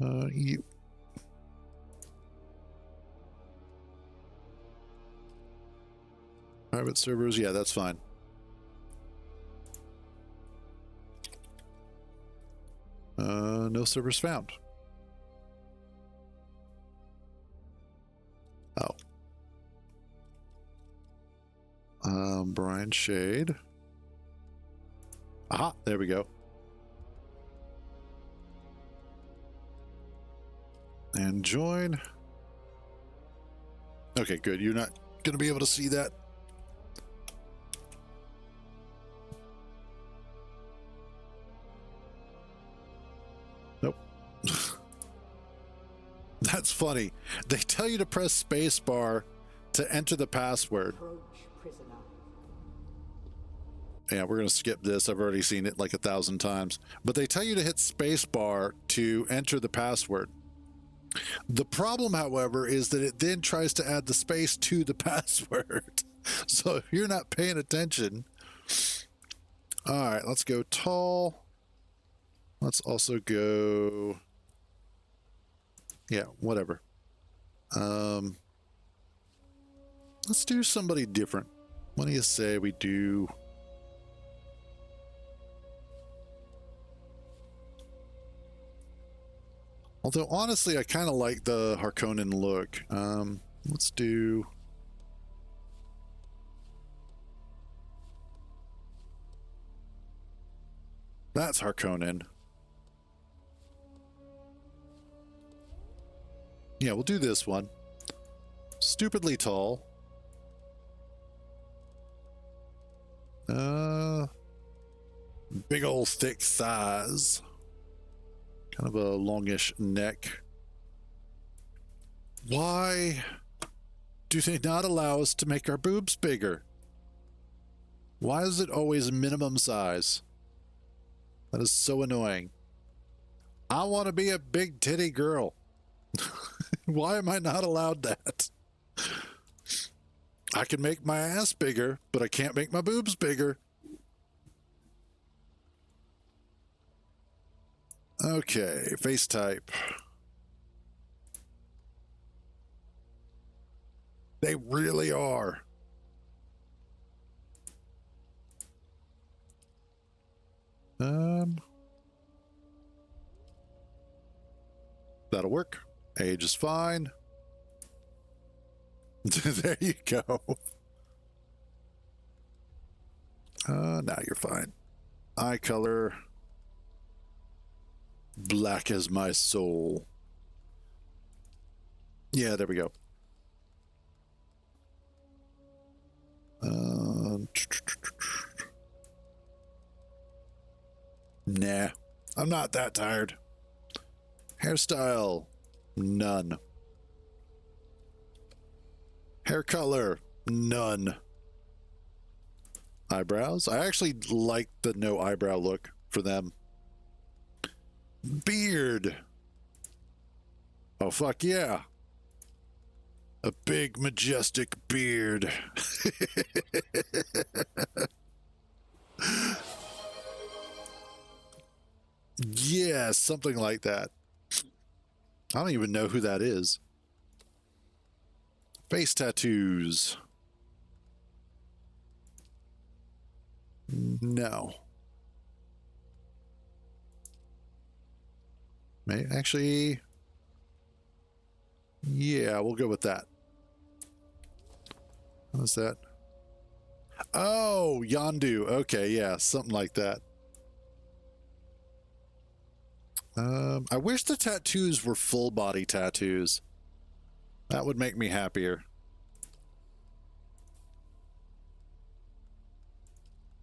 You. Private servers, yeah, that's fine. No servers found. Oh. Brian Shade. Aha, there we go. And join. Okay, good. You're not going to be able to see that. Nope. That's funny. They tell you to press spacebar to enter the password. Yeah, we're going to skip this. I've already seen it like 1,000 times. But they tell you to hit spacebar to enter the password. The problem, however, is that it then tries to add the space to the password. So if you're not paying attention... All right, let's go tall. Let's also go... Yeah, whatever. Let's do somebody different. What do you say we do? Although, honestly, I kind of like the Harkonnen look. Let's do... That's Harkonnen. Yeah, we'll do this one. Stupidly tall. Big old thick thighs. Kind of a longish neck. Why do they not allow us to make our boobs bigger? Why is it always minimum size? That is so annoying. I want to be a big titty girl. Why am I not allowed that? I can make my ass bigger, but I can't make my boobs bigger. Okay, face type. They really are. That'll work. Age is fine. There you go. Now you're fine. Eye color. Black as my soul. Yeah, there we go. Nah, I'm not that tired. Hairstyle, none. Hair color, none. Eyebrows, I actually like the no eyebrow look for them. Beard. Oh, fuck yeah. A big, majestic beard. Yeah, something like that. I don't even know who that is. Face tattoos. No. Actually, yeah, we'll go with that. What's that? Oh, Yondu. Okay, yeah, something like that. I wish the tattoos were full body tattoos. That would make me happier.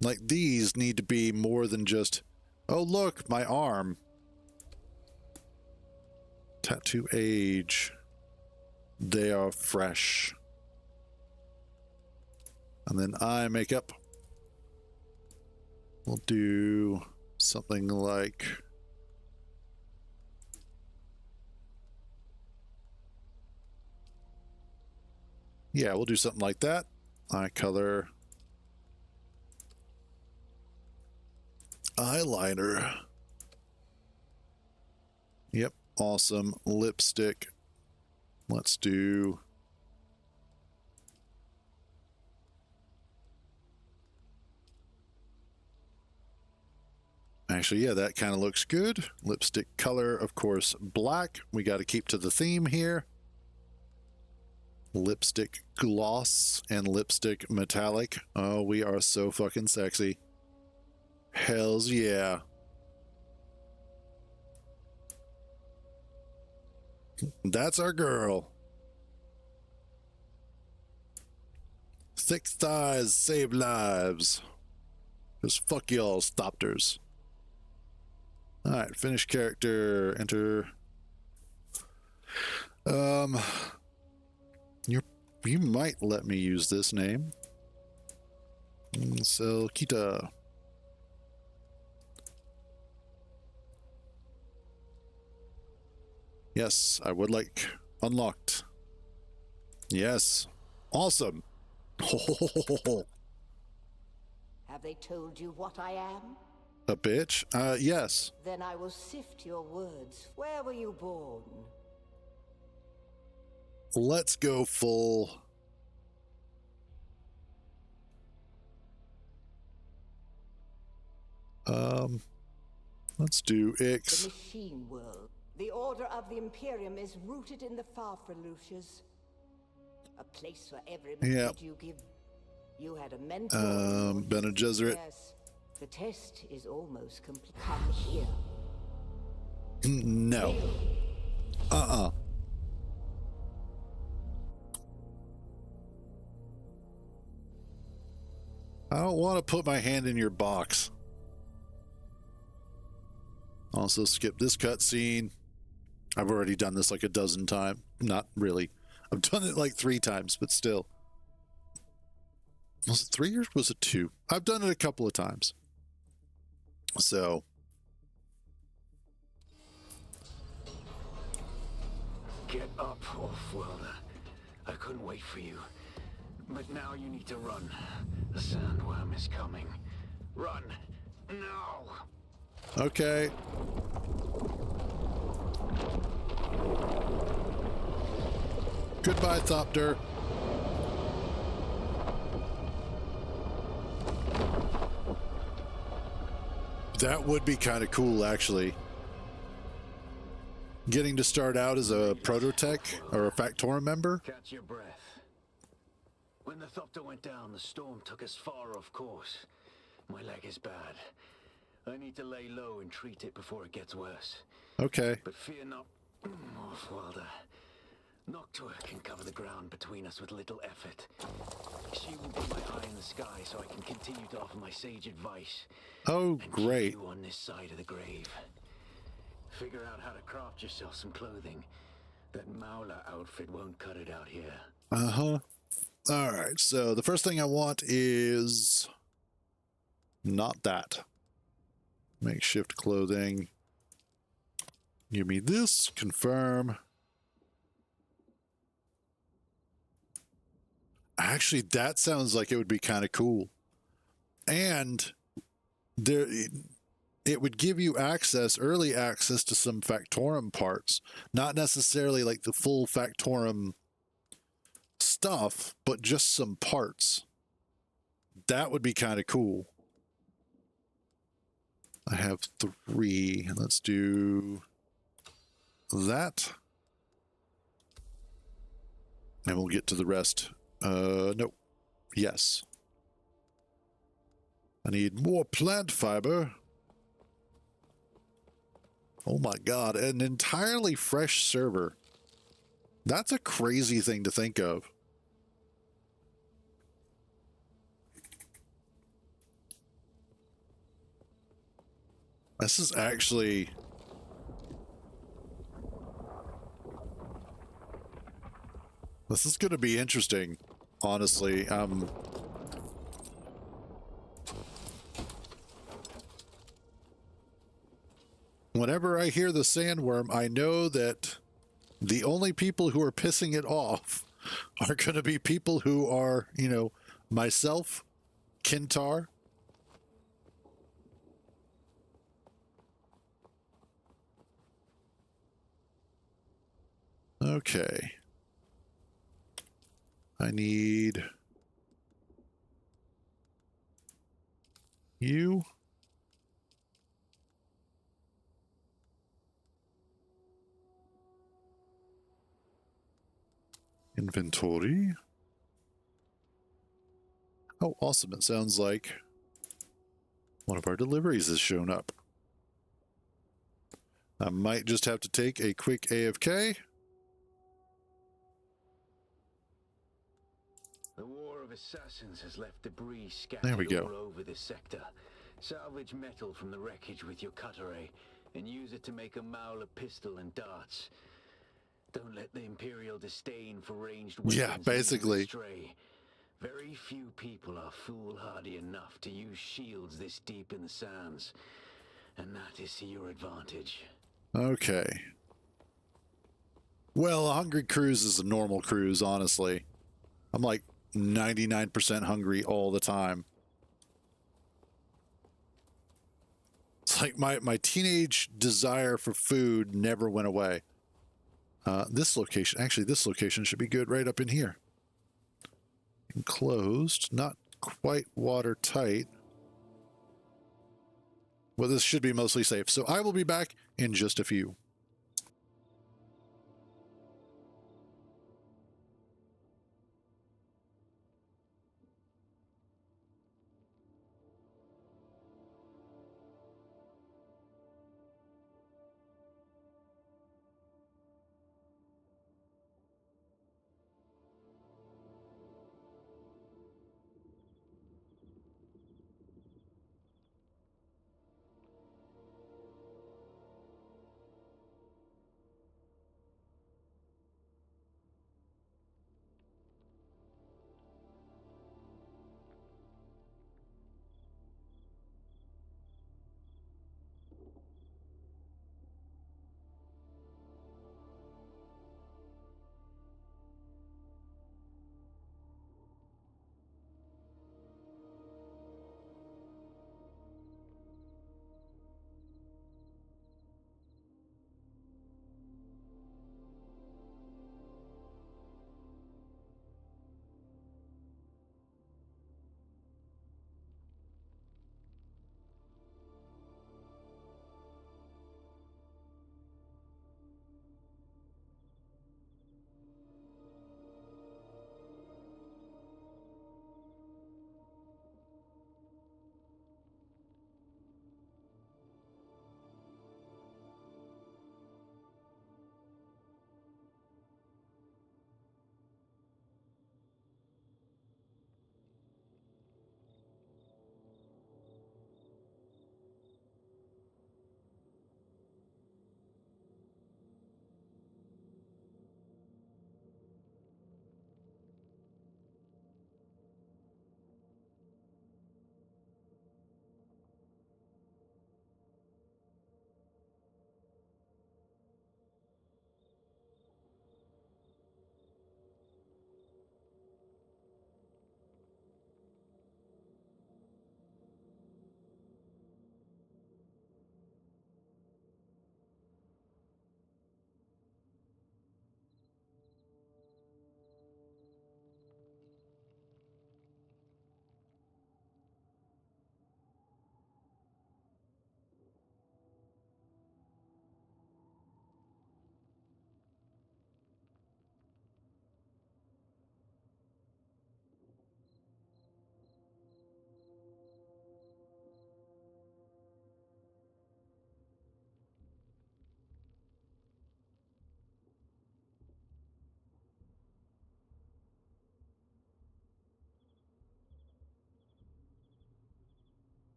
Like, these need to be more than just, oh, look, my arm. Tattoo age. They are fresh. And then eye makeup. We'll do something like... Yeah, we'll do something like that. Eye color. Eyeliner. Yep, awesome. Lipstick. Let's do... Actually, yeah, that kind of looks good. Lipstick color, of course, black. We got to keep to the theme here. Lipstick gloss and lipstick metallic. Oh, we are so fucking sexy. Hells yeah. That's our girl. Thick thighs save lives. Just fuck y'all, stopters. Alright, finish character, enter. You might let me use this name. Selkita. Yes, I would like unlocked. Yes. Awesome. Have they told you what I am? A bitch? Yes. Then I will sift your words. Where were you born? let's go full. Let's do The X. machine world. The order of the Imperium is rooted in the Farfreluches. A place for every man. Yeah. Did you give? You had a mentor. Bene Gesserit. Yes. The test is almost complete. Come here. No. I don't want to put my hand in your box. Also skip this cutscene. I've already done this like a dozen times. Not really. I've done it like 3 times, but still. Was it 3 or was it 2? I've done it a couple of times. So. Get up, Off-Worlder. I couldn't wait for you. But now you need to run. The sandworm is coming. Run! Now! Okay. Goodbye, Thopter. That would be kind of cool, actually. Getting to start out as a Prototech or a Factorum member. Catch your breath. When the Thopter went down, the storm took us far off course. My leg is bad. I need to lay low and treat it before it gets worse. Okay. But fear not, Off-Worlder. Noctua can cover the ground between us with little effort. She will be my eye in the sky so I can continue to offer my sage advice. Oh, And great. keep you on this side of the grave. Figure out how to craft yourself some clothing. That Mauler outfit won't cut it out here. Uh-huh. All right, so the first thing I want is not that. Makeshift clothing. Give me this. Confirm. Actually, that sounds like it would be kind of cool. And there, it would give you access, early access to some Factorum parts. Not necessarily like the full Factorum stuff, but just some parts. That would be kind of cool. I have 3. Let's do that. And we'll get to the rest. Nope. Yes. I need more plant fiber. Oh my god, an entirely fresh server. That's a crazy thing to think of. This is actually... This is going to be interesting, honestly. Whenever I hear the sandworm, I know that the only people who are pissing it off are going to be people who are, you know, myself, Kintar. Okay. I need you. Inventory. Oh, awesome. It sounds like one of our deliveries has shown up. I might just have to take a quick AFK. The War of Assassins has left debris There scattered we go. all over this sector. Salvage metal from the wreckage with your cutter ray and use it to make a Mauler pistol and darts. Don't let the Imperial disdain for ranged weapons Yeah, lead you basically. astray. Very few people are foolhardy enough to use shields this deep in the sands, and that is to your advantage. Okay. Well, a hungry cruise is a normal cruise, honestly. I'm like 99% hungry all the time. It's like my teenage desire for food never went away. This location should be good right up in here. Enclosed, not quite watertight. Well, this should be mostly safe. So I will be back in just a few.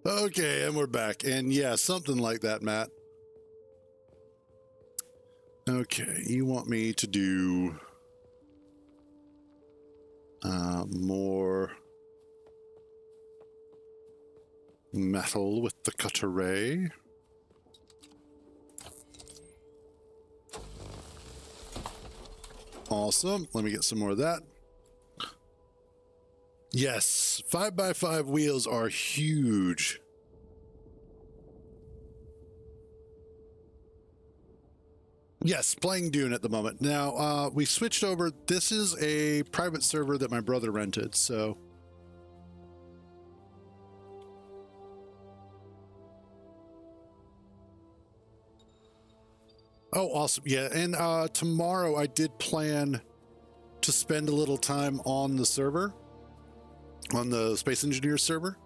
Okay, and we're back. And yeah, something like that, Matt. Okay, you want me to do more metal with the cutter ray. Awesome. Let me get some more of that. Yes, 5x5 wheels are huge. Yes, playing Dune at the moment. Now, we switched over. This is a private server that my brother rented, so... Oh, awesome. Yeah, and tomorrow I did plan to spend a little time on the server, on the Space Engineers server,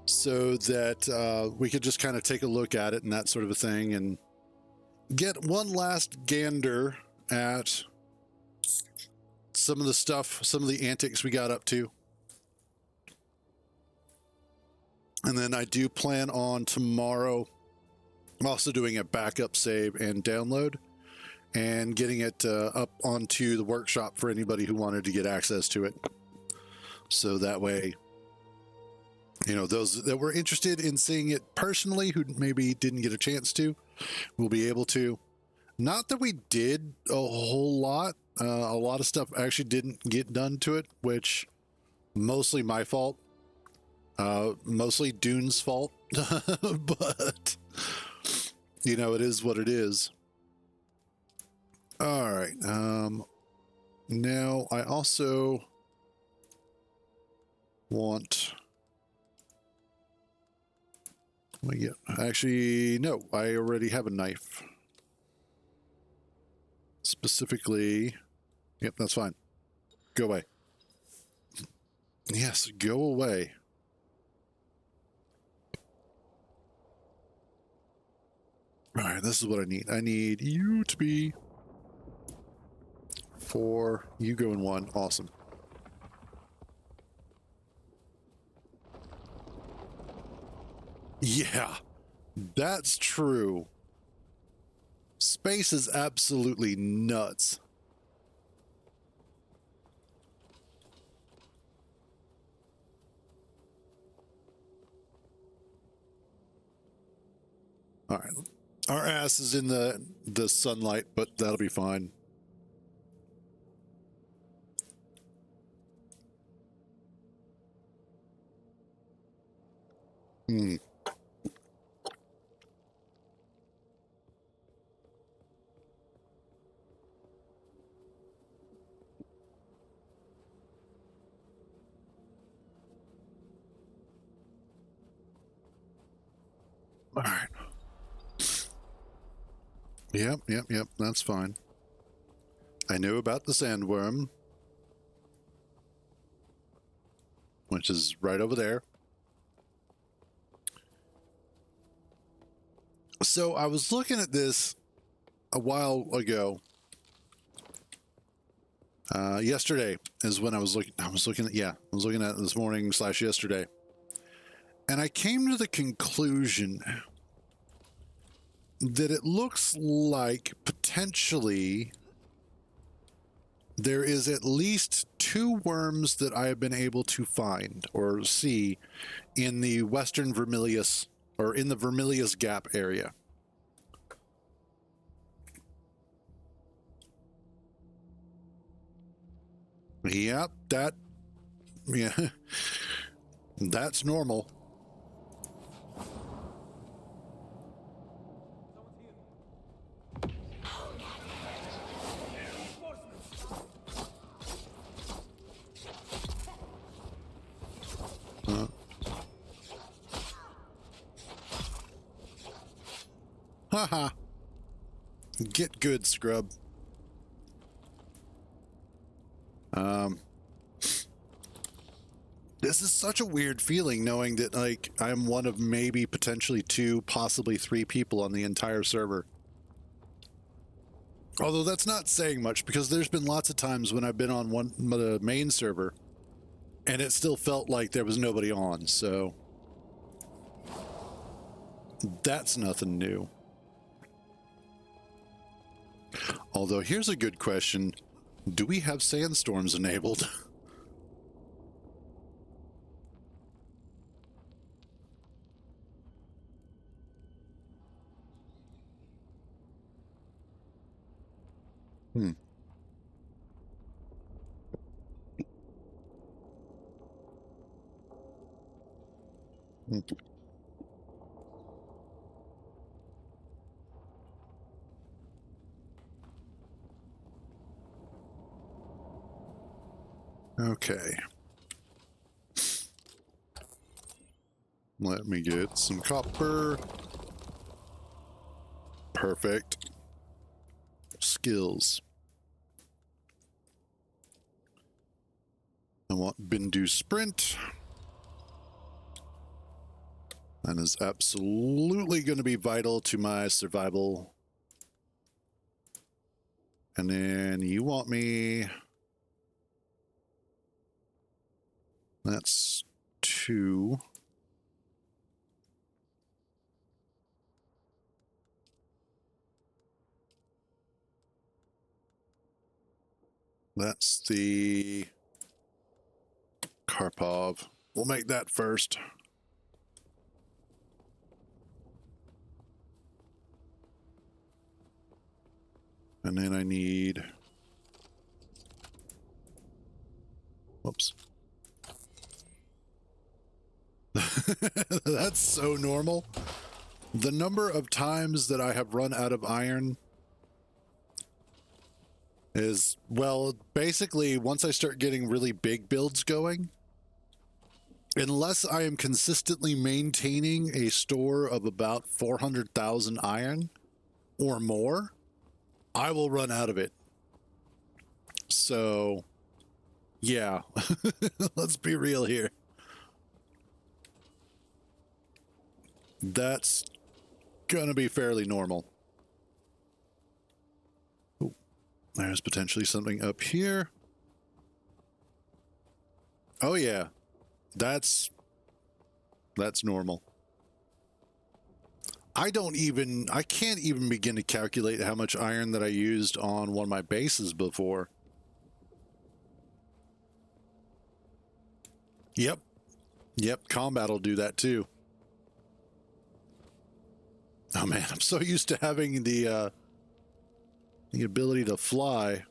so that we could just kind of take a look at it and that sort of a thing, and get one last gander at some of the stuff, some of the antics we got up to. And then I do plan on tomorrow I'm also doing a backup save and download and getting it up onto the workshop for anybody who wanted to get access to it. So that way, you know, those that were interested in seeing it personally, who maybe didn't get a chance to, will be able to. Not that we did a whole lot. A lot of stuff actually didn't get done to it, which mostly my fault. Mostly Dune's fault. But, you know, it is what it is. All right. Now, I also want... Let me get... Actually, no. I already have a knife. Specifically... Yep, that's fine. Go away. Yes, go away. All right, this is what I need. I need you to be 4, you go in 1. Awesome. Yeah, that's true. Space is absolutely nuts. All right. Our ass is in the sunlight, but that'll be fine. Hmm. All right. Yep, that's fine. I know about the sandworm, which is right over there. So I was looking at this a while ago. Yesterday is when I was looking at it this morning / yesterday. And I came to the conclusion that it looks like potentially there is at least 2 worms that I have been able to find or see in the Western Vermilius, or in the Vermilius Gap area. Yep, that's normal. Haha. Get good, scrub. This is such a weird feeling, knowing that, like, I'm one of maybe potentially 2, possibly 3 people on the entire server. Although that's not saying much, because there's been lots of times when I've been on the main server and it still felt like there was nobody on, so... That's nothing new. Although, here's a good question. Do we have sandstorms enabled? Hmm. Okay. Let me get some copper. Perfect. Skills. I want Bindu Sprint. That is absolutely going to be vital to my survival. And then you want me... That's 2. That's the Karpov. We'll make that first. And then I need... Whoops. That's so normal. The number of times that I have run out of iron is, well, basically once I start getting really big builds going, unless I am consistently maintaining a store of about 400,000 iron or more, I will run out of it. So, yeah, let's be real here. That's gonna be fairly normal. Ooh, there's potentially something up here. Oh yeah, that's normal. I can't even begin to calculate how much iron that I used on one of my bases before. Yep, combat will do that too. Oh man, I'm so used to having the ability to fly.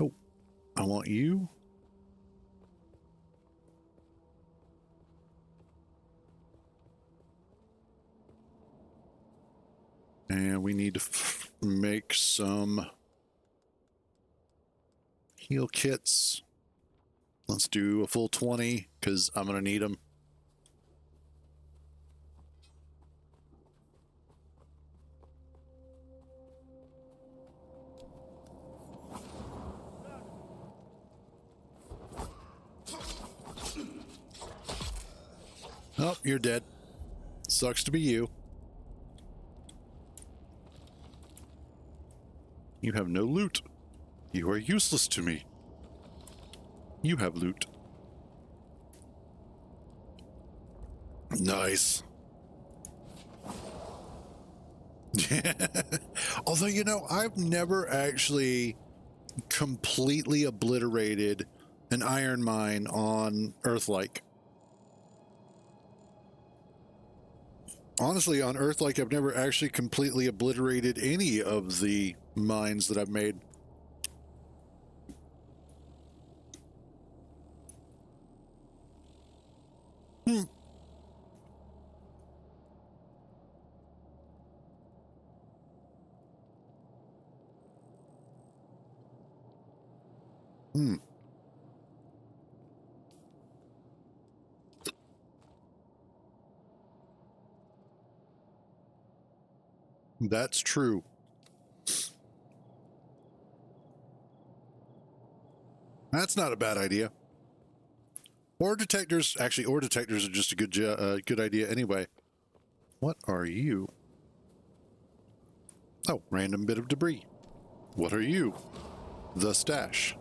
Oh, I want you. And we need to make some heal kits. Let's do a full 20 because I'm going to need them. Oh, you're dead. Sucks to be you. You have no loot. You are useless to me. You have loot. Nice. Although, you know, I've never actually completely obliterated an iron mine on Earthlike. Honestly, on Earthlike, I've never actually completely obliterated any of the mines that I've made. Hmm. Hmm. That's true. That's not a bad idea. Ore detectors are just a good idea anyway. What are you? Oh, random bit of debris. What are you? The stash.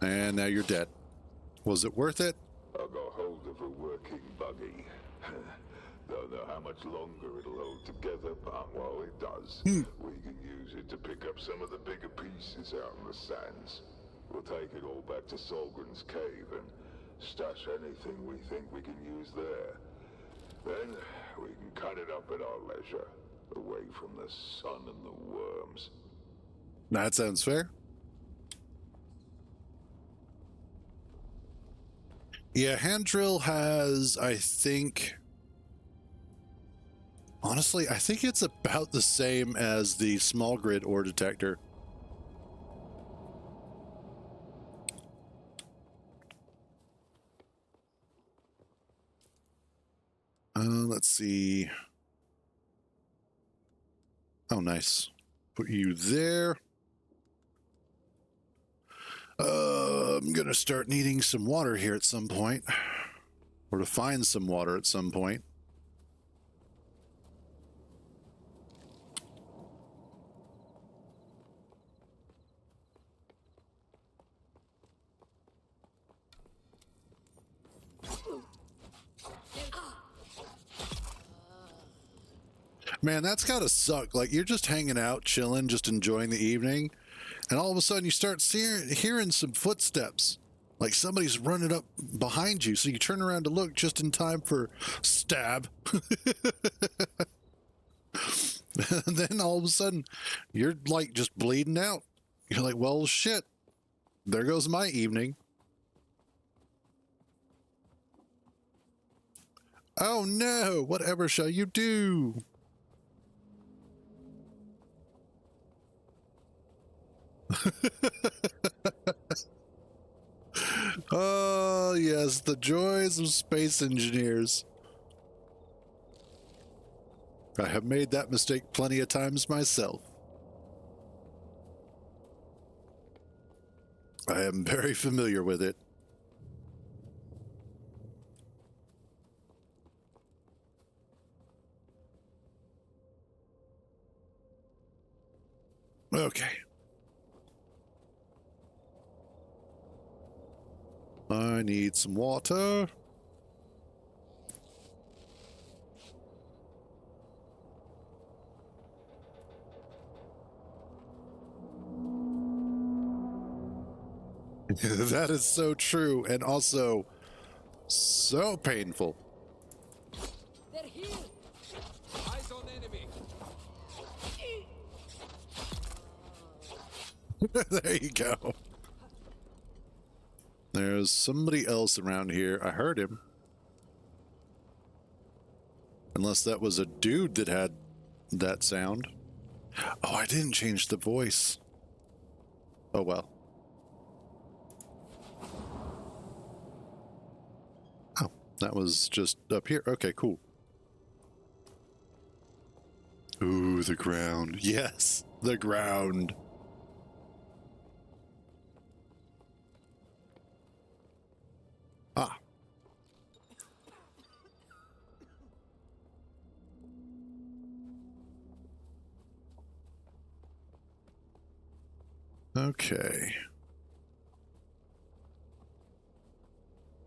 And now you're dead. Was it worth it? I got hold of a working buggy. Don't know how much longer it'll hold together, but while it does, we can use it to pick up some of the bigger pieces out in the sands. We'll take it all back to Solgren's cave and stash anything we think we can use there. Then we can cut it up at our leisure, away from the sun and the worms. That sounds fair. Yeah, hand drill has, I think, honestly, I think it's about the same as the small grid ore detector. Let's see. Oh, nice. Put you there. I'm gonna start needing some water here at some point, or to find some water at some point. Man, that's gotta suck. Like, you're just hanging out, chilling, just enjoying the evening, and all of a sudden you start hearing some footsteps. Like somebody's running up behind you, so you turn around to look just in time for stab. And then all of a sudden, you're like just bleeding out. You're like, well, shit. There goes my evening. Oh no, whatever shall you do? Oh, yes, the joys of space engineers. I have made that mistake plenty of times myself. I am very familiar with it. Okay. I need some water. That is so true, and also so painful. They're here. Eyes on enemy. There you go. There's somebody else around here. I heard him. Unless that was a dude that had that sound. Oh, I didn't change the voice. Oh, well. Oh, that was just up here. Okay, cool. Ooh, the ground. Yes, the ground. Ah. Okay.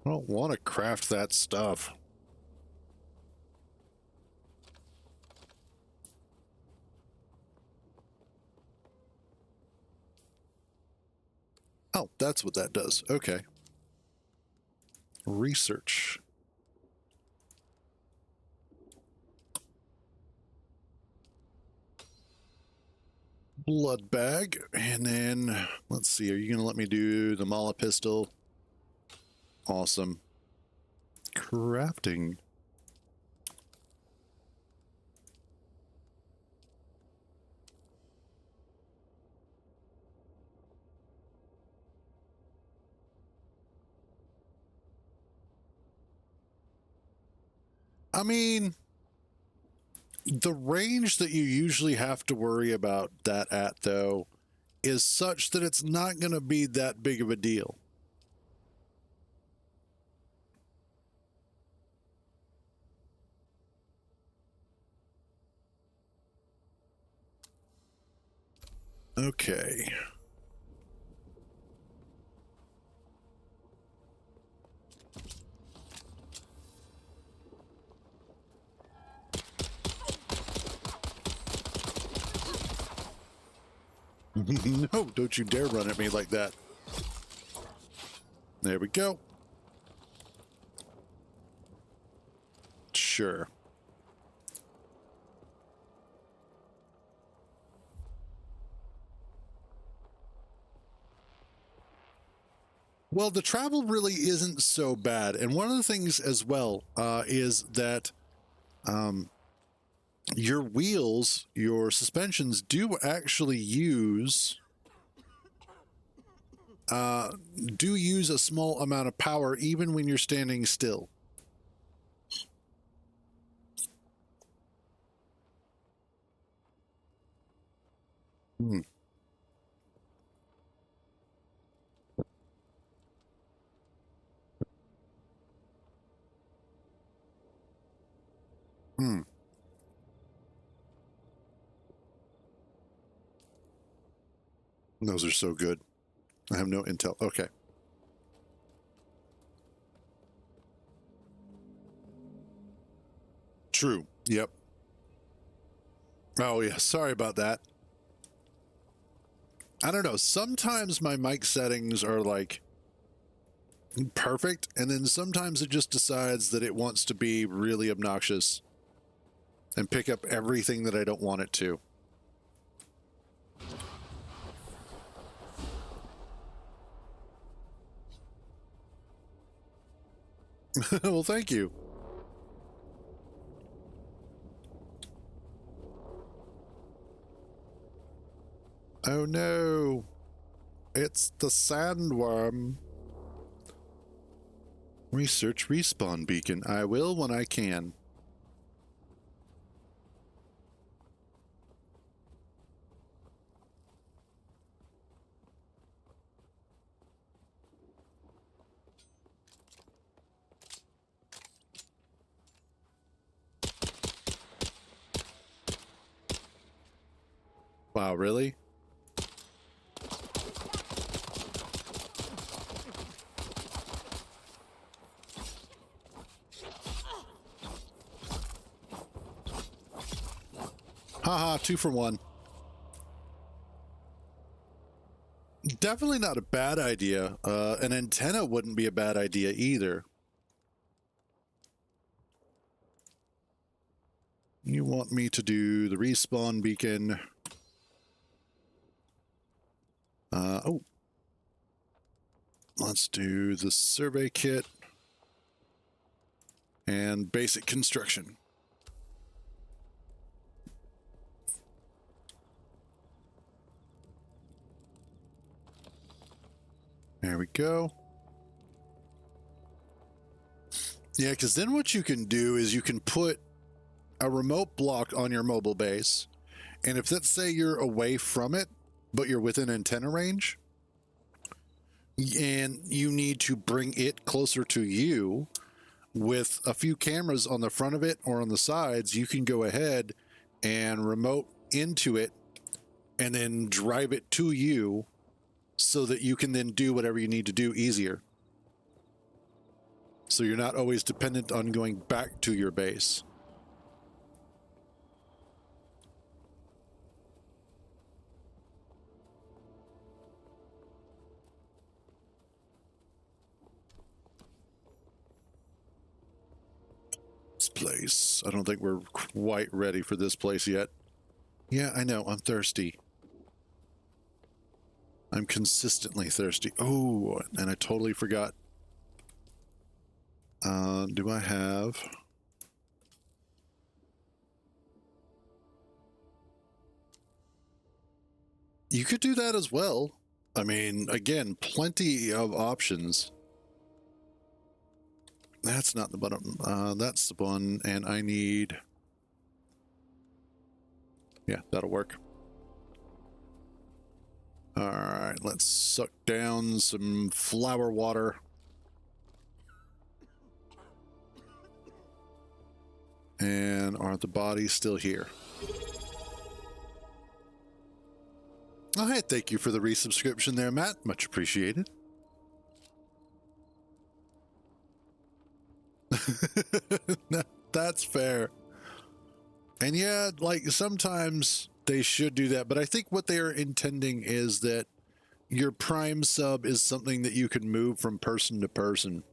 I don't want to craft that stuff. Oh, that's what that does. Okay. Research. Blood bag. And then, let's see, are you going to let me do the Mala pistol? Awesome. Crafting. I mean, the range that you usually have to worry about that at, though, is such that it's not going to be that big of a deal. Okay. No, don't you dare run at me like that. There we go. Sure. Well, the travel really isn't so bad. And one of the things as well is that your wheels, your suspensions do actually use a small amount of power even when you're standing still. Hmm. Hmm. Those are so good. I have no intel. Okay. True. Yep. Oh, yeah. Sorry about that. I don't know. Sometimes my mic settings are like perfect, and then sometimes it just decides that it wants to be really obnoxious and pick up everything that I don't want it to. Well, thank you. Oh no, it's the sandworm. Research respawn beacon. I will when I can. Wow, really? Haha, 2 for 1. Definitely not a bad idea. An antenna wouldn't be a bad idea either. You want me to do the respawn beacon? Oh. Let's do the survey kit and basic construction. There we go. Yeah, because then what you can do is you can put a remote block on your mobile base, and if let's say you're away from it, but you're within antenna range, and you need to bring it closer to you with a few cameras on the front of it or on the sides, you can go ahead and remote into it and then drive it to you so that you can then do whatever you need to do easier. So you're not always dependent on going back to your base. This place. I don't think we're quite ready for this place yet. Yeah, I know. I'm thirsty. I'm consistently thirsty. Oh, and I totally forgot. Do I have... You could do that as well. I mean, again, plenty of options. That's not the bottom. That's the one, and I need... Yeah, that'll work. All right, let's suck down some flower water. And are the bodies still here? Oh, hey, thank you for the resubscription there, Matt. Much appreciated. No, that's fair. And yeah, like sometimes They should do that, but I think what they are intending is that your Prime sub is something that you can move from person to person.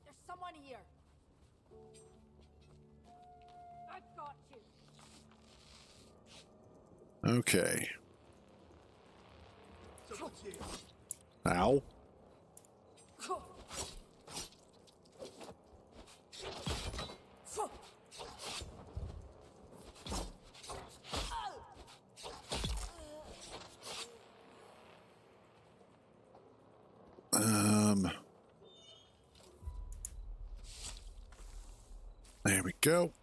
There's someone here. I've got you. Okay. Ow. There we go.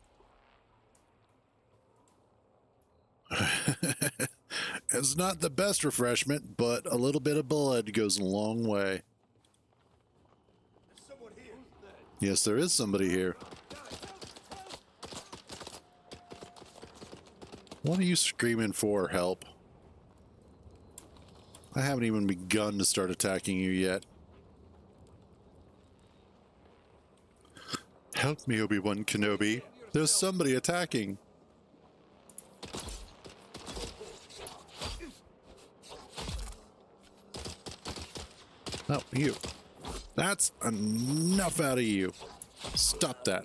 It's not the best refreshment, but a little bit of blood goes a long way. Yes, there is somebody here. What are you screaming for, help? I haven't even begun to start attacking you yet. Help me, Obi-Wan Kenobi. There's somebody attacking. Oh, you. That's enough out of you. Stop that.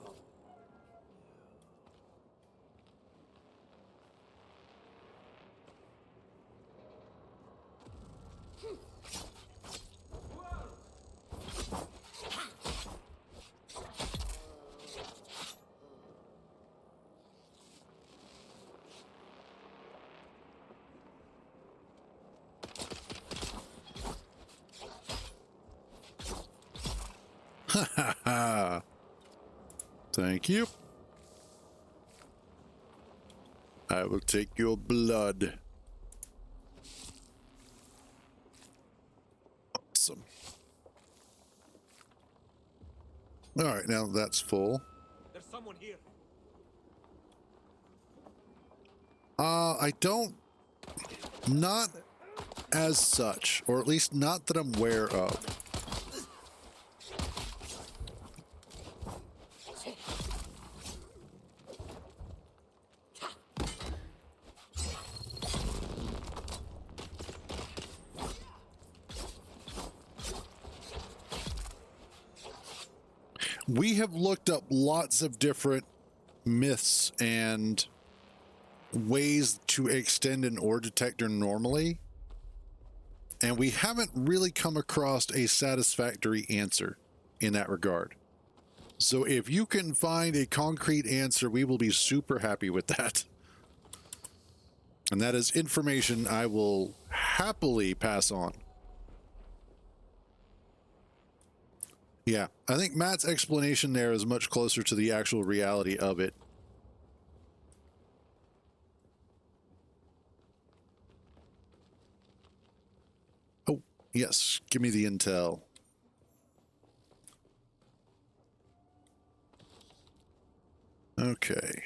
Ha ha ha. Thank you. I will take your blood. Awesome. All right, now that's full. There's someone here. I don't, not as such, or at least not that I'm aware of. We have looked up lots of different myths and ways to extend an ore detector normally, and we haven't really come across a satisfactory answer in that regard. So if you can find a concrete answer, we will be super happy with that. And that is information I will happily pass on. Yeah, I think Matt's explanation there is much closer to the actual reality of it. Oh, yes, give me the intel. Okay.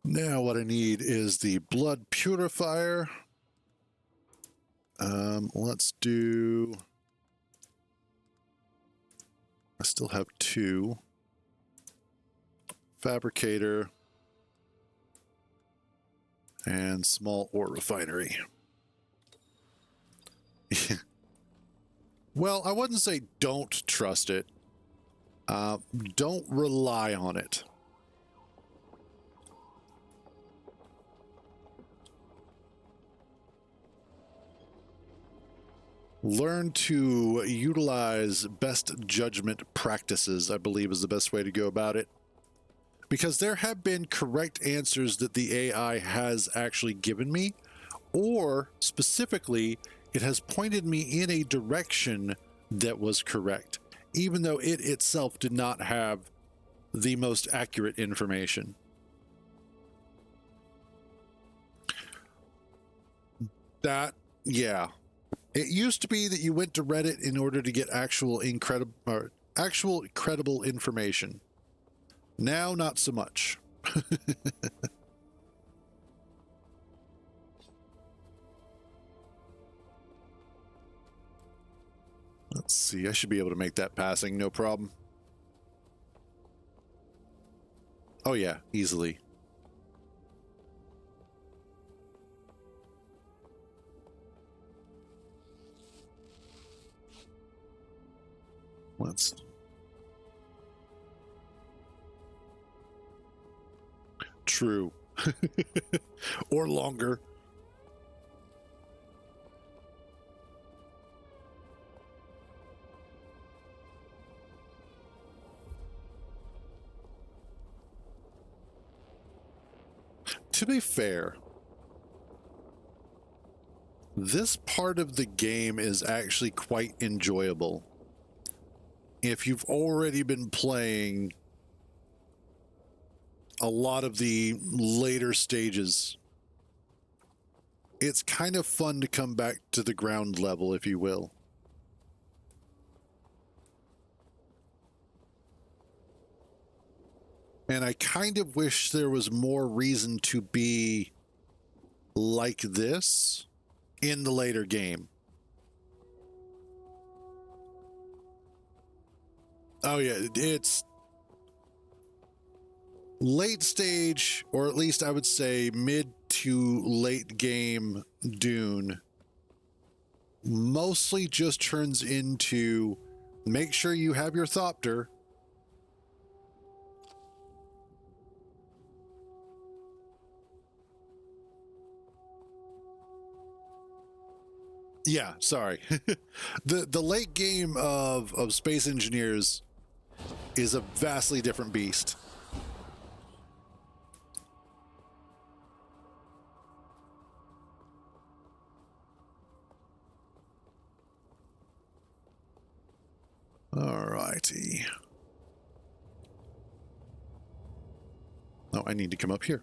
Now what I need is the blood purifier. Let's do... I still have 2. Fabricator and small ore refinery. Well, I wouldn't say don't trust it. Don't rely on it. Learn to utilize best judgment practices, I believe is the best way to go about it. Because there have been correct answers that the AI has actually given me, or specifically, it has pointed me in a direction that was correct, even though it itself did not have the most accurate information. That, yeah. It used to be that you went to Reddit in order to get actual credible information. Now, not so much. Let's see. I should be able to make that passing, no problem. Oh yeah, easily. Let's... True. Or longer. To be fair, this part of the game is actually quite enjoyable. If you've already been playing a lot of the later stages, it's kind of fun to come back to the ground level, if you will. And I kind of wish there was more reason to be like this in the later game. Oh yeah, it's late stage, or at least I would say mid to late game Dune mostly just turns into make sure you have your Thopter. Yeah, sorry. The late game of Space Engineers is a vastly different beast. All righty. Oh, I need to come up here.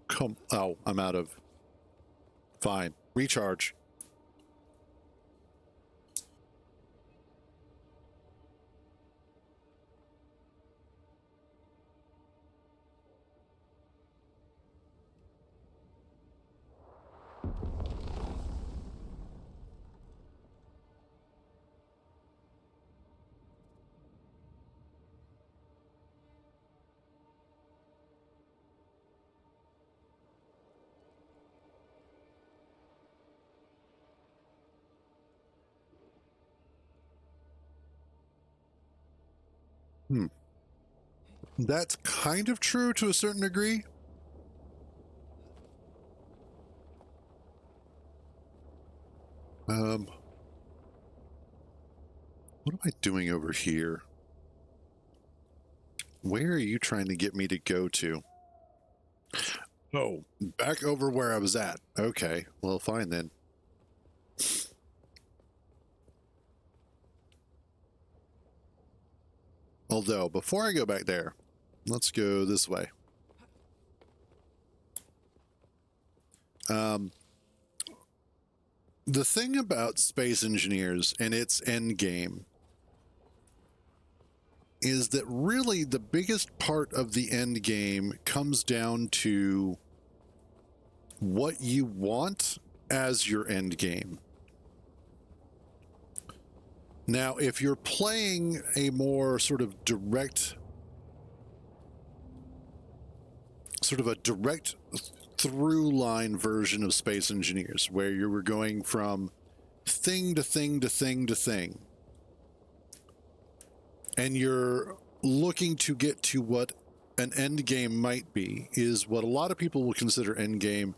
Come. Oh, I'm out of. Fine. Recharge. That's kind of true to a certain degree. What am I doing over here? Where are you trying to get me to go to? Oh, back over where I was at. Okay, well, fine then. Although, before I go back there, let's go this way. The thing about Space Engineers and its end game is that really the biggest part of the end game comes down to what you want as your end game. Now, if you're playing a more sort of a direct through line version of Space Engineers, where you were going from thing to thing to thing to thing, and you're looking to get to what an end game might be, is what a lot of people will consider end game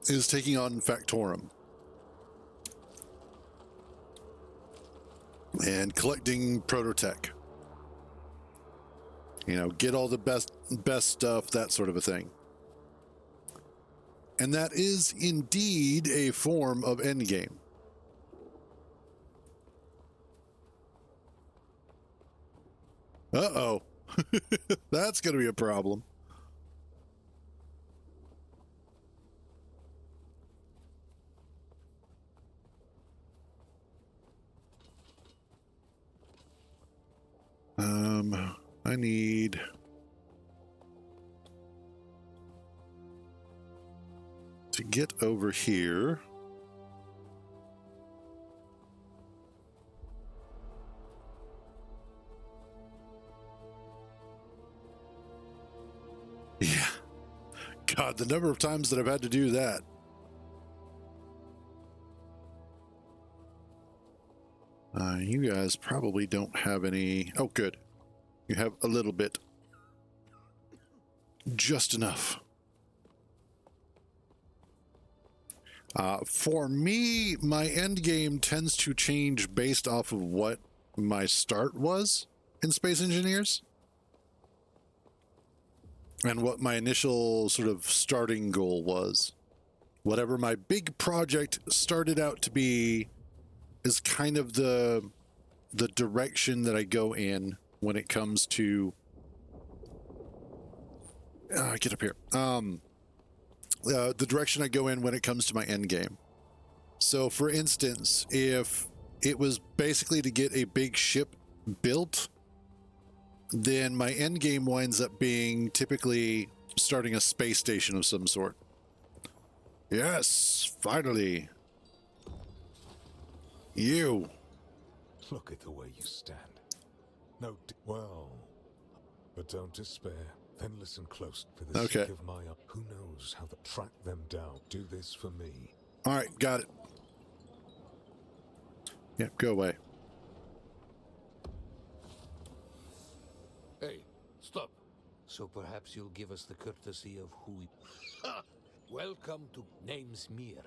is taking on Factorum and collecting prototech. You know, get all the best stuff, that sort of a thing. And that is indeed a form of endgame. Uh-oh. That's going to be a problem. I need... to get over here. Yeah. God, the number of times that I've had to do that. You guys probably don't have any... Oh, good. You have a little bit. Just enough. For me, my end game tends to change based off of what my start was in Space Engineers. And what my initial sort of starting goal was. Whatever my big project started out to be is kind of the direction that I go in when it comes to get up here. The direction I go in when it comes to my end game. So for instance, if it was basically to get a big ship built, then my end game winds up being typically starting a space station of some sort. Yes, finally. You. Look at the way you stand. No, well, but don't despair. Then listen close for the sake of my... Who knows how to track them down? Do this for me. All right, got it. Yep, go away. Hey, stop. So perhaps you'll give us the courtesy of who we... Welcome to Name's Mir.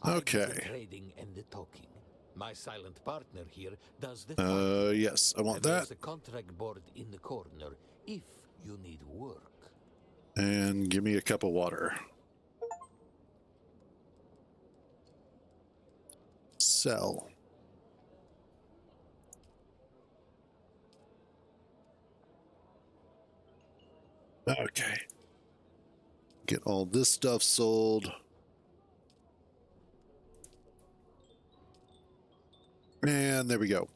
Okay. I do the trading and the talking. My silent partner here does the... Yes, I want and that. There's a contract board in the corner if you need work. And give me a cup of water. Sell. Okay. Get all this stuff sold. And there we go.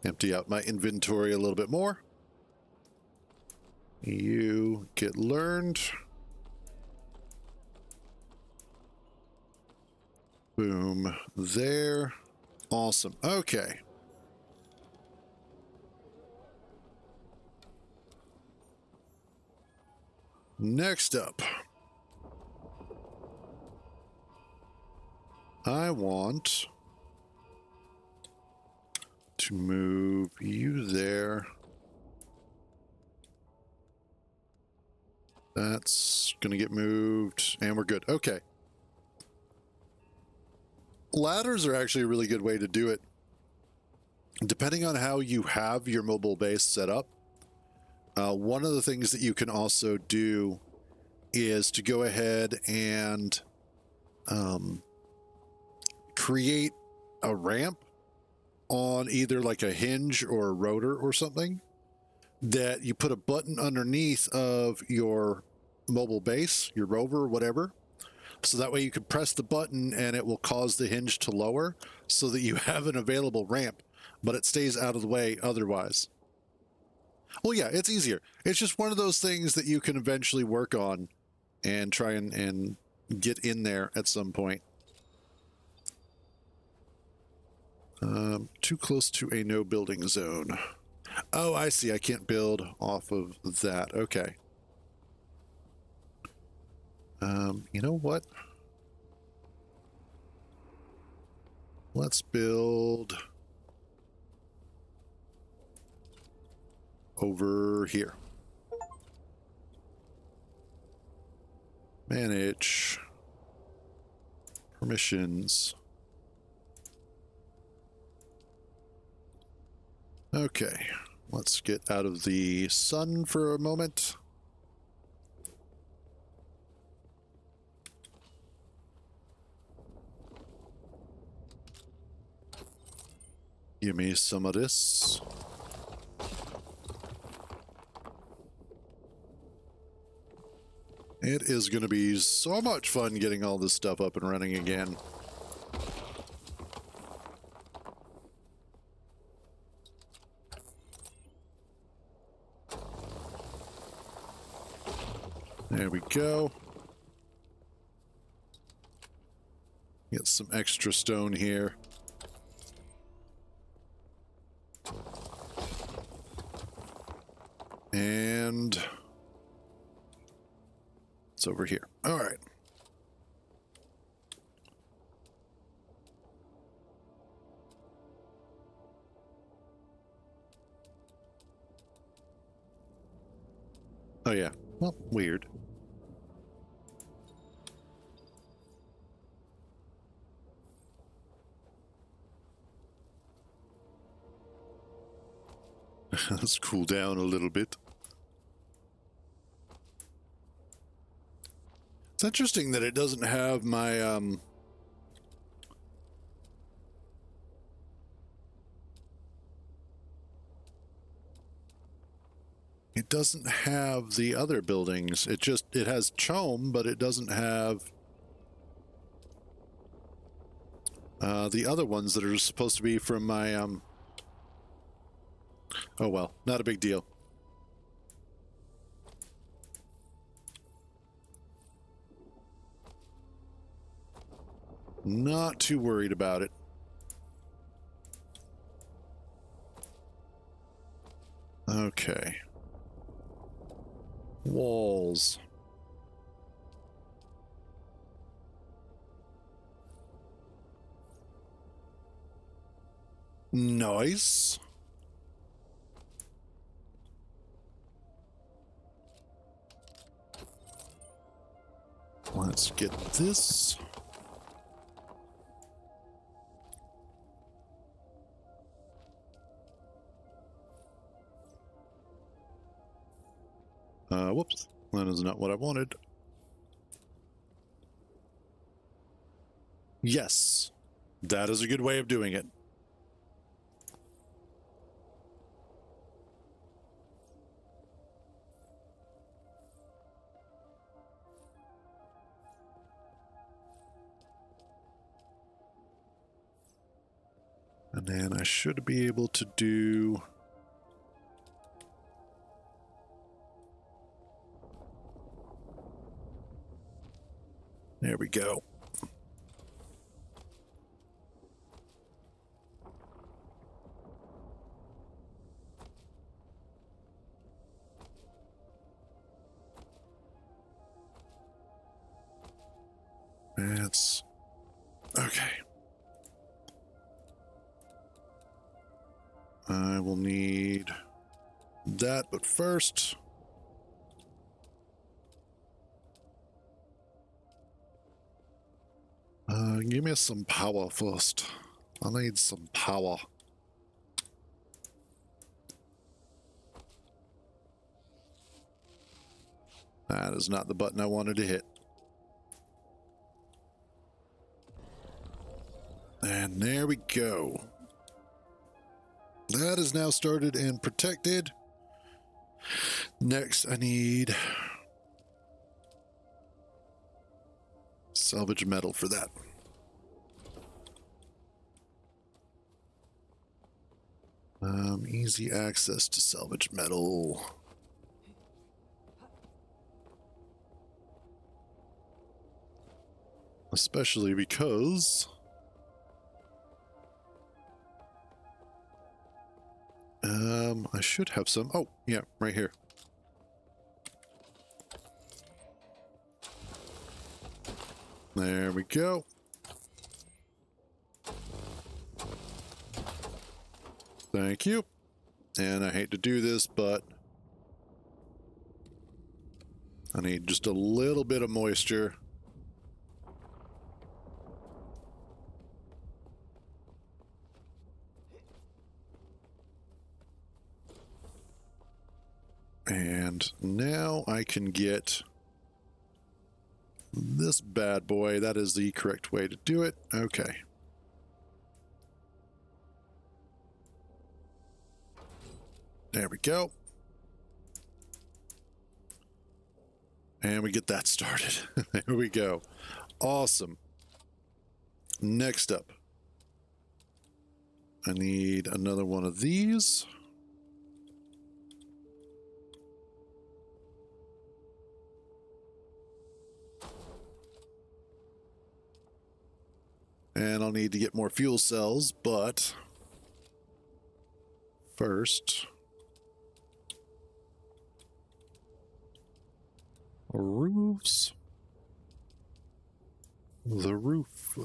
Empty out my inventory a little bit more. You get learned. Boom. There. Awesome. Okay. Next up, I want to move you there. That's going to get moved, and we're good. Okay. Ladders are actually a really good way to do it. Depending on how you have your mobile base set up, one of the things that you can also do is to go ahead and create a ramp on either like a hinge or a rotor or something that you put a button underneath of your mobile base, your rover, whatever. So that way you can press the button and it will cause the hinge to lower so that you have an available ramp, but it stays out of the way otherwise. Well, yeah, it's easier. It's just one of those things that you can eventually work on and try and get in there at some point. Too close to a no building zone. Oh, I see. I can't build off of that. Okay. You know what? Let's build over here. Manage permissions. Okay, let's get out of the sun for a moment. Give me some of this. It is going to be so much fun getting all this stuff up and running again. There we go. Get some extra stone here. And it's over here. All right. Oh, yeah. Well, weird. Let's cool down a little bit. It's interesting that it doesn't have my, it doesn't have the other buildings. It has Chome, but it doesn't have the other ones that are supposed to be from my, oh well, not a big deal. Not too worried about it. Okay. Walls. Nice. Let's get this. Whoops. That is not what I wanted. Yes. That is a good way of doing it. And then I should be able to do... There we go. That's... Okay. I will need that, but first... give me some power first. I need some power. That is not the button I wanted to hit. And there we go. That is now started and protected. Next, I need salvage metal for that. Easy access to salvage metal. Especially because I should have some. Oh, yeah, right here. There we go. Thank you. And I hate to do this, but I need just a little bit of moisture. And now I can get this bad boy. That is the correct way to do it. Okay. There we go. And we get that started. There we go. Awesome. Next up, I need another one of these. And I'll need to get more fuel cells, but first, roofs. The roof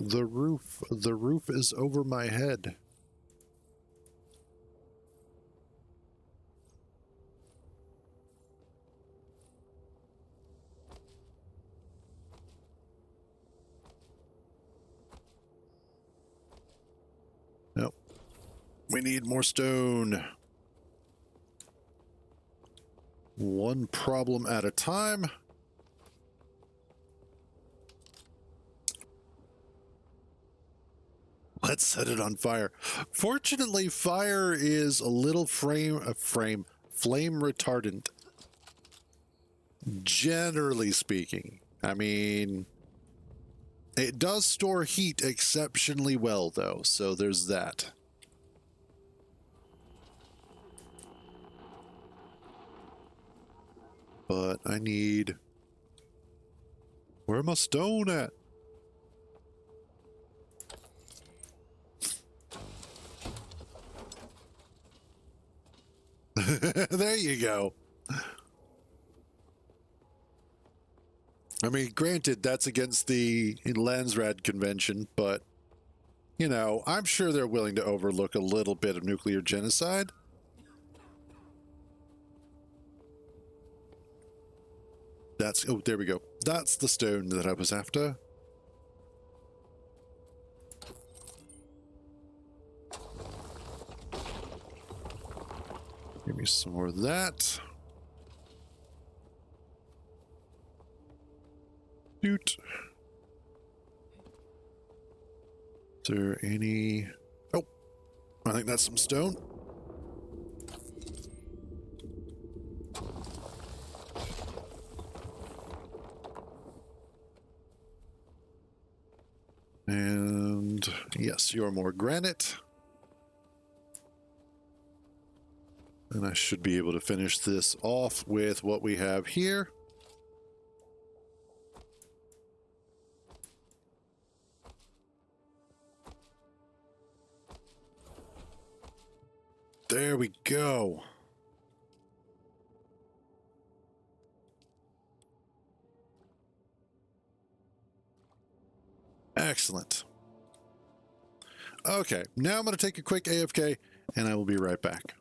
is over my head. Nope. We need more stone. One problem at a time. Let's set it on fire. Fortunately, fire is a little flame retardant. Generally speaking. I mean, it does store heat exceptionally well, though, so there's that. But I need... Where am I stone at? There you go. I mean, granted, that's against the Landsrad Convention, but, you know, I'm sure they're willing to overlook a little bit of nuclear genocide. That's, oh, there we go. That's the stone that I was after. Give me some more of that. Shoot. Is there any... Oh, I think that's some stone. And yes, you're more granite. And I should be able to finish this off with what we have here. There we go. Excellent. Okay, now I'm going to take a quick AFK, and I will be right back.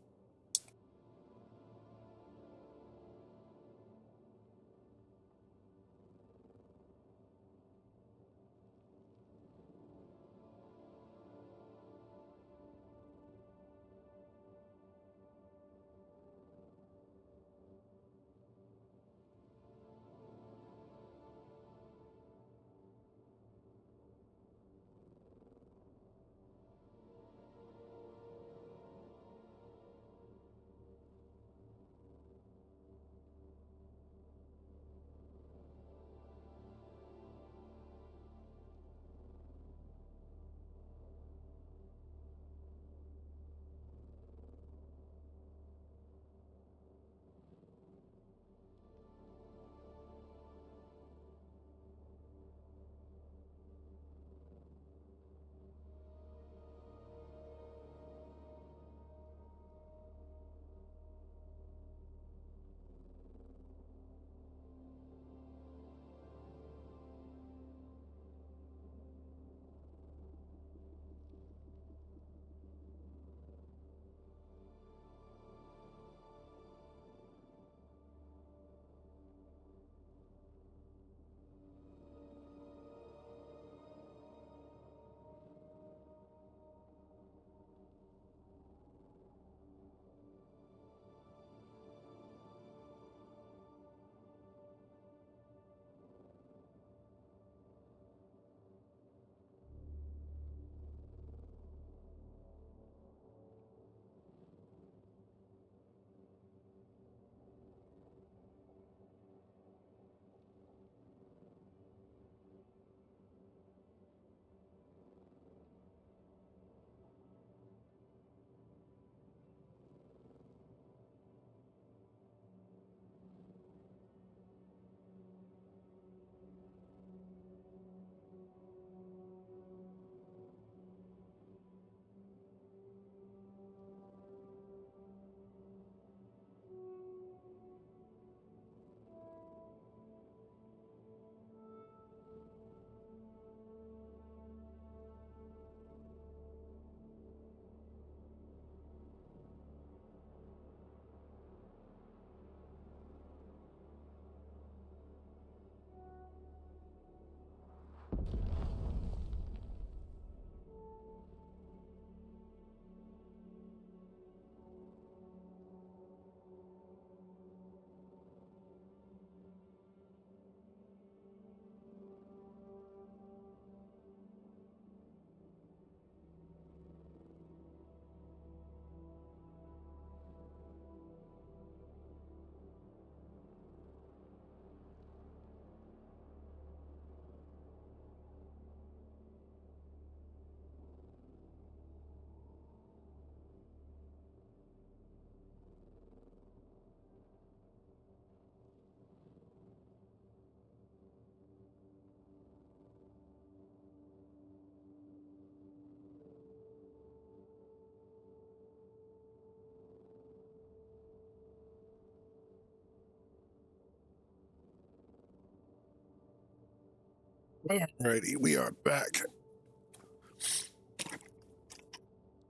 Alrighty, we are back.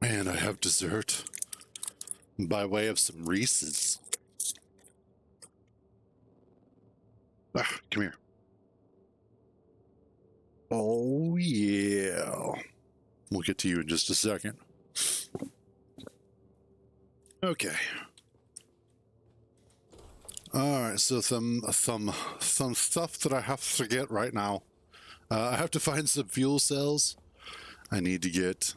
And I have dessert by way of some Reese's. Come here. Oh, yeah. We'll get to you in just a second. Okay. All right, so some stuff that I have to get right now. I have to find some fuel cells. I need to get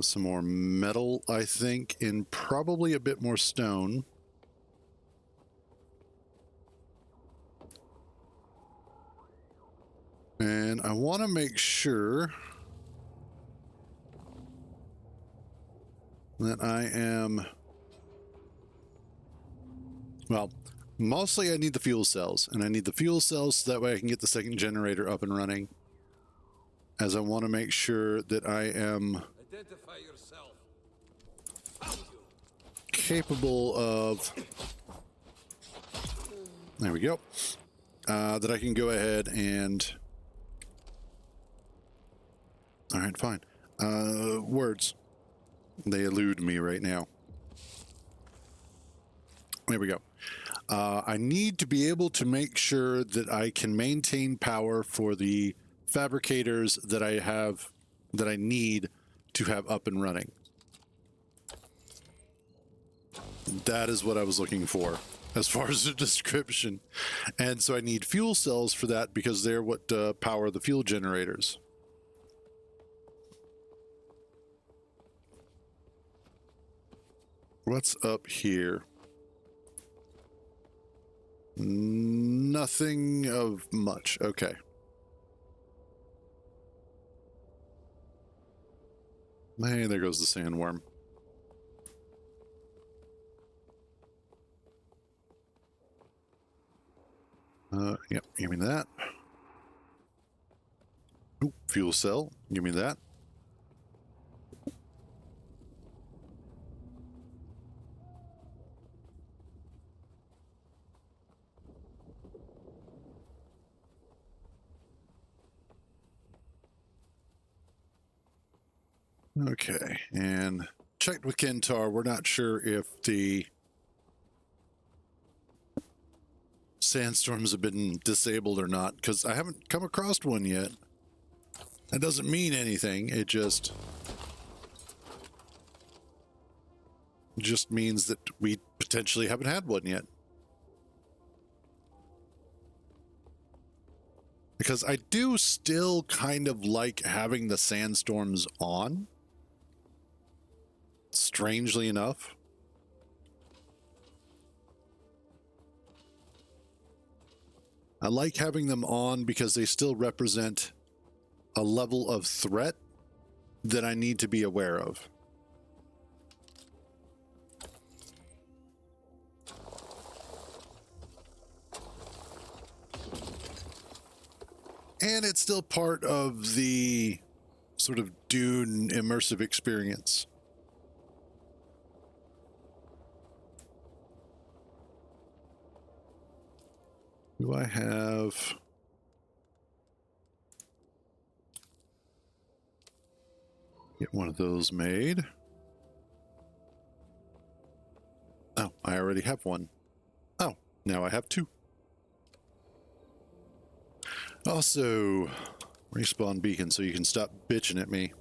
some more metal, I think, and probably a bit more stone. And I want to make sure that I am... Well, mostly I need the fuel cells, and I need the fuel cells so that way I can get the second generator up and running, as I want to make sure that I am Identify yourself. capable of... There we go. That I can go ahead and... All right, fine. Words. They elude me right now. There we go. I need to be able to make sure that I can maintain power for the fabricators that I have, that I need to have up and running. That is what I was looking for as far as the description. And so I need fuel cells for that because they're what power the fuel generators. What's up here? Nothing of much. Okay. Hey, there goes the sandworm. Yep, give me that. Ooh, fuel cell, give me that. Okay, and checked with Kintar. We're not sure if the sandstorms have been disabled or not, because I haven't come across one yet. That doesn't mean anything. It just means that we potentially haven't had one yet. Because I do still kind of like having the sandstorms on. Strangely enough. I like having them on because they still represent a level of threat that I need to be aware of. And it's still part of the sort of Dune immersive experience. Do I have... Get one of those made. Oh, I already have one. Oh, now I have two. Also, respawn beacon so you can stop bitching at me.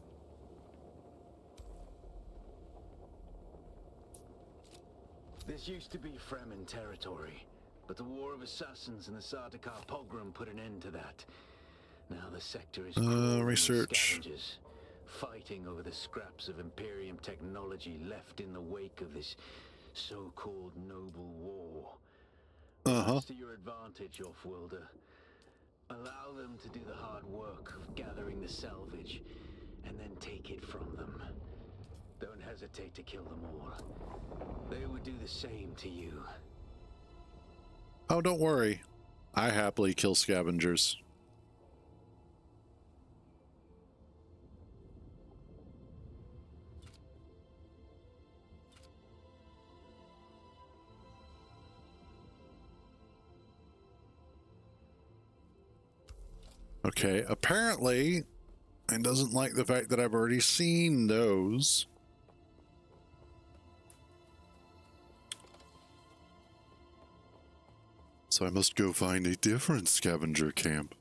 This used to be Fremen territory, but the War of Assassins and the Sardaukar pogrom put an end to that. Now the sector is research. scavengers, fighting over the scraps of Imperium technology left in the wake of this so-called noble war. It's to your advantage, off-worlder. Allow them to do the hard work of gathering the salvage, and then take it from them. Don't hesitate to kill them all. They would do the same to you. Oh, don't worry. I happily kill scavengers. Okay, apparently, it doesn't like the fact that I've already seen those. So I must go find a different scavenger camp.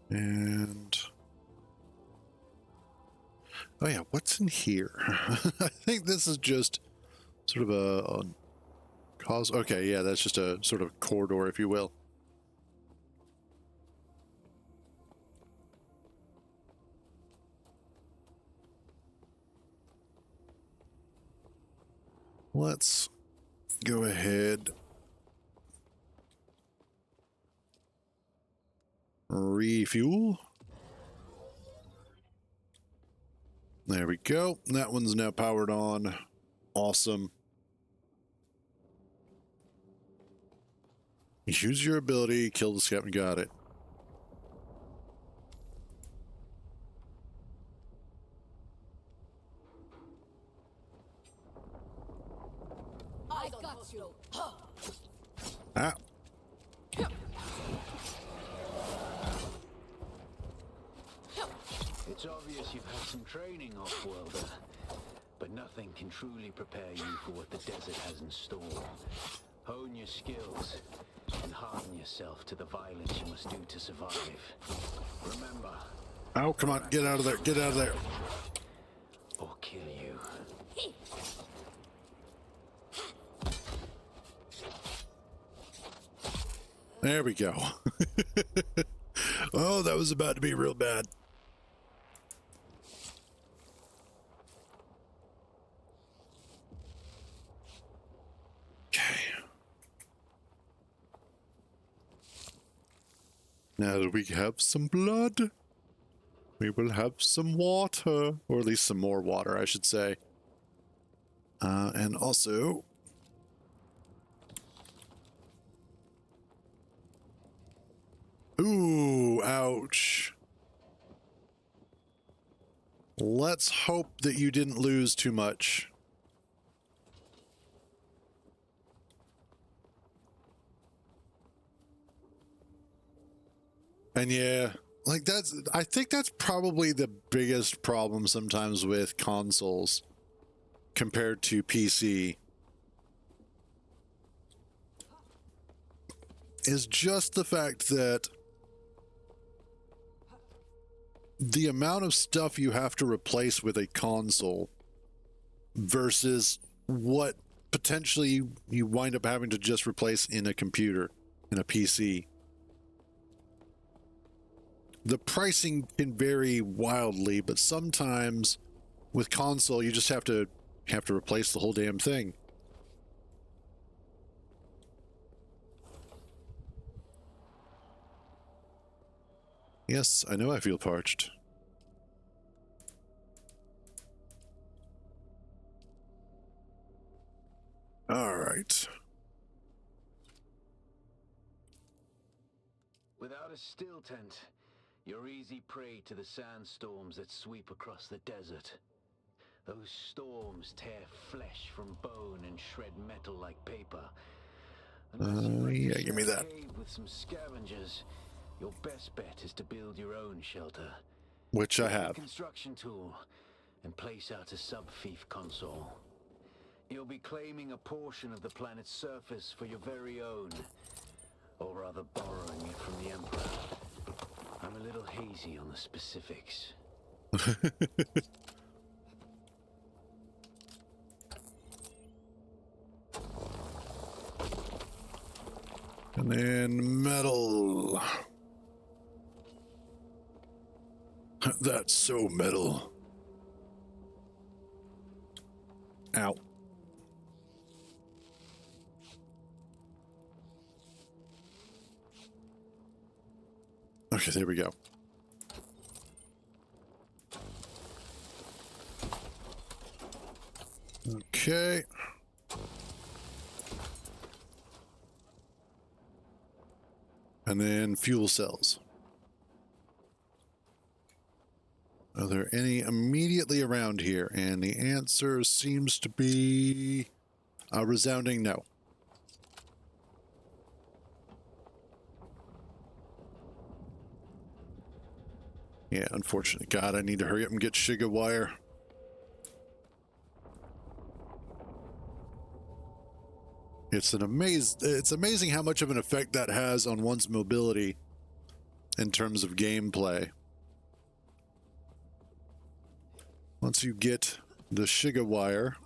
And... oh yeah, what's in here? I think this is just sort of a cause. Okay, yeah, that's just a sort of corridor, if you will. Let's go ahead. Refuel. There we go. That one's now powered on. Awesome. Use your ability, kill the scout, and got it. I got you. Ah. It's obvious you've had some training, off-worlder, but nothing can truly prepare you for what the desert has in store. Hone your skills and harden yourself to the violence you must do to survive. Remember... oh, come on, get out of there, get out of there. or kill you. There we go. Oh, that was about to be real bad. Okay. Now that we have some blood, we will have some water, or at least some more water, I should say. And also... ooh, ouch. Let's hope that you didn't lose too much. And yeah, like I think that's probably the biggest problem sometimes with consoles compared to PC. Is just the fact that the amount of stuff you have to replace with a console versus what potentially you wind up having to just replace in a computer, in a PC. The pricing can vary wildly, but sometimes with console you just have to replace the whole damn thing. Yes, I know I feel parched. All right. Without a still tent, you're easy prey to the sandstorms that sweep across the desert. Those storms tear flesh from bone and shred metal like paper. Yeah, give me that. With some scavengers, your best bet is to build your own shelter. Which I have. Construction tool and place out a sub-fief console. You'll be claiming a portion of the planet's surface for your very own, or rather borrowing it from the Emperor. I'm a little hazy on the specifics. And then metal. That's so metal. Ow. Okay, there we go. Okay. And then fuel cells. Are there any immediately around here? And the answer seems to be A resounding no. Yeah, unfortunate. God, I need to hurry up and get Shiga wire. It's amazing how much of an effect that has on one's mobility in terms of gameplay. Once you get the Shiga wire,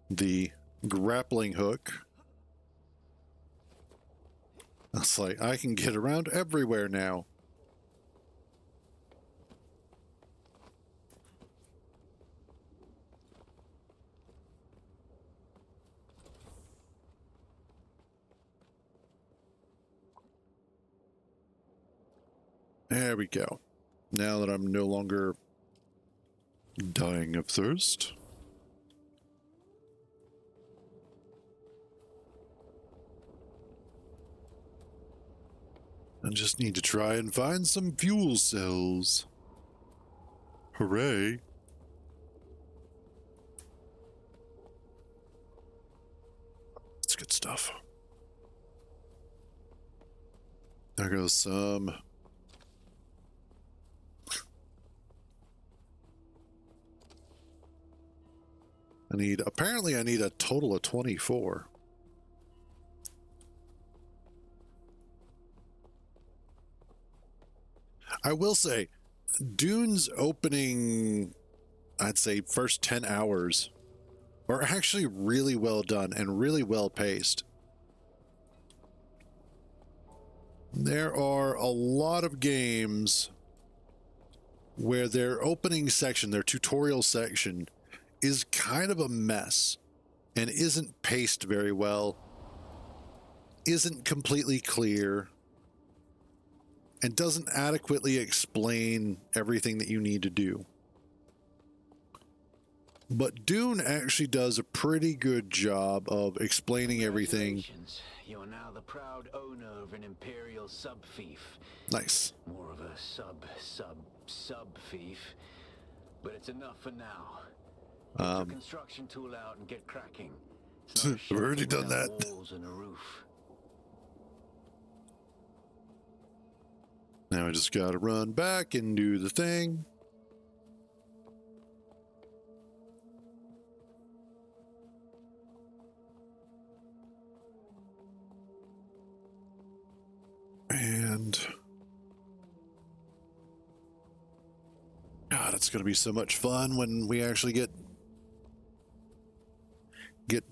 the grappling hook, it's like I can get around everywhere now. There we go. Now that I'm no longer dying of thirst. I just need to try and find some fuel cells. Hooray. That's good stuff. There goes some. Apparently I need a total of 24. I will say, Dune's opening, I'd say first 10 hours are actually really well done and really well paced. There are a lot of games where their opening section, their tutorial section, is kind of a mess and isn't paced very well, isn't completely clear, and doesn't adequately explain everything that you need to do. But Dune actually does a pretty good job of explaining everything. You are now the proud owner of an Imperial sub-fief. Nice. More of a sub-fief. But it's enough for now. Get your construction tool out and get cracking. I've already done that. Walls and a roof. Now I just gotta run back and do the thing. And God, it's gonna be so much fun when we actually get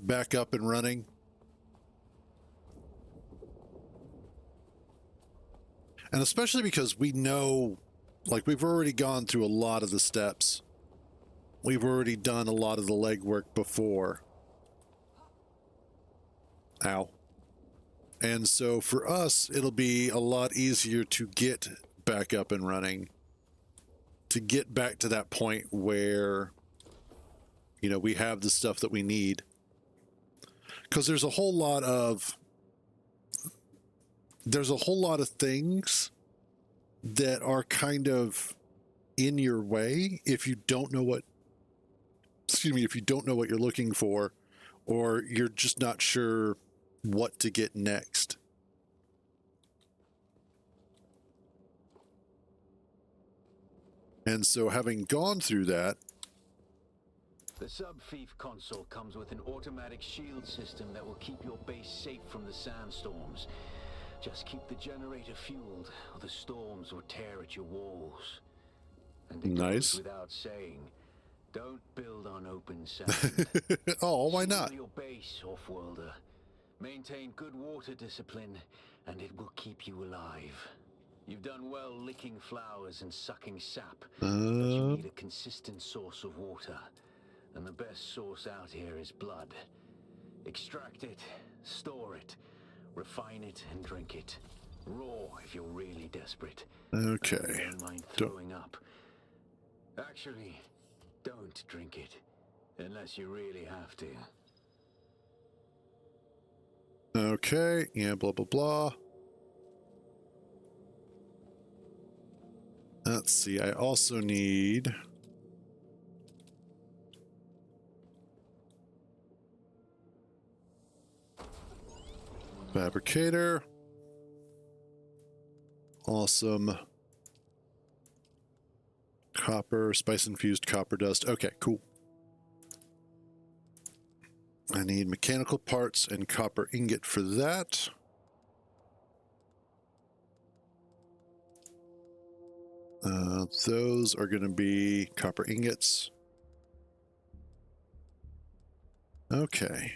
back up and running. And especially because we know, like, we've already gone through a lot of the steps. We've already done a lot of the legwork before. Ow. And so for us, it'll be a lot easier to get back up and running, to get back to that point where, you know, we have the stuff that we need. Because there's a whole lot of things that are kind of in your way if you don't know what you're looking for, or you're just not sure what to get next. And so having gone through that, the sub-fief console comes with an automatic shield system that will keep your base safe from the sandstorms. Just keep the generator fueled, or the storms will tear at your walls. And it goes without saying, don't build on open sand. Oh, why not? Shield your base, Offworlder. Maintain good water discipline, and it will keep you alive. You've done well licking flowers and sucking sap, but you need a consistent source of water. And the best source out here is blood. Extract it, store it, refine it, and drink it. Raw if you're really desperate. Okay. Don't mind throwing up. Actually, don't drink it. Unless you really have to. Okay, yeah, blah, blah, blah. Let's see, I also need... Fabricator. Awesome. Copper, spice-infused copper dust. Okay, cool. I need mechanical parts and copper ingot for that. Those are going to be copper ingots. Okay.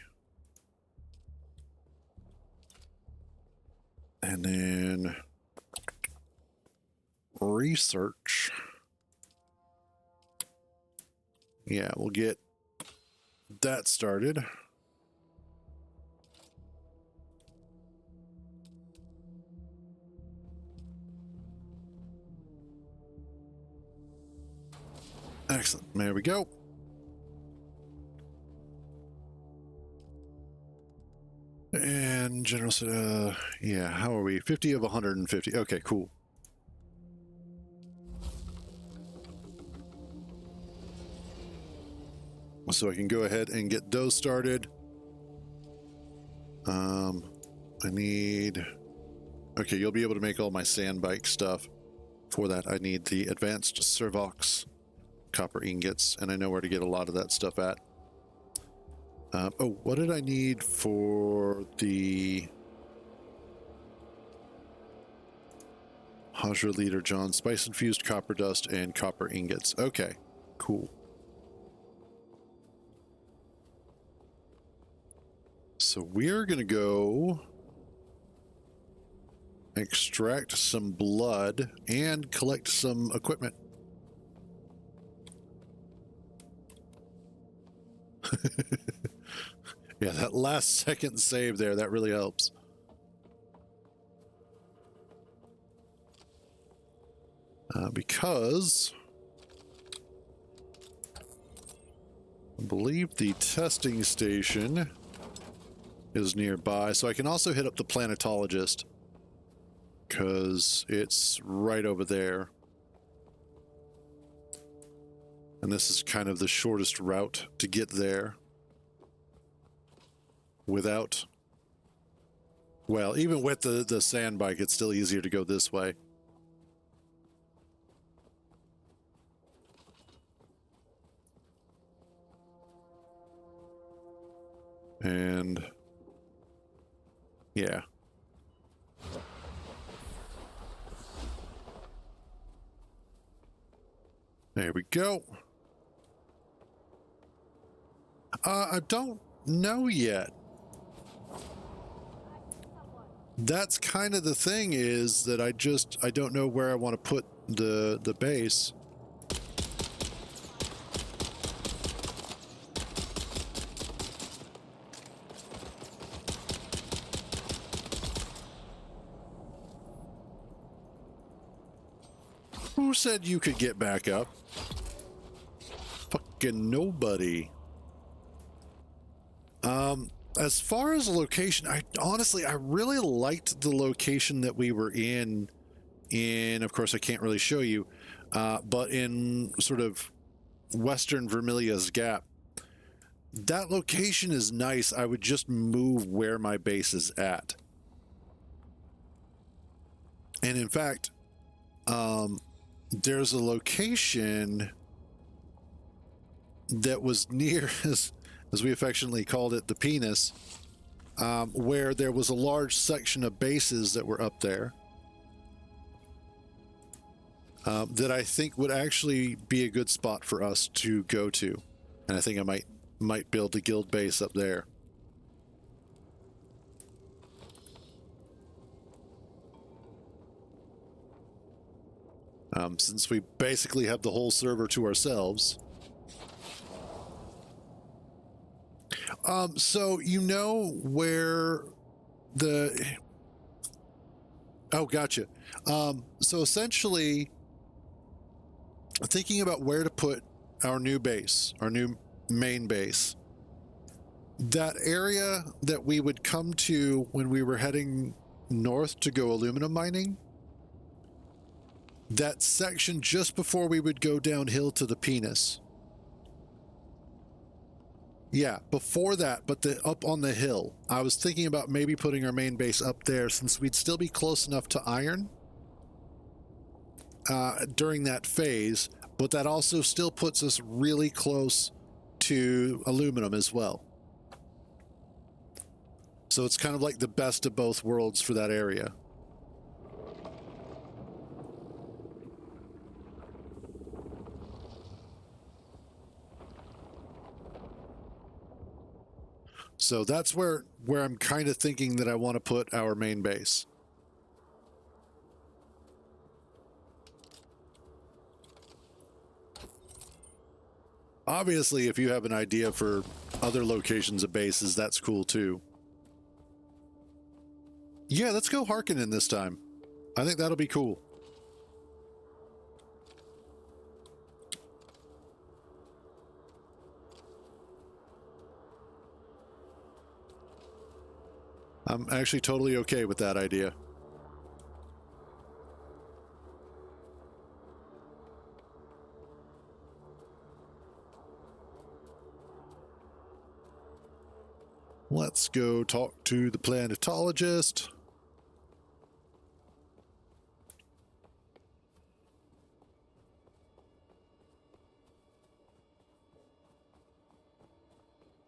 And then research. Yeah, we'll get that started. Excellent. There we go. And general, yeah, how are we? 50 of 150. Okay, cool. So I can go ahead and get those started. I need... Okay, you'll be able to make all my sand bike stuff. For that, I need the advanced Servox copper ingots, and I know where to get a lot of that stuff at. Oh, what did I need for the Hajra Leader John? Spice-infused copper dust and copper ingots. Okay, cool. So we're going to go extract some blood and collect some equipment. Yeah, that last second save there, that really helps. Because I believe the testing station is nearby, so I can also hit up the planetologist because it's right over there. And this is kind of the shortest route to get there without, well, even with the sand bike, it's still easier to go this way. And yeah. There we go. I don't know yet. That's kind of the thing, is that I don't know where I want to put the base. Who said you could get back up? Fucking nobody. As far as the location, I really liked the location that we were in, of course, I can't really show you, but in sort of Western Vermilia's Gap. That location is nice. I would just move where my base is at. And in fact, there's a location that was near, as we affectionately called it, the penis, where there was a large section of bases that were up there that I think would actually be a good spot for us to go to. And I think I might build a guild base up there. Since we basically have the whole server to ourselves. So you know where the... Oh, gotcha. So essentially, thinking about where to put our new base, our new main base, that area that we would come to when we were heading north to go aluminum mining, that section just before we would go downhill to the penis, Yeah, before that, but up on the hill. I was thinking about maybe putting our main base up there since we'd still be close enough to iron during that phase, but that also still puts us really close to aluminum as well. So it's kind of like the best of both worlds for that area. So that's where I'm kind of thinking that I want to put our main base. Obviously, if you have an idea for other locations of bases, that's cool too. Yeah, let's go Harkonnen this time. I think that'll be cool. I'm actually totally okay with that idea. Let's go talk to the planetologist.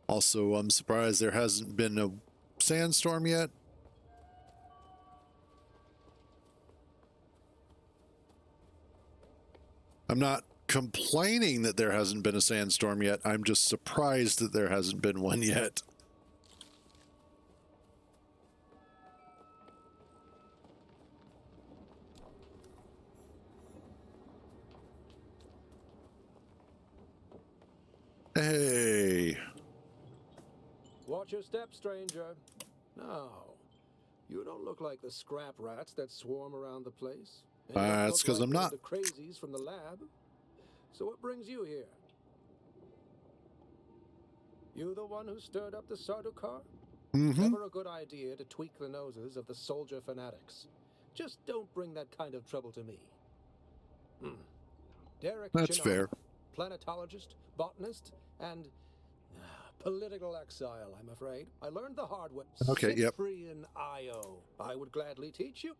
Also, I'm surprised there hasn't been a sandstorm yet. I'm not complaining that there hasn't been a sandstorm yet. I'm just surprised that there hasn't been one yet. Hey. Watch your step, stranger. No, you don't look like the scrap rats that swarm around the place. That's because I'm not. The crazies from the lab. So what brings you here? You the one who stirred up the Sardaukar? Never a good idea to tweak the noses of the soldier fanatics. Just don't bring that kind of trouble to me. Derek That's Chinnar, fair. Planetologist, botanist, and political exile, I'm afraid. I learned the hard way. Okay, yep. Cyprian Io. I would gladly teach you.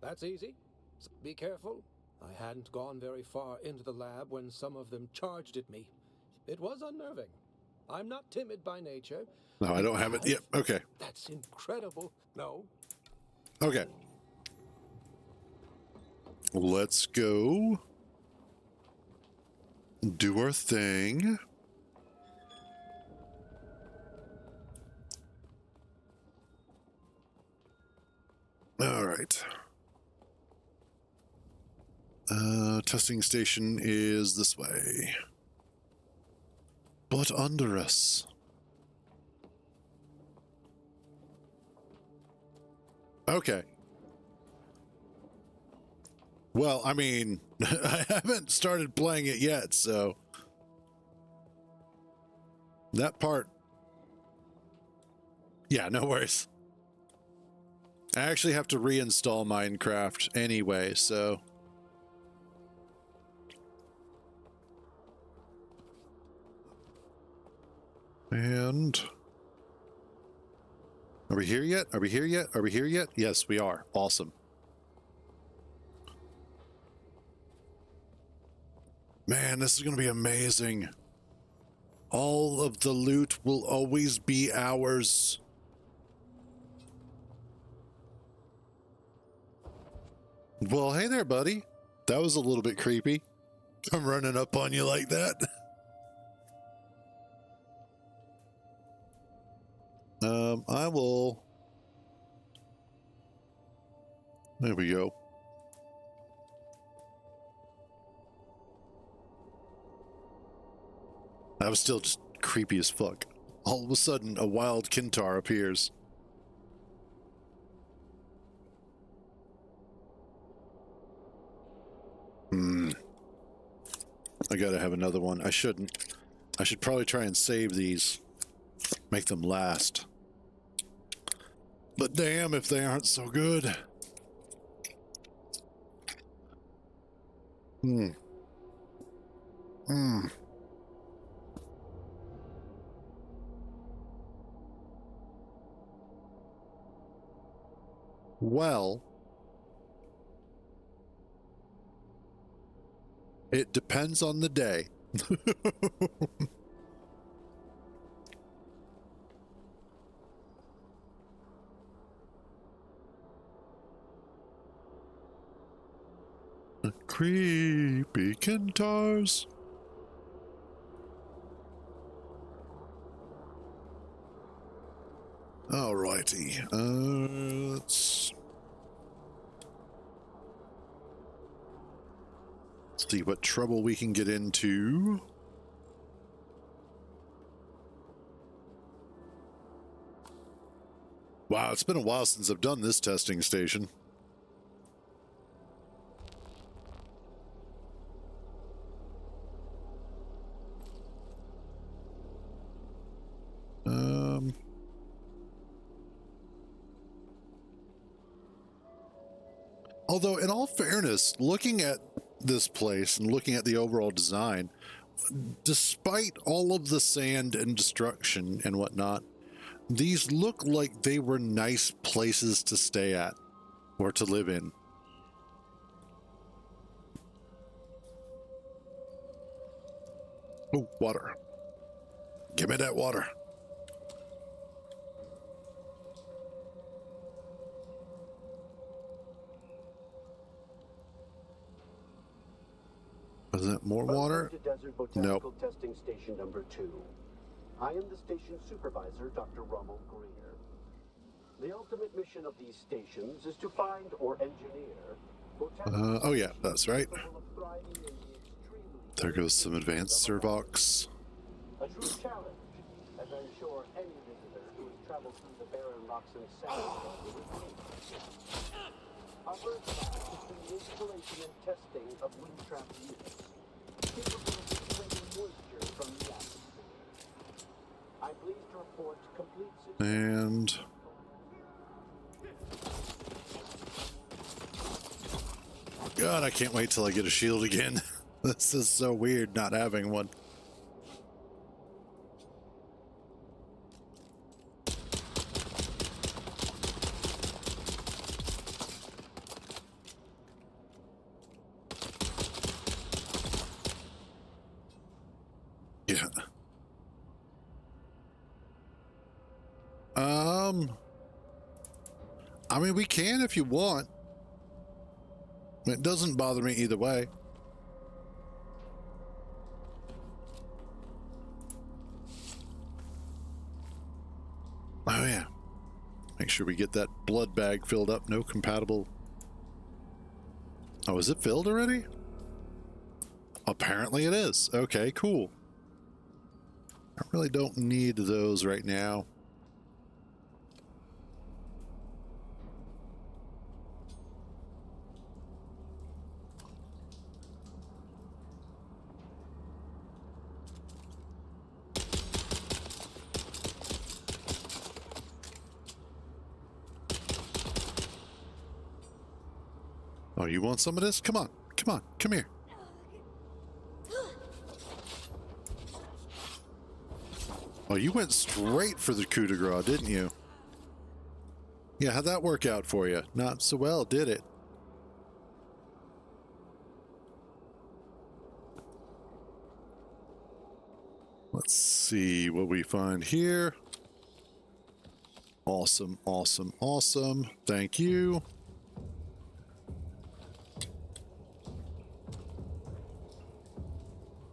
That's easy. Be careful. I hadn't gone very far into the lab when some of them charged at me. It was unnerving. I'm not timid by nature. No, I don't have it. Yep, okay. That's incredible. No. Okay. Let's go do our thing. All right. Testing station is this way. But under us. Okay. Well, I mean, I haven't started playing it yet, so that part. Yeah, no worries. I actually have to reinstall Minecraft anyway, so. And are we here yet? Are we here yet? Are we here yet? Yes, we are. Awesome. Man, this is going to be amazing. All of the loot will always be ours. Well, hey there, buddy. That was a little bit creepy. I'm running up on you like that. I will. There we go. That was still just creepy as fuck. All of a sudden, a wild Kintar appears. I gotta have another one. I shouldn't. I should probably try and save these. Make them last. But damn if they aren't so good. Well, it depends on the day. Creepy Kintars. Alrighty, let's see what trouble we can get into. Wow, it's been a while since I've done this testing station. Although, in all fairness, looking at this place and looking at the overall design, despite all of the sand and destruction and whatnot, these look like they were nice places to stay at or to live in. Oh, water. Give me that water. Is that more water? Welcome to Desert Botanical Testing Station number 2. I am the station supervisor, Dr. Rommel Greer. The ultimate mission of these stations is to find or engineer oh yeah, that's right. There goes some advanced Servox. A true challenge, as I'm sure any visitor who has traveled through the barren rocks and sands will agree. Our first task is the installation and testing of wind trap units, capable of displacing moisture from the atmosphere. I'm pleased to report complete system. And God, I can't wait till I get a shield again. This is so weird not having one. Yeah. I mean, we can if you want. It doesn't bother me either way. Oh yeah. Make sure we get that blood bag filled up. No compatible. Oh, is it filled already? Apparently it is. Okay, cool. I really don't need those right now. Oh, you want some of this? Come on, come on, come here. Oh, you went straight for the coup de grace, didn't you? Yeah, how'd that work out for you? Not so well, did it? Let's see what we find here. Awesome, awesome, awesome. Thank you.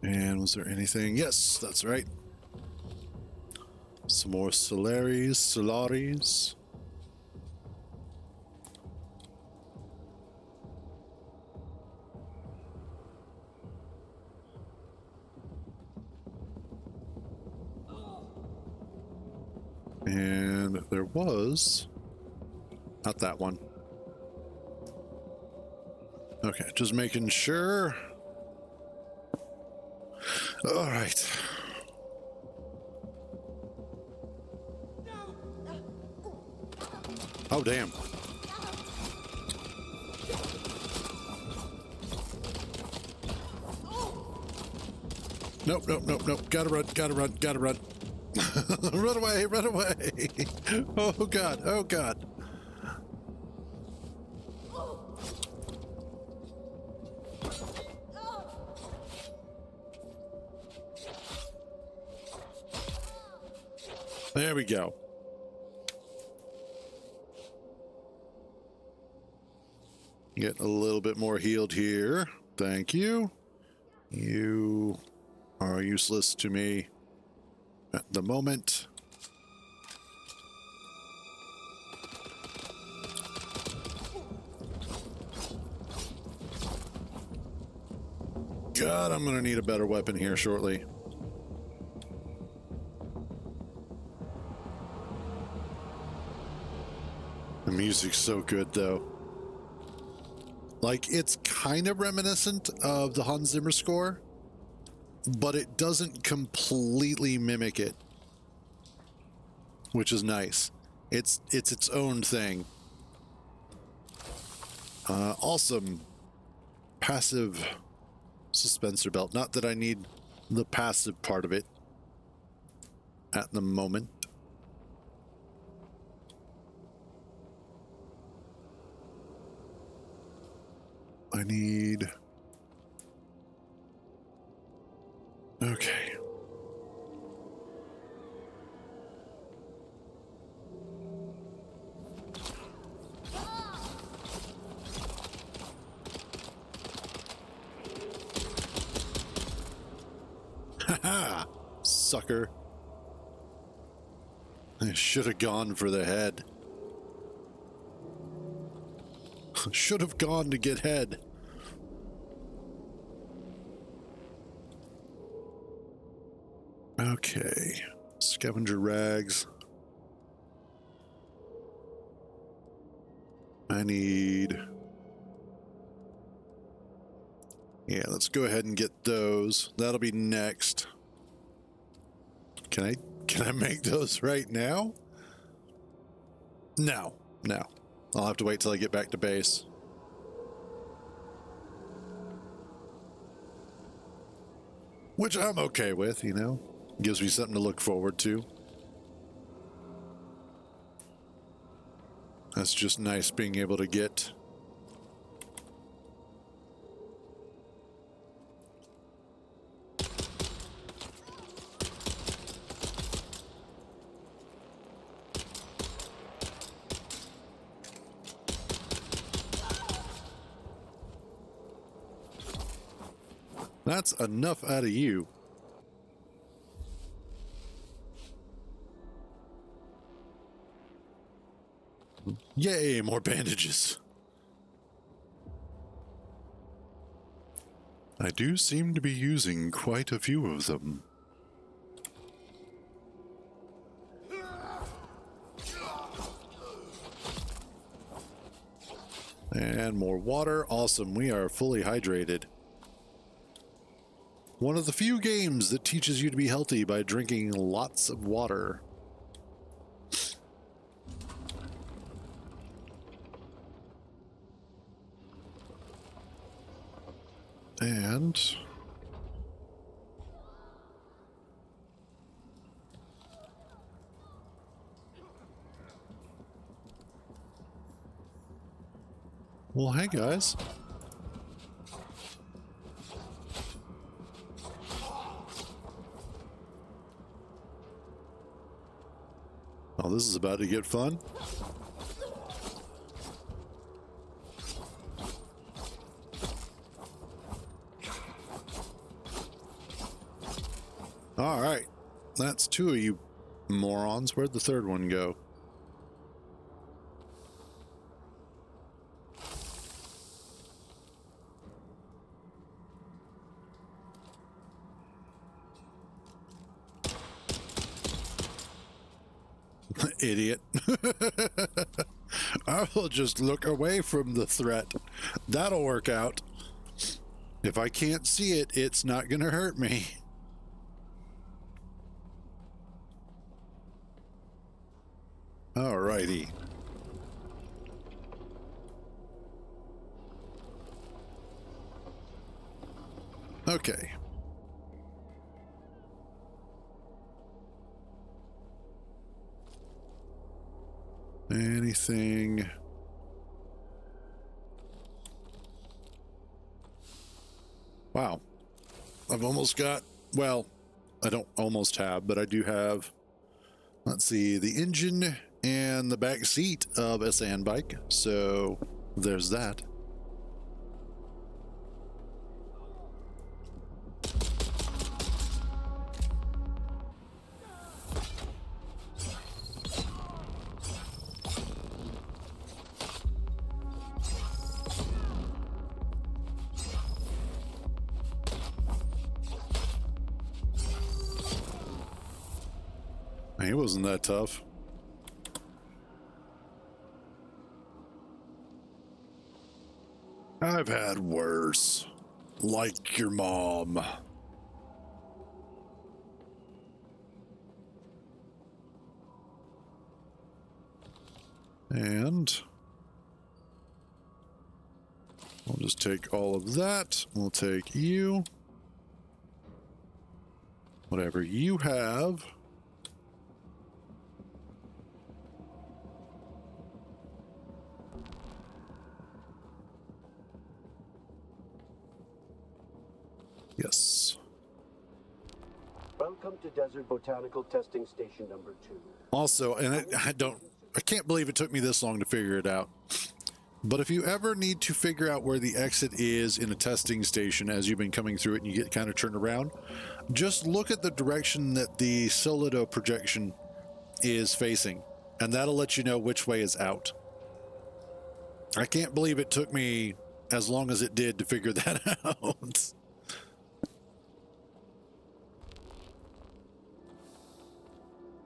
And was there anything? Yes, that's right. Some more Solaris. And there was not that one. Okay, just making sure. All right. Oh, damn. Nope, nope, nope, nope. Gotta run, gotta run, gotta run. Run away, run away. Oh, God, oh, God. There we go. Get a little bit more healed here. Thank you. You are useless to me at the moment. God, I'm going to need a better weapon here shortly. The music's so good, though. Like, it's kind of reminiscent of the Hans Zimmer score, but it doesn't completely mimic it, which is nice. It's its own thing. Awesome passive suspensor belt. Not that I need the passive part of it at the moment. I need... Okay. Haha! Sucker. I should have gone for the head. Should have gone to get head. Okay. Scavenger rags. I need... Yeah, let's go ahead and get those. That'll be next. Can I make those right now? No. I'll have to wait till I get back to base. Which I'm okay with, you know. Gives me something to look forward to. That's just nice being able to get... That's enough out of you. Yay, more bandages. I do seem to be using quite a few of them. And more water. Awesome, we are fully hydrated. One of the few games that teaches you to be healthy by drinking lots of water. And... well, hey guys. Oh, this is about to get fun. All right. That's two of you morons. Where'd the third one go? Idiot. I will just look away from the threat. That'll work out. If I can't see it, it's not going to hurt me. Alrighty. Okay. Anything? Wow. I've almost got, well, I don't almost have, but I do have Let's see, the engine and the back seat of a sand bike. So there's that. He wasn't that tough. I've had worse. Like your mom. And we'll just take all of that. We'll take you. Whatever you have. Yes. Welcome to Desert Botanical Testing Station number 2. Also, and I can't believe it took me this long to figure it out. But if you ever need to figure out where the exit is in a testing station as you've been coming through it and you get kind of turned around, just look at the direction that the solido projection is facing, and that'll let you know which way is out. I can't believe it took me as long as it did to figure that out.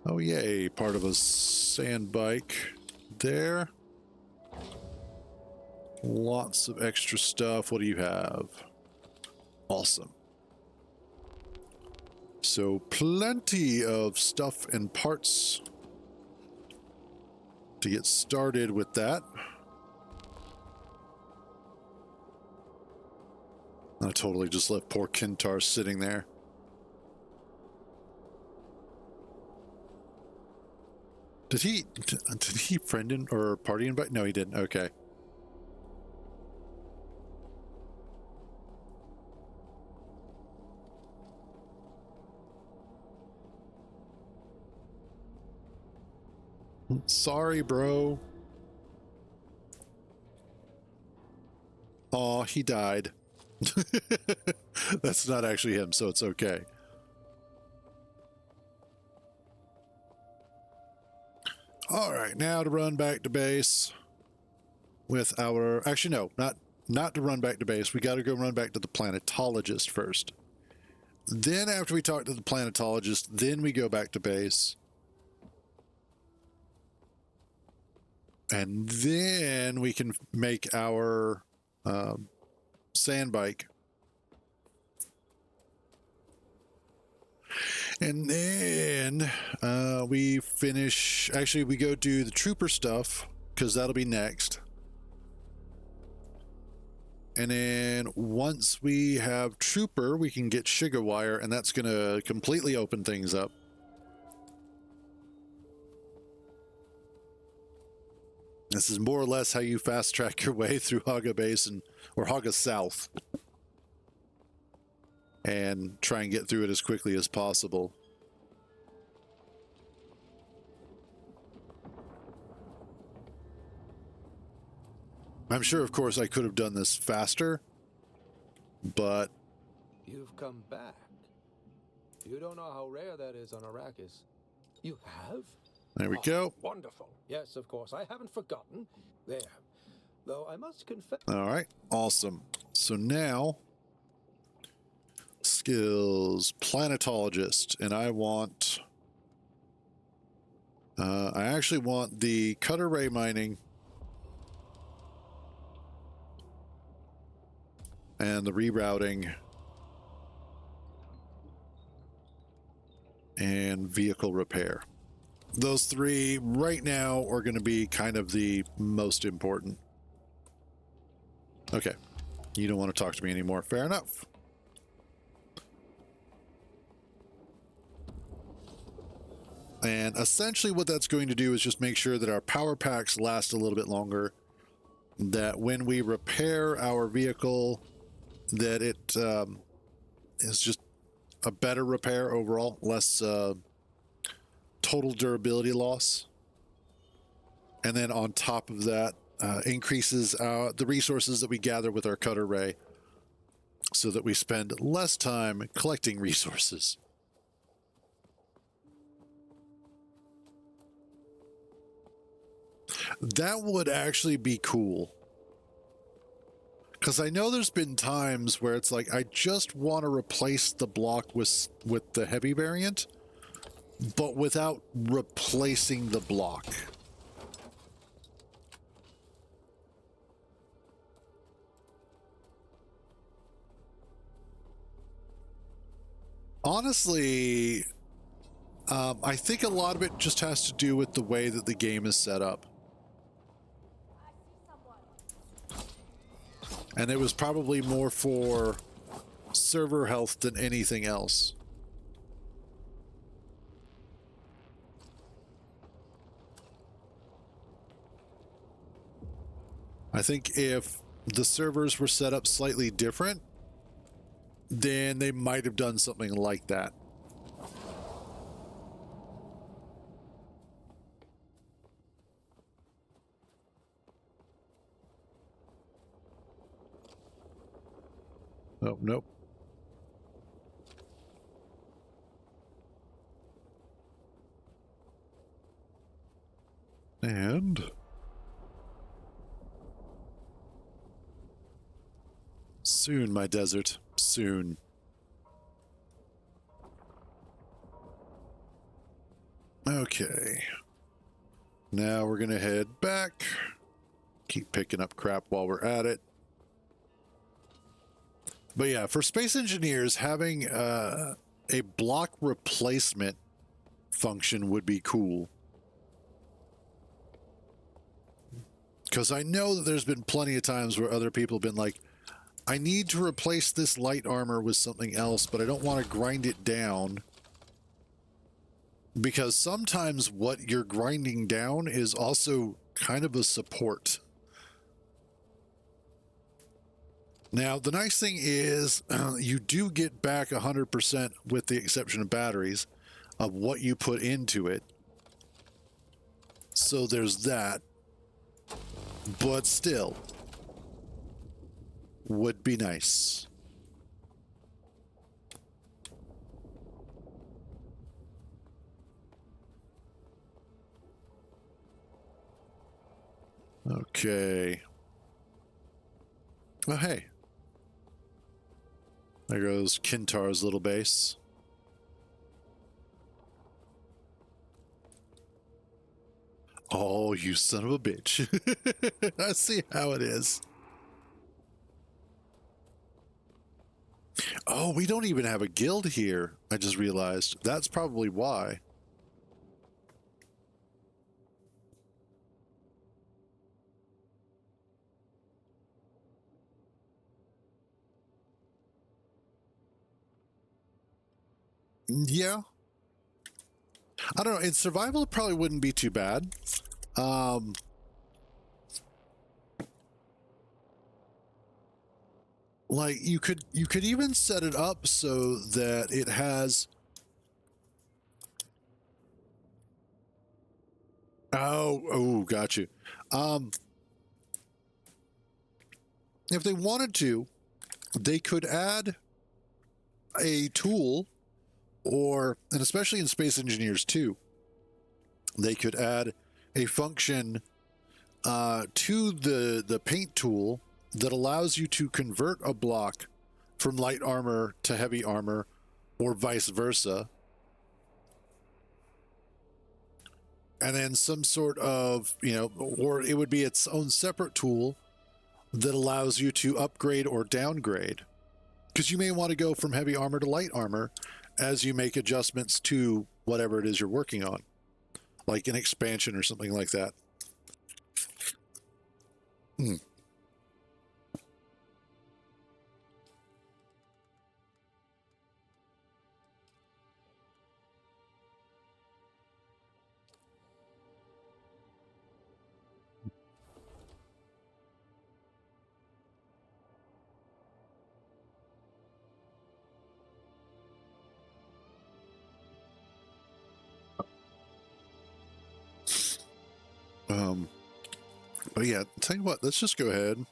Oh, yay, part of a sand bike there. Lots of extra stuff. What do you have? Awesome. So plenty of stuff and parts to get started with that. I totally just left poor Kintar sitting there. Did he friend in or party invite? No, he didn't. Okay. Sorry, bro. Aw, he died. That's not actually him, so it's okay. All right, now to run back to base with our... Actually, no, not to run back to base. We got to go run back to the planetologist first. Then after we talk to the planetologist, then we go back to base. And then we can make our sand bike. And then we finish... Actually, we go do the trooper stuff, because that'll be next. And then once we have trooper, we can get sugar wire, and that's going to completely open things up. This is more or less how you fast track your way through Haga Basin, or Haga South, and try and get through it as quickly as possible. I'm sure, of course, I could have done this faster, but... You've come back. You don't know how rare that is on Arrakis. You have? There we go. Wonderful. Yes, of course. I haven't forgotten. There. Though I must confess... All right. Awesome. So now... Skills. Planetologist. And I want... I actually want the cutter ray mining... and the rerouting... and vehicle repair. Those three right now are going to be kind of the most important. Okay. You don't want to talk to me anymore. Fair enough. And essentially what that's going to do is just make sure that our power packs last a little bit longer. That when we repair our vehicle, that it is just a better repair overall, less total durability loss. And then on top of that, increases the resources that we gather with our cutter ray so that we spend less time collecting resources. That would actually be cool. Because I know there's been times where it's like, I just want to replace the block with the heavy variant, but without replacing the block. Honestly, I think a lot of it just has to do with the way that the game is set up. And it was probably more for server health than anything else. I think if the servers were set up slightly different, then they might have done something like that. Oh, nope. And soon, my desert, soon. Okay. Now we're gonna head back. Keep picking up crap while we're at it. But yeah, for space engineers, having a block replacement function would be cool. Because I know that there's been plenty of times where other people have been like, I need to replace this light armor with something else, but I don't want to grind it down. Because sometimes what you're grinding down is also kind of a support. Now, the nice thing is you do get back 100% with the exception of batteries of what you put into it. So there's that. But still, would be nice. Okay. Oh, hey. There goes Kintar's little base. Oh, you son of a bitch. I see how it is. Oh, we don't even have a guild here. I just realized. That's probably why. Yeah. I don't know. In survival, it probably wouldn't be too bad. Like you could even set it up so that it has. Oh, got you. If they wanted to, they could add a tool, and especially in Space Engineers too, they could add a function to the paint tool that allows you to convert a block from light armor to heavy armor, or vice versa. And then some sort of, or it would be its own separate tool that allows you to upgrade or downgrade. Because you may want to go from heavy armor to light armor as you make adjustments to whatever it is you're working on, like an expansion or something like that. But yeah, tell you what, let's just go ahead,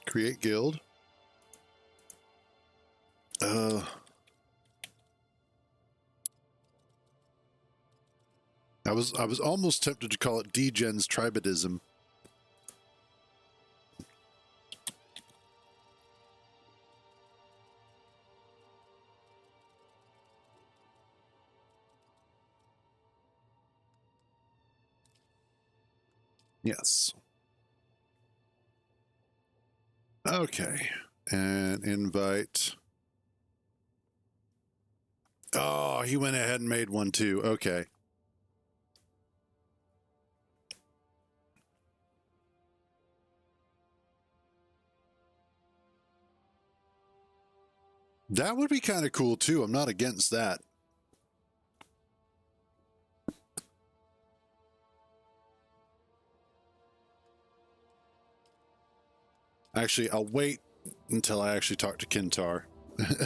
create guild. I was almost tempted to call it Degen's Tribadism. Yes. Okay. And invite. Oh, he went ahead and made one too. Okay. That would be kind of cool too. I'm not against that. Actually, I'll wait until I actually talk to Kintar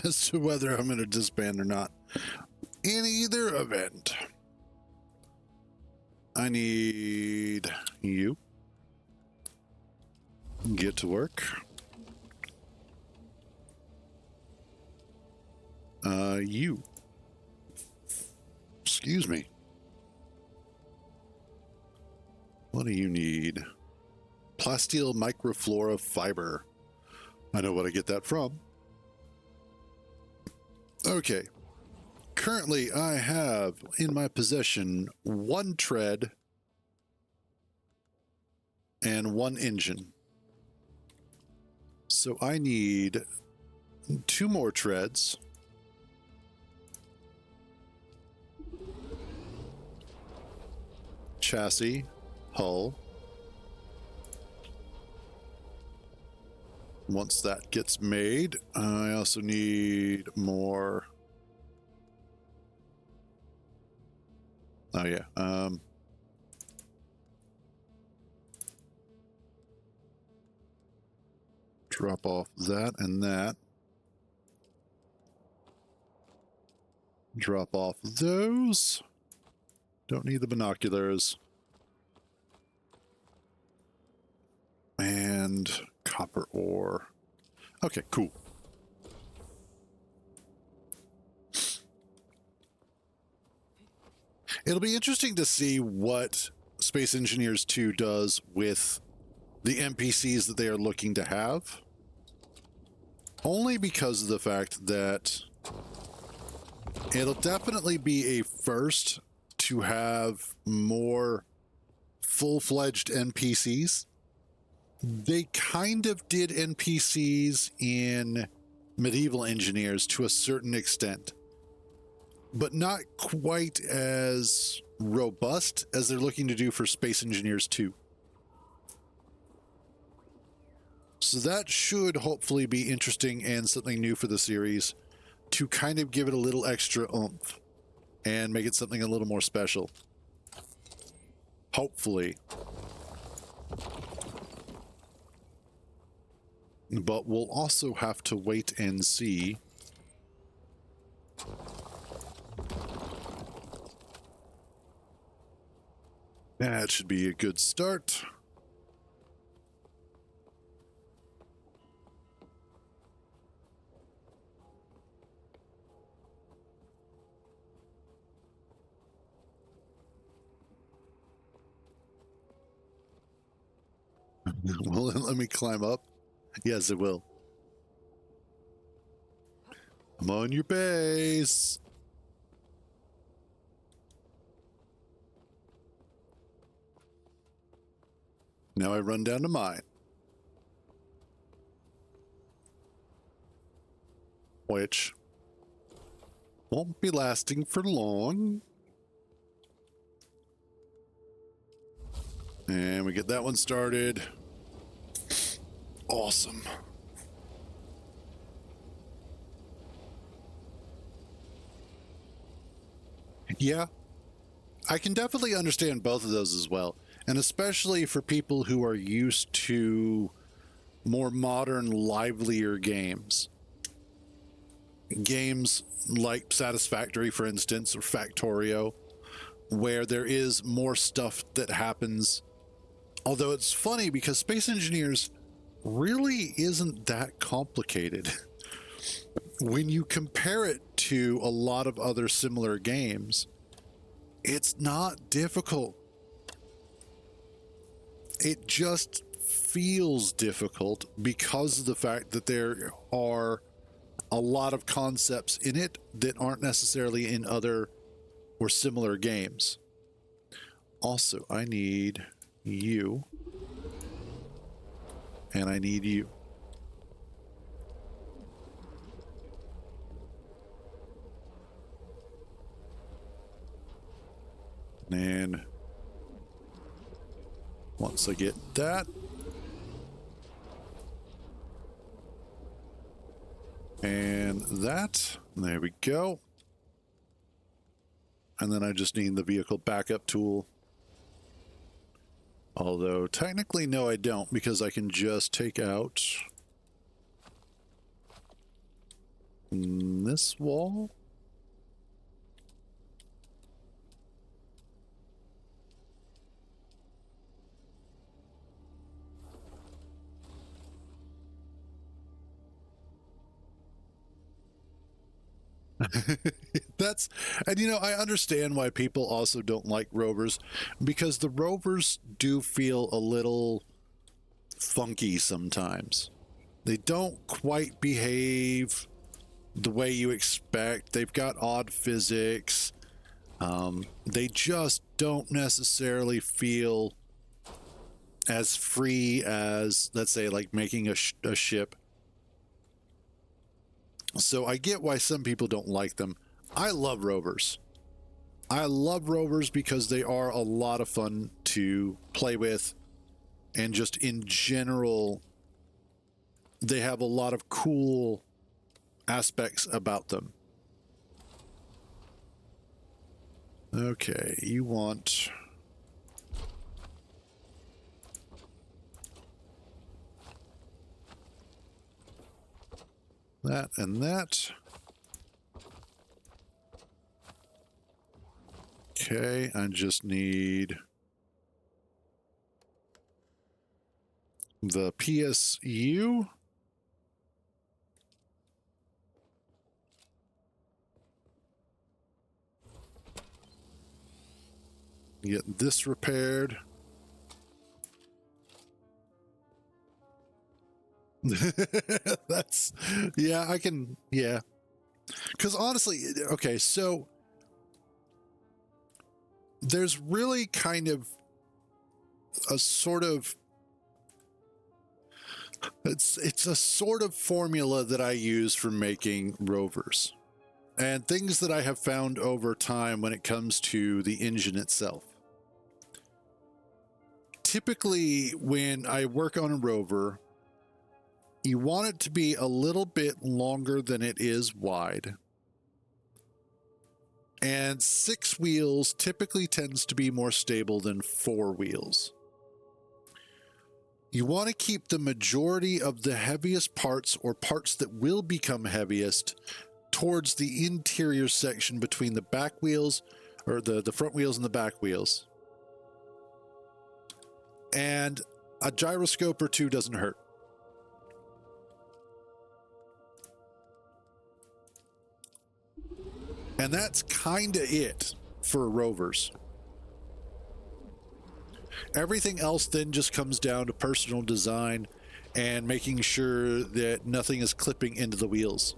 as to whether I'm going to disband or not. In either event, I need you. Get to work. You. Excuse me. What do you need? Plasteel microflora fiber. I know what I get that from. Okay. Currently, I have in my possession 1 tread and 1 engine. So I need 2 more treads. Chassis, hull. Once that gets made, I also need more. Oh yeah. Drop off that and that. Drop off those. Don't need the binoculars. And copper ore. Okay, cool. It'll be interesting to see what Space Engineers 2 does with the NPCs that they are looking to have. Only because of the fact that it'll definitely be a first to have more full-fledged NPCs. They kind of did NPCs in Medieval Engineers to a certain extent, but not quite as robust as they're looking to do for Space Engineers 2. So that should hopefully be interesting and something new for the series to kind of give it a little extra oomph and make it something a little more special. Hopefully. But we'll also have to wait and see. That should be a good start. Well, let me climb up. Yes, it will. I'm on your base. Now I run down to mine. Which won't be lasting for long. And we get that one started. Awesome. Yeah, I can definitely understand both of those as well. And especially for people who are used to more modern, livelier games. Games like Satisfactory, for instance, or Factorio, where there is more stuff that happens Although it's funny because Space Engineers really isn't that complicated. When you compare it to a lot of other similar games, it's not difficult. It just feels difficult because of the fact that there are a lot of concepts in it that aren't necessarily in other or similar games. Also, I need you, and I need you. And once I get that, and that, there we go. And then I just need the vehicle backup tool. Although technically, no, I don't, because I can just take out this wall. That's, and you know, I understand why people also don't like rovers, because the rovers do feel a little funky sometimes. They don't quite behave the way you expect. They've got odd physics. They just don't necessarily feel as free as, let's say, like making a ship. So I get why some people don't like them. I love rovers. I love rovers because they are a lot of fun to play with, and just in general, they have a lot of cool aspects about them. Okay, you want... that and that. Okay, I just need the PSU. Get this repaired. That's, yeah, I can, yeah. Because honestly, okay, so there's really kind of a sort of, it's a sort of formula that I use for making rovers, and things that I have found over time when it comes to the engine itself. Typically, when I work on a rover, you want it to be a little bit longer than it is wide. And 6 wheels typically tends to be more stable than 4 wheels. You want to keep the majority of the heaviest parts, or parts that will become heaviest, towards the interior section between the back wheels, or the front wheels and the back wheels. And a gyroscope or two doesn't hurt. And that's kind of it for rovers. Everything else then just comes down to personal design and making sure that nothing is clipping into the wheels.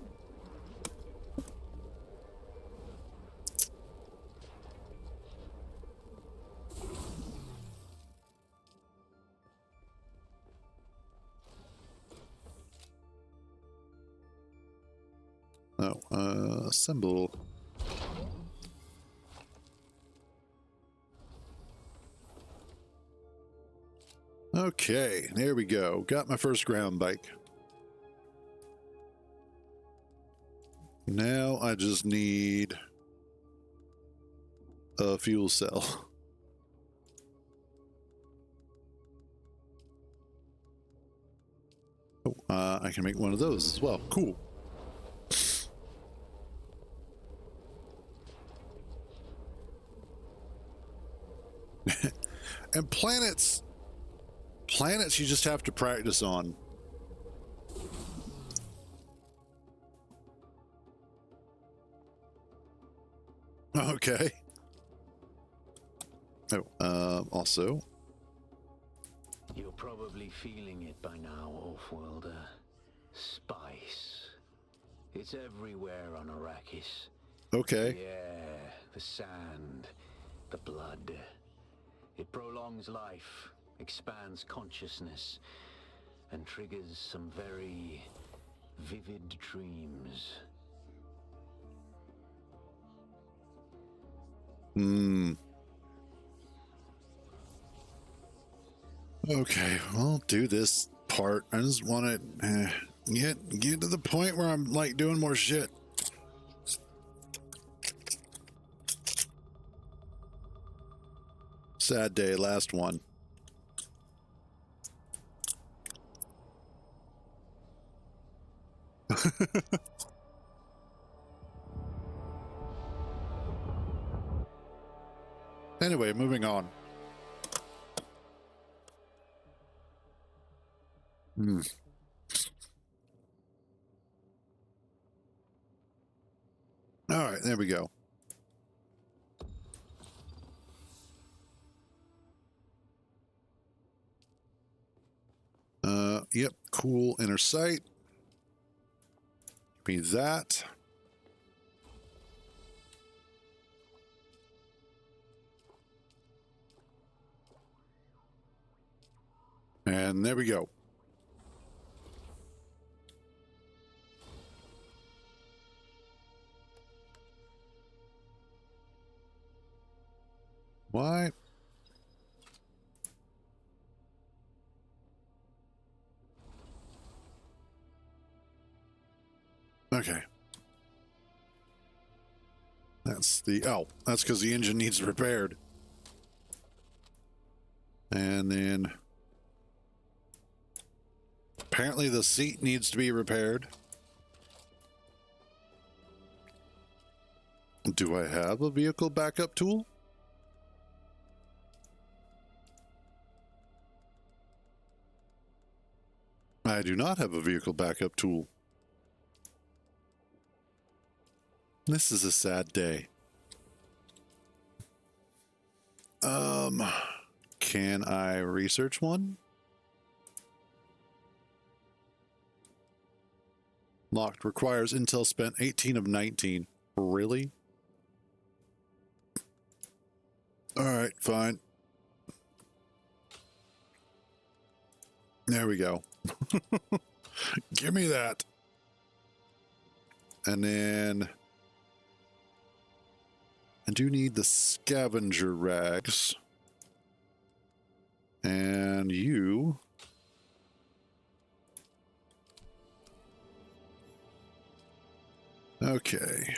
Oh, assemble. Okay, there we go. Got my first ground bike. Now I just need a fuel cell. Oh, I can make one of those as well. Cool. And planets planets you just have to practice on. Okay. Oh, also. You're probably feeling it by now, Offworlder. Spice. It's everywhere on Arrakis. Okay. The air, the sand, the blood. It prolongs life, expands consciousness, and triggers some very vivid dreams. Okay, I'll do this part. I just want to get to the point where I'm like doing more shit. Sad day, last one. Anyway, moving on. All right, there we go. Yep, cool inner sight. Give me that. And there we go. Why? Okay. That's the, oh, that's because the engine needs repaired. And then apparently the seat needs to be repaired. Do I have a vehicle backup tool? I do not have a vehicle backup tool. This is a sad day. Can I research one? Locked. Requires intel spent 18 of 19. Really? Alright, fine. There we go. Give me that. And then I do need the scavenger rags. And you. Okay.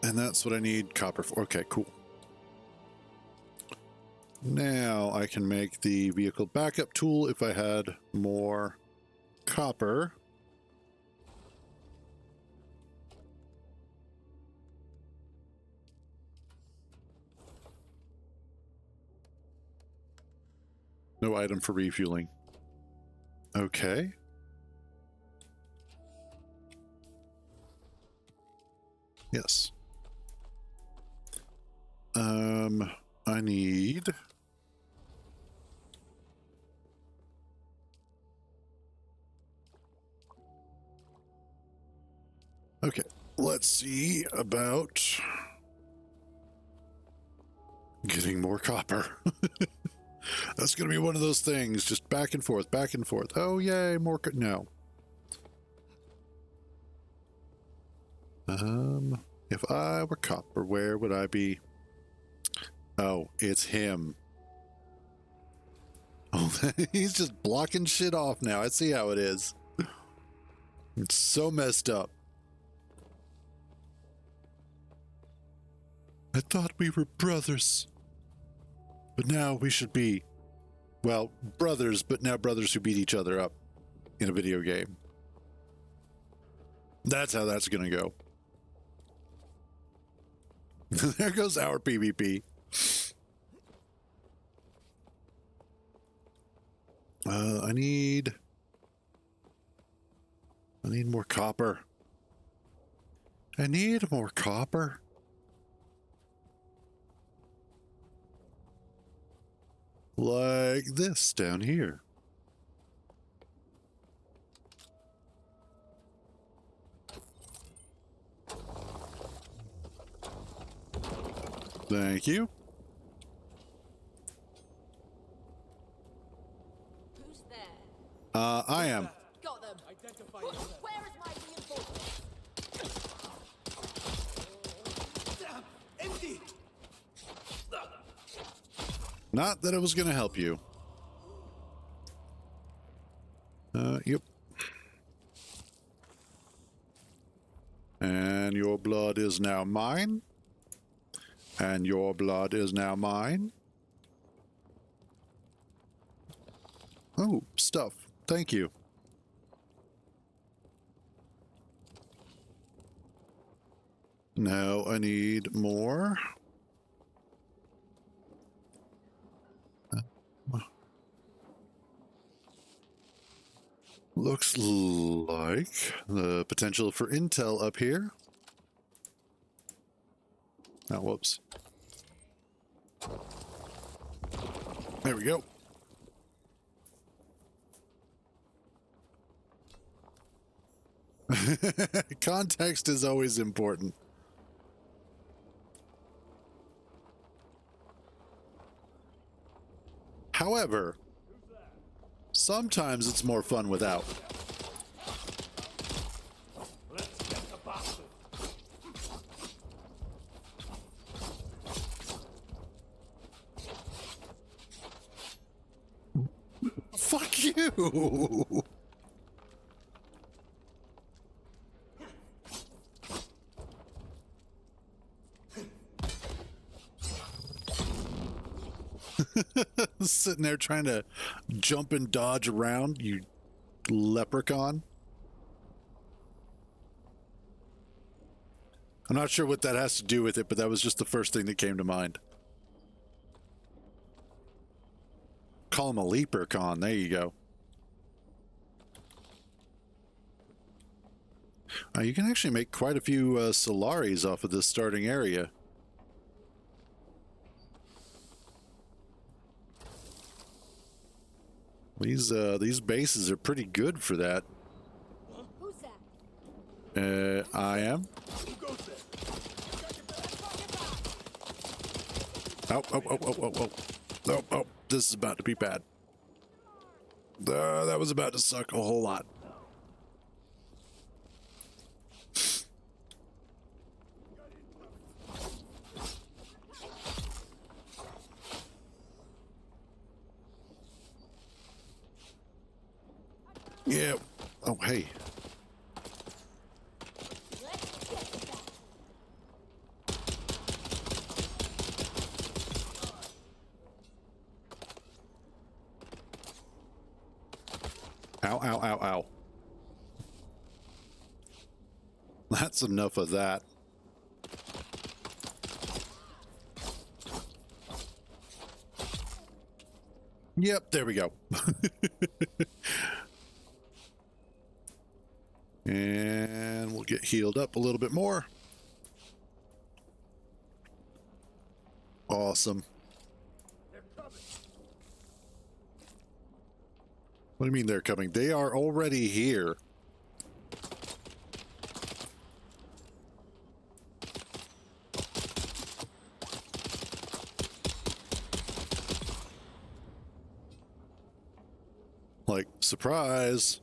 And that's what I need copper for. Okay, cool. Now I can make the vehicle backup tool if I had more copper. No item for refueling. Okay. Yes. I need okay, let's see about getting more copper. That's going to be one of those things, just back and forth, back and forth. Oh, yay, more no. If I were copper, where would I be? Oh, it's him. Oh, he's just blocking shit off now. I see how it is. It's so messed up. I thought we were brothers. But now we should be, well, brothers, but now brothers who beat each other up in a video game. That's how that's going to go. There goes our PvP. I need more copper. I need more copper. Like this down here. Thank you. Who's there? I am. Got them. Identify yourself. Where is my reinforcement? Damn! Empty! Not that it was going to help you. Yep. And your blood is now mine. And your blood is now mine. Oh, stuff. Thank you. Now I need more. Looks like the potential for intel up here. Oh, whoops. There we go. Context is always important. However, sometimes it's more fun without. Fuck you! Sitting there trying to jump and dodge around, you leprechaun. I'm not sure what that has to do with it, but that was just the first thing that came to mind. Call him a leprechaun. There you go. You can actually make quite a few Solaris off of this starting area. These bases are pretty good for that. Who's that? I am. Oh, this is about to be bad. That was about to suck a whole lot. Yeah. Oh, hey. Ow, ow, ow, ow. That's enough of that. Yep, there we go. And we'll get healed up a little bit more. Awesome. What do you mean they're coming? They are already here. Like, surprise.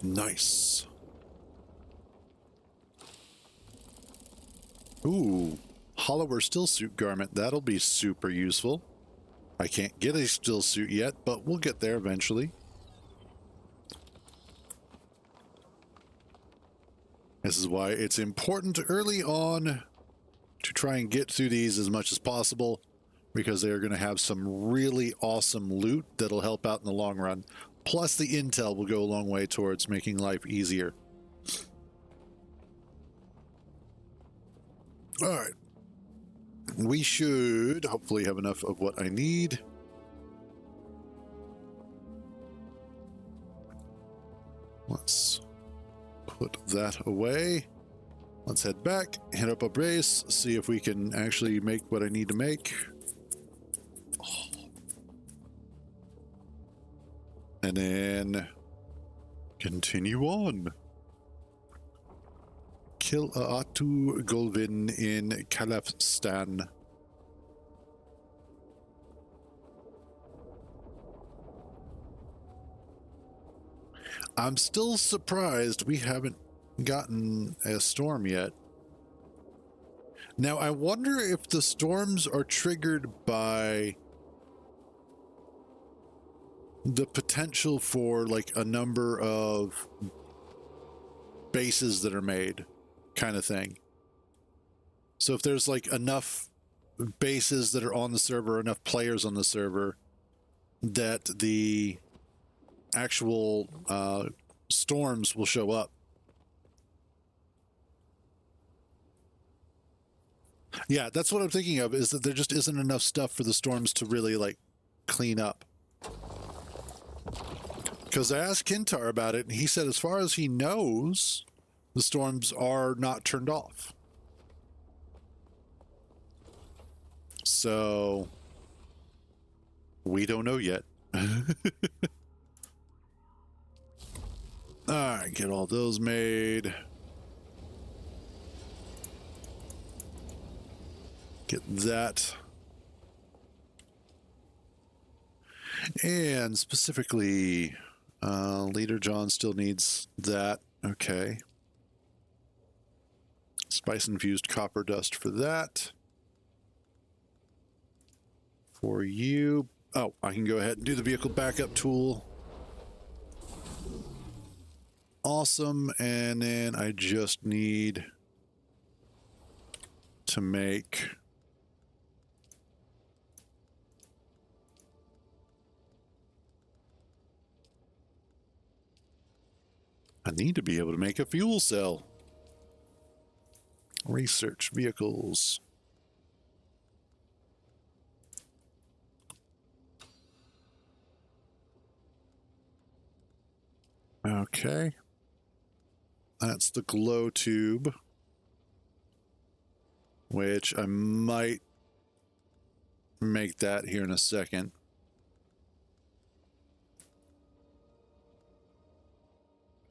Nice. Ooh, hollower still suit garment. That'll be super useful. I can't get a still suit yet, but we'll get there eventually. This is why it's important early on to try and get through these as much as possible, because they're going to have some really awesome loot that'll help out in the long run. Plus, the intel will go a long way towards making life easier. All right. We should hopefully have enough of what I need. Let's put that away. Let's head back, hit up a base, see if we can actually make what I need to make. And then continue on. Kill Atu Golvin in Kazakhstan. I'm still surprised we haven't gotten a storm yet. Now, I wonder if the storms are triggered by the potential for like a number of bases that are made, kind of thing. So if there's like enough bases that are on the server, enough players on the server, that the actual storms will show up. Yeah, that's what I'm thinking of, is that there just isn't enough stuff for the storms to really like clean up. Because I asked Kintar about it, and he said as far as he knows, the storms are not turned off. So we don't know yet. Alright, get all those made. Get that. And specifically, Leader John still needs that. Okay. Spice-infused copper dust for that. For you. Oh, I can go ahead and do the vehicle backup tool. Awesome. And then I just need to make I need to be able to make a fuel cell. Research vehicles. Okay. That's the glow tube, which I might make that here in a second.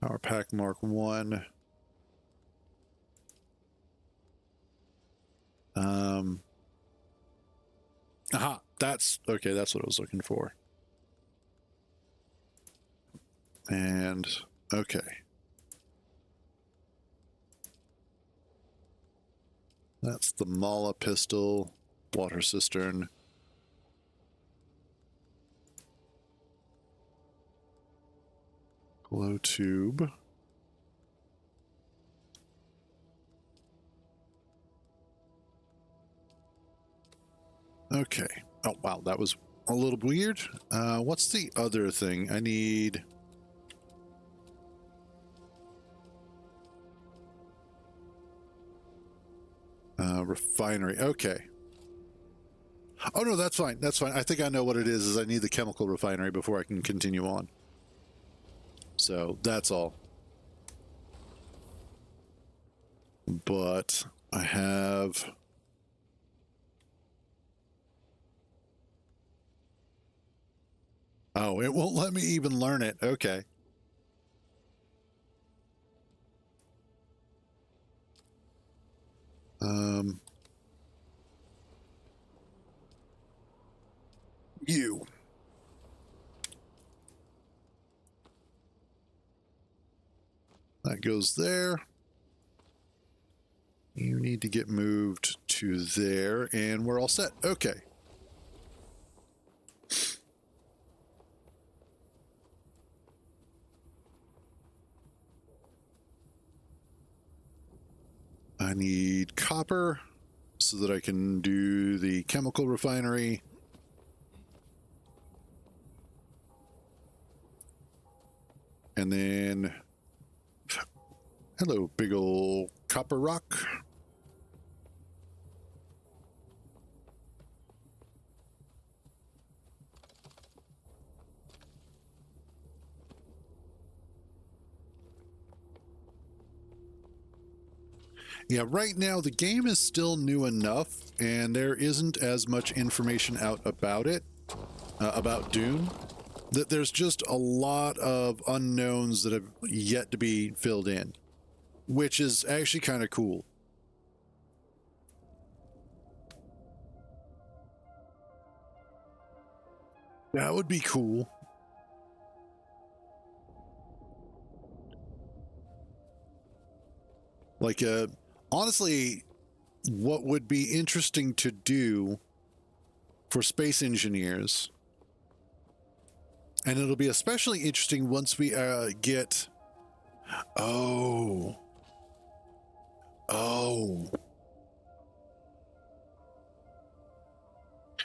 Power pack Mark 1. Aha, that's okay, that's what I was looking for. And okay. That's the Mala pistol, water cistern. Glow tube. Okay. Oh, wow, that was a little weird. What's the other thing? I need... refinery. Okay. Oh, no, that's fine. That's fine. I think I know what it is I need the chemical refinery before I can continue on. So that's all. But I have... Oh, it won't let me even learn it. Okay. You. That goes there. You need to get moved to there, and we're all set. Okay. I need copper so that I can do the chemical refinery. And then, hello, big old copper rock. Yeah, right now the game is still new enough, and there isn't as much information out about it, about Dune, that there's just a lot of unknowns that have yet to be filled in, which is actually kind of cool. That would be cool. Like, honestly, what would be interesting to do for space engineers, and it'll be especially interesting once we get... Oh.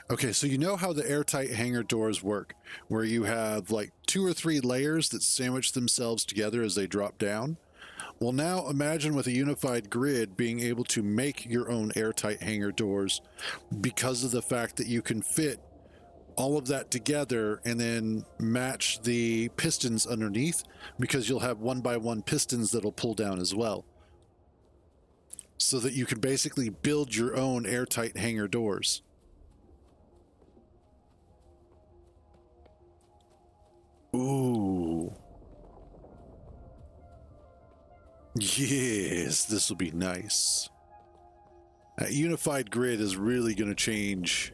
Okay, so you know how the airtight hangar doors work, where you have like 2 or 3 layers that sandwich themselves together as they drop down? Well, now imagine with a unified grid being able to make your own airtight hangar doors because of the fact that you can fit all of that together and then match the pistons underneath, because you'll have 1x1 pistons that'll pull down as well. So that you can basically build your own airtight hangar doors. Ooh. Yes, this will be nice. That unified grid is really going to change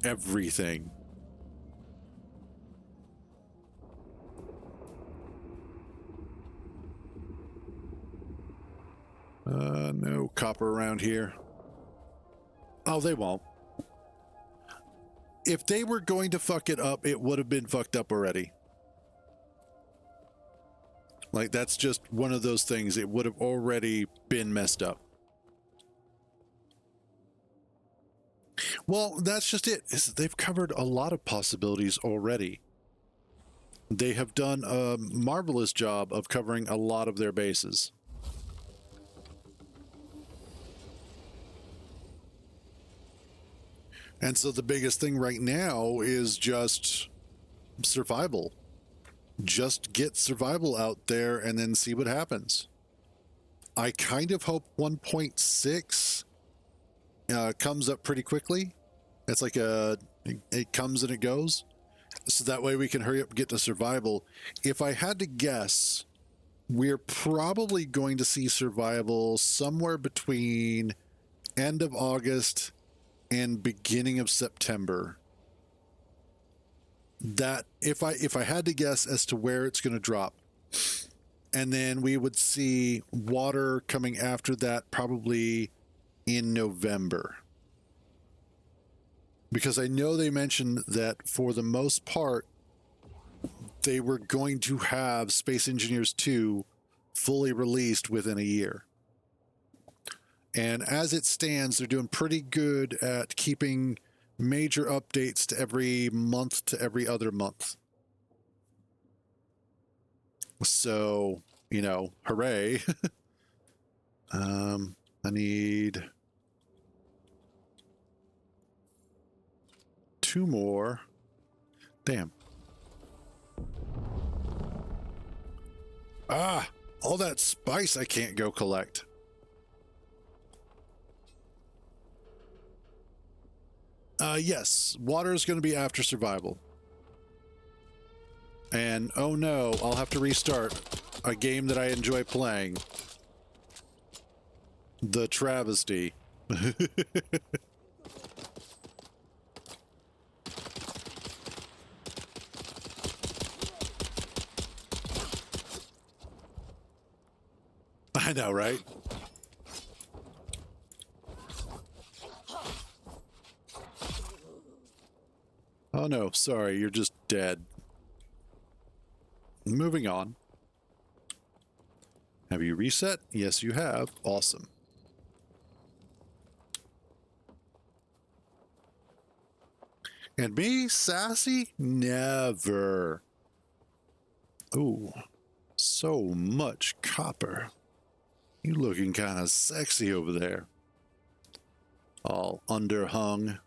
everything. No copper around here. Oh, they won't. If they were going to fuck it up, it would have been fucked up already. Like, that's just one of those things. It would have already been messed up. Well, that's just it. They've covered a lot of possibilities already. They have done a marvelous job of covering a lot of their bases. And so the biggest thing right now is just survival. Just get survival out there and then see what happens. I kind of hope 1.6 comes up pretty quickly. It's like it comes and it goes. So that way we can hurry up and get to survival. If I had to guess, we're probably going to see survival somewhere between end of August and beginning of September. That if I had to guess as to where it's going to drop, and then we would see water coming after that probably in November, because I know they mentioned that for the most part they were going to have Space Engineers 2 fully released within a year. And as it stands, they're doing pretty good at keeping major updates to every month to every other month. So, you know, hooray. I need 2 more. Damn. Ah, all that spice I can't go collect. Yes, water is going to be after survival. And oh no, I'll have to restart a game that I enjoy playing. The travesty. I know, right? Oh no, sorry, you're just dead. Moving on. Have you reset? Yes, you have. Awesome. And me, sassy? Never. Ooh, so much copper. You looking kind of sexy over there. All underhung.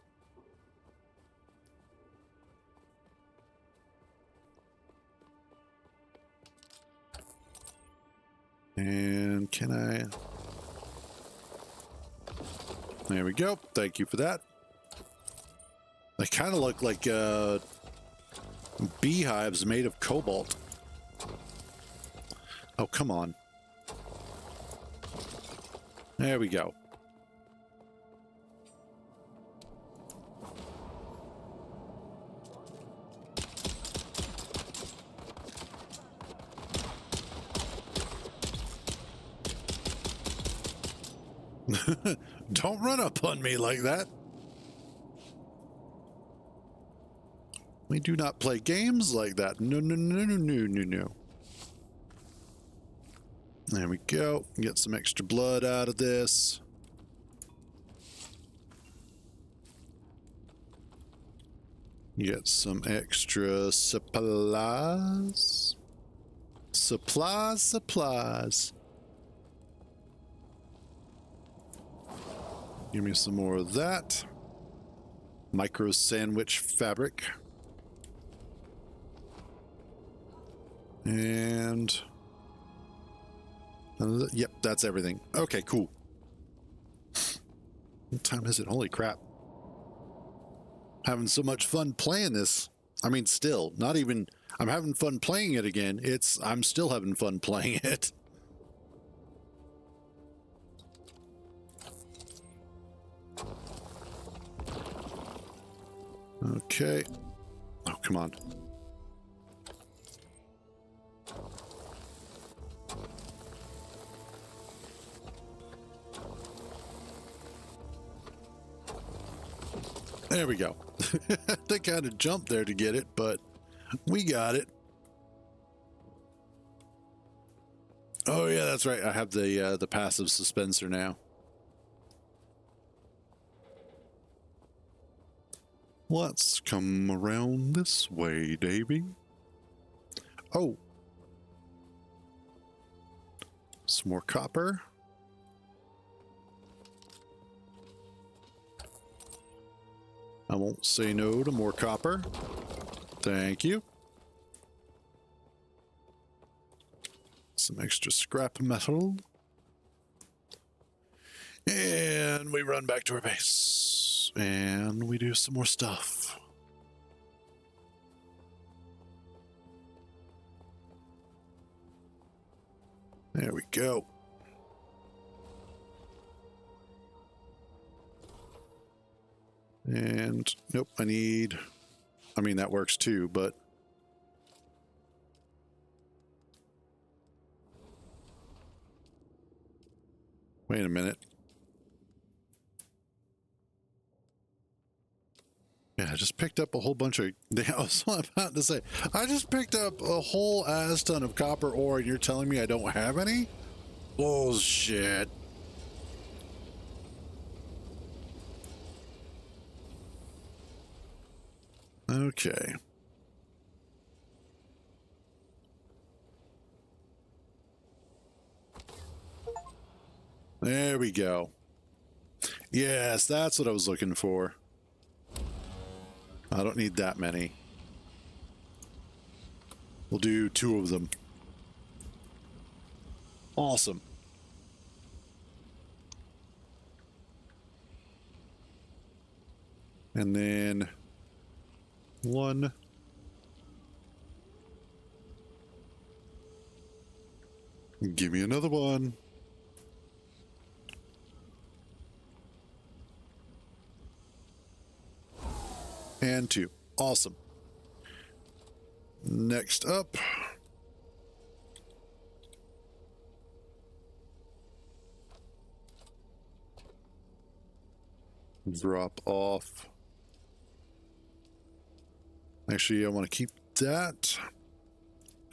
And can I... There we go. Thank you for that. They kind of look like beehives made of cobalt. Oh, come on. There we go. Don't run up on me like that. We do not play games like that. No, no, no, no, no, no, no. There we go. Get some extra blood out of this. Get some extra supplies. Supplies. Give me some more of that. Micro sandwich fabric. And yep, that's everything. Okay, cool. What time is it? Holy crap. Having so much fun playing this. I mean, still, not even, I'm having fun playing it again. I'm still having fun playing it. Okay. Oh, come on. There we go. They kind of jumped there to get it, but we got it. Oh yeah, that's right. I have the passive suspenser now. Let's come around this way, Davy. Oh. Some more copper. I won't say no to more copper. Thank you. Some extra scrap metal. And we run back to our base. And we do some more stuff. There we go. And nope, I mean, that works too, but wait a minute. Yeah, I just picked up a whole bunch of, I was about to say, I just picked up a whole ass ton of copper ore and you're telling me I don't have any? Bullshit. Okay. There we go. Yes, that's what I was looking for. I don't need that many. We'll do 2 of them. Awesome. And then 1. Give me another one. And 2. Awesome. Next up. Drop off. Actually, I want to keep that.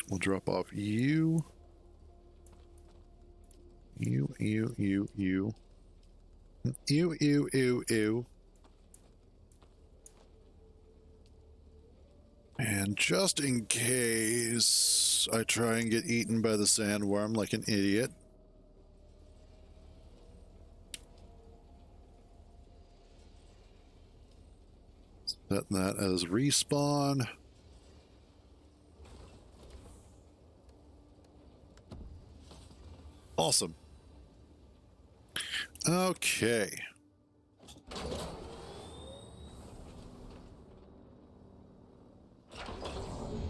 We'll drop off you. You. And just in case I try and get eaten by the sandworm like an idiot. Set that as respawn. Awesome. Okay.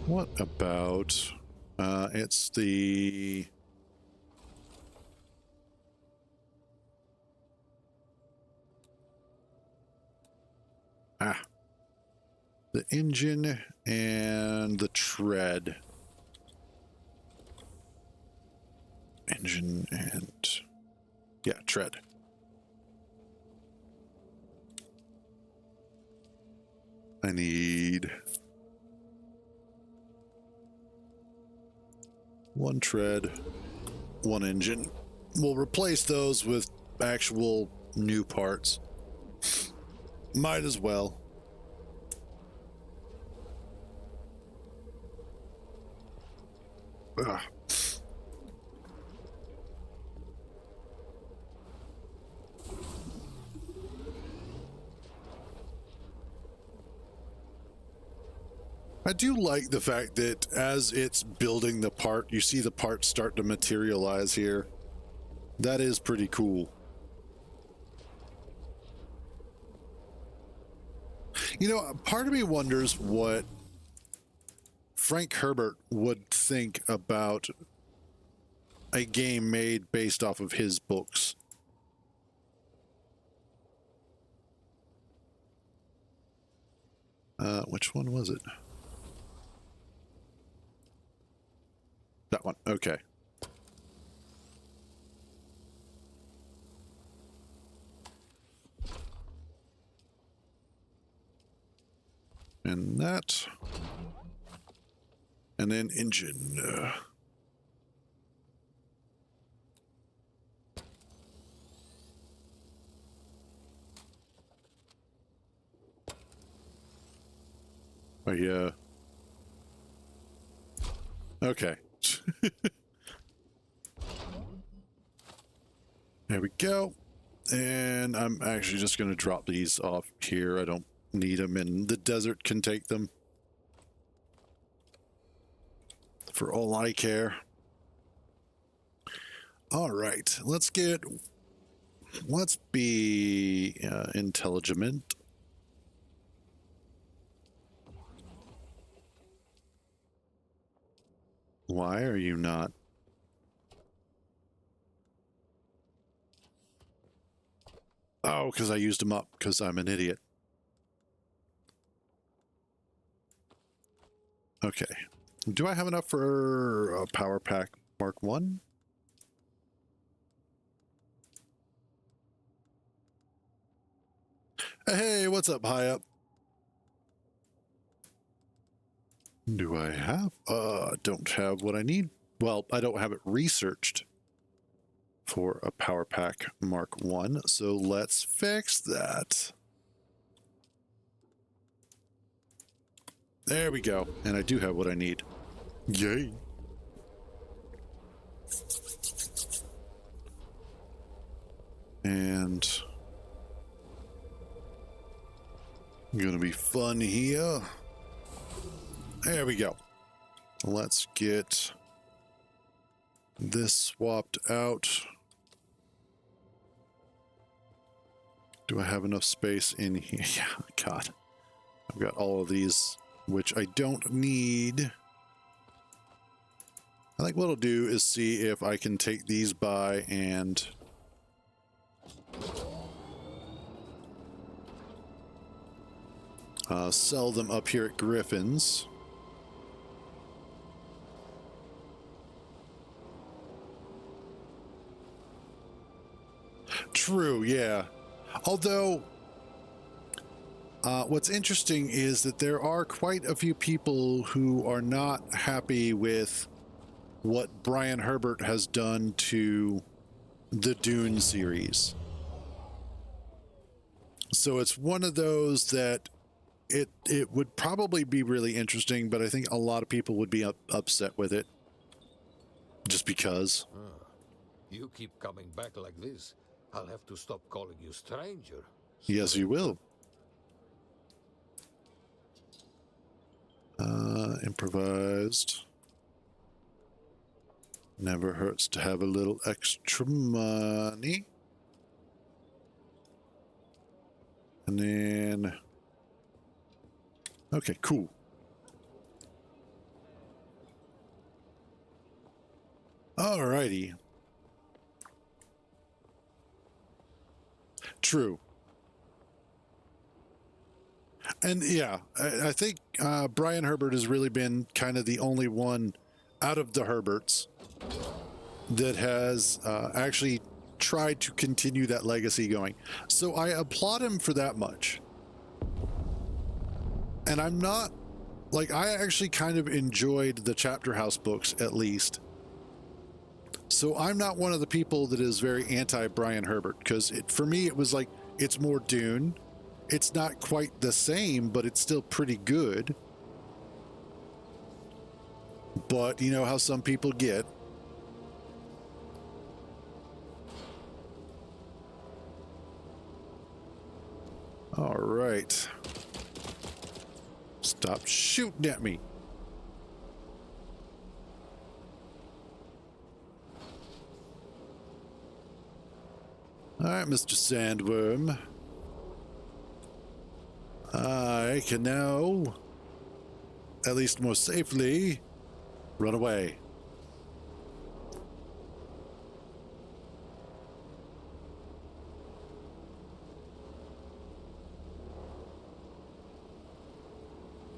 What about, it's the... the engine and the tread. Engine and... yeah, tread. I need... one tread, one engine. We'll replace those with actual new parts. Might as well. Ugh. I do like the fact that as it's building the part, you see the parts start to materialize here. That is pretty cool. You know, part of me wonders what Frank Herbert would think about a game made based off of his books. Which one was it? That one. Okay. And that. And then engine. Oh, yeah. Okay. There we go. And I'm actually just going to drop these off here. I don't need them, and the desert can take them. For all I care. All right. Let's be intelligent. Why are you not? Oh, because I used them up, because I'm an idiot. Okay. Do I have enough for a power pack Mark 1? Hey, what's up, high up? Do I have? Don't have what I need. Well, I don't have it researched for a power pack Mark 1, so let's fix that. There we go. And I do have what I need. Yay. And gonna be fun here. There we go. Let's get this swapped out. Do I have enough space in here? Yeah, God. I've got all of these, which I don't need. I think what I'll do is see if I can take these by and sell them up here at Griffin's. True, yeah. Although, what's interesting is that there are quite a few people who are not happy with what Brian Herbert has done to the Dune series. So it's one of those that it would probably be really interesting, but I think a lot of people would be upset with it just because. You keep coming back like this, I'll have to stop calling you stranger. Yes, you will. Improvised. Never hurts to have a little extra money. And then... okay, cool. Alrighty. True. And yeah, I think Brian Herbert has really been kind of the only one out of the Herberts that has actually tried to continue that legacy going. So I applaud him for that much. And I'm not, like, I actually kind of enjoyed the Chapter House books, at least. So I'm not one of the people that is very anti-Brian Herbert, because for me, it was like, it's more Dune. It's not quite the same, but it's still pretty good. But you know how some people get. All right. Stop shooting at me. All right, Mr. Sandworm. I can now, at least more safely, run away.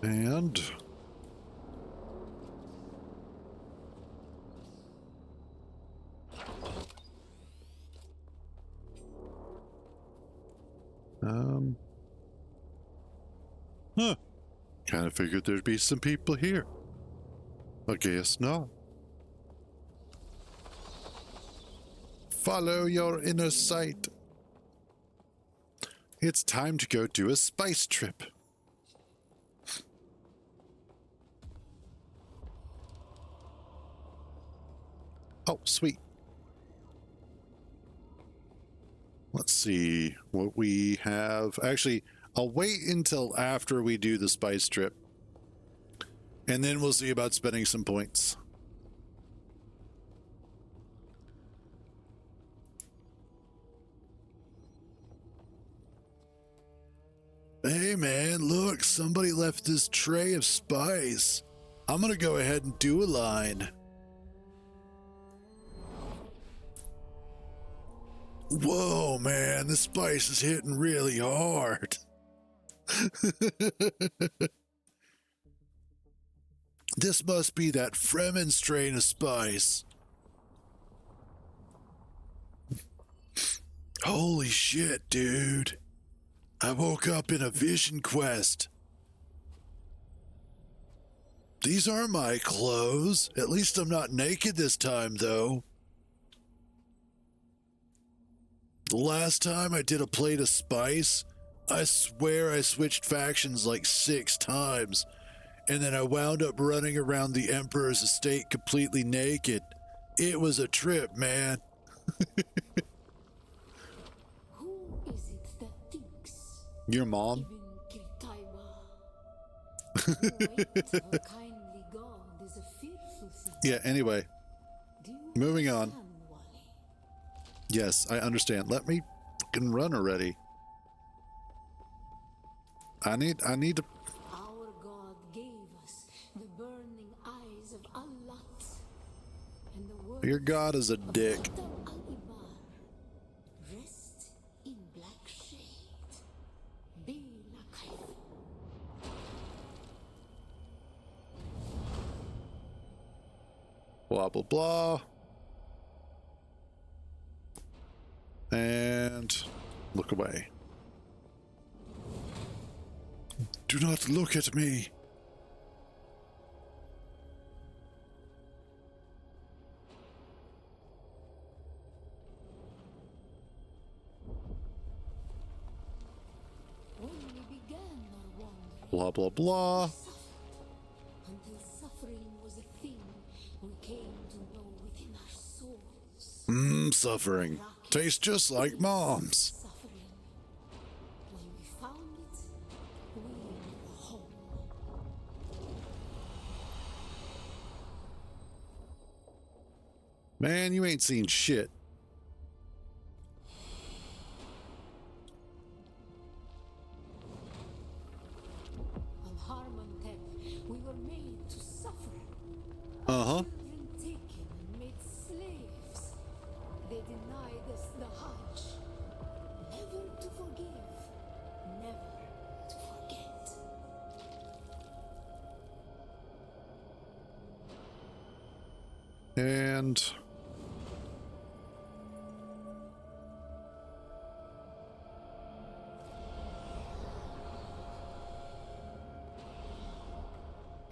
And kind of figured there'd be some people here. I guess not. Follow your inner sight. It's time to go do a spice trip. Oh, sweet. Let's see what we have. Actually, I'll wait until after we do the spice trip. And then we'll see about spending some points. Hey man, look, somebody left this tray of spice. I'm gonna go ahead and do a line. Whoa, man, the spice is hitting really hard. This must be that Fremen strain of spice. Holy shit, dude. I woke up in a vision quest. These aren't my clothes. At least I'm not naked this time, though. The last time I did a plate of spice, I swear I switched factions like 6 times, and then I wound up running around the Emperor's estate completely naked. It was a trip, man. Who is it that thinks? Your mom? Yeah, anyway. Moving on. Yes, I understand. Let me fucking run already. I need to. Our God gave us the burning eyes of Allah, and the word Your God is a dick. rest in black shade. Be like Blah blah blah. And look away. Do not look at me. when we began our wandering. Blah blah blah. Until suffering was a thing we came to know within our souls. Suffering. Tastes just like mom's. Suffering. When we found it, we were home. Man, you ain't seen shit. On Harmontep, we were made to suffer. Uh-huh. Children taken and made And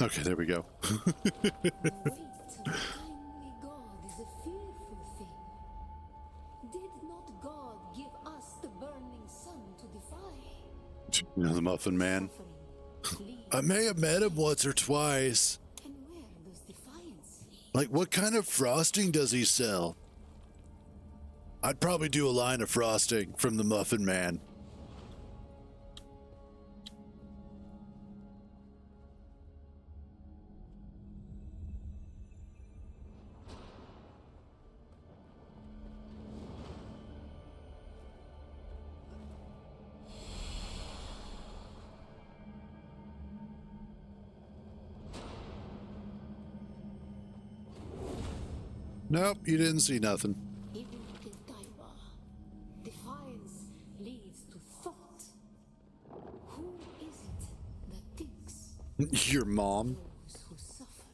okay, there we go. Wait to the kindly God is a fearful thing. Did not God give us the burning sun to defy? You know, the Muffin Man. Suffering I may have met him once or twice. and where does defiance lead? Like, what kind of frosting does he sell? I'd probably do a line of frosting from the Muffin Man. Nope, you didn't see nothing. Even Kintar, defiance leads to thought. Who is it that thinks? Your mom. Those who suffer.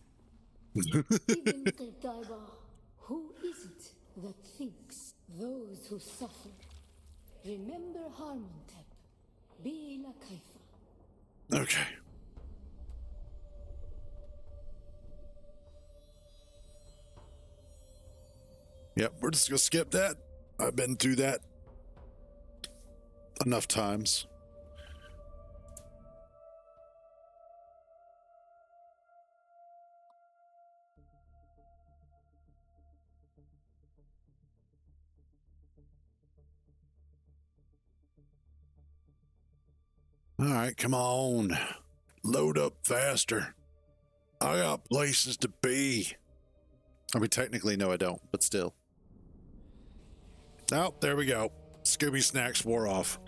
Even Kintar, who is it that thinks? Those who suffer. Remember Harmontep. Be la Kaifa. Okay. Yep, we're just gonna skip that. I've been through that enough times. All right, come on. Load up faster. I got places to be. I mean, technically, no, I don't, but still. Oh, there we go. Scooby Snacks wore off.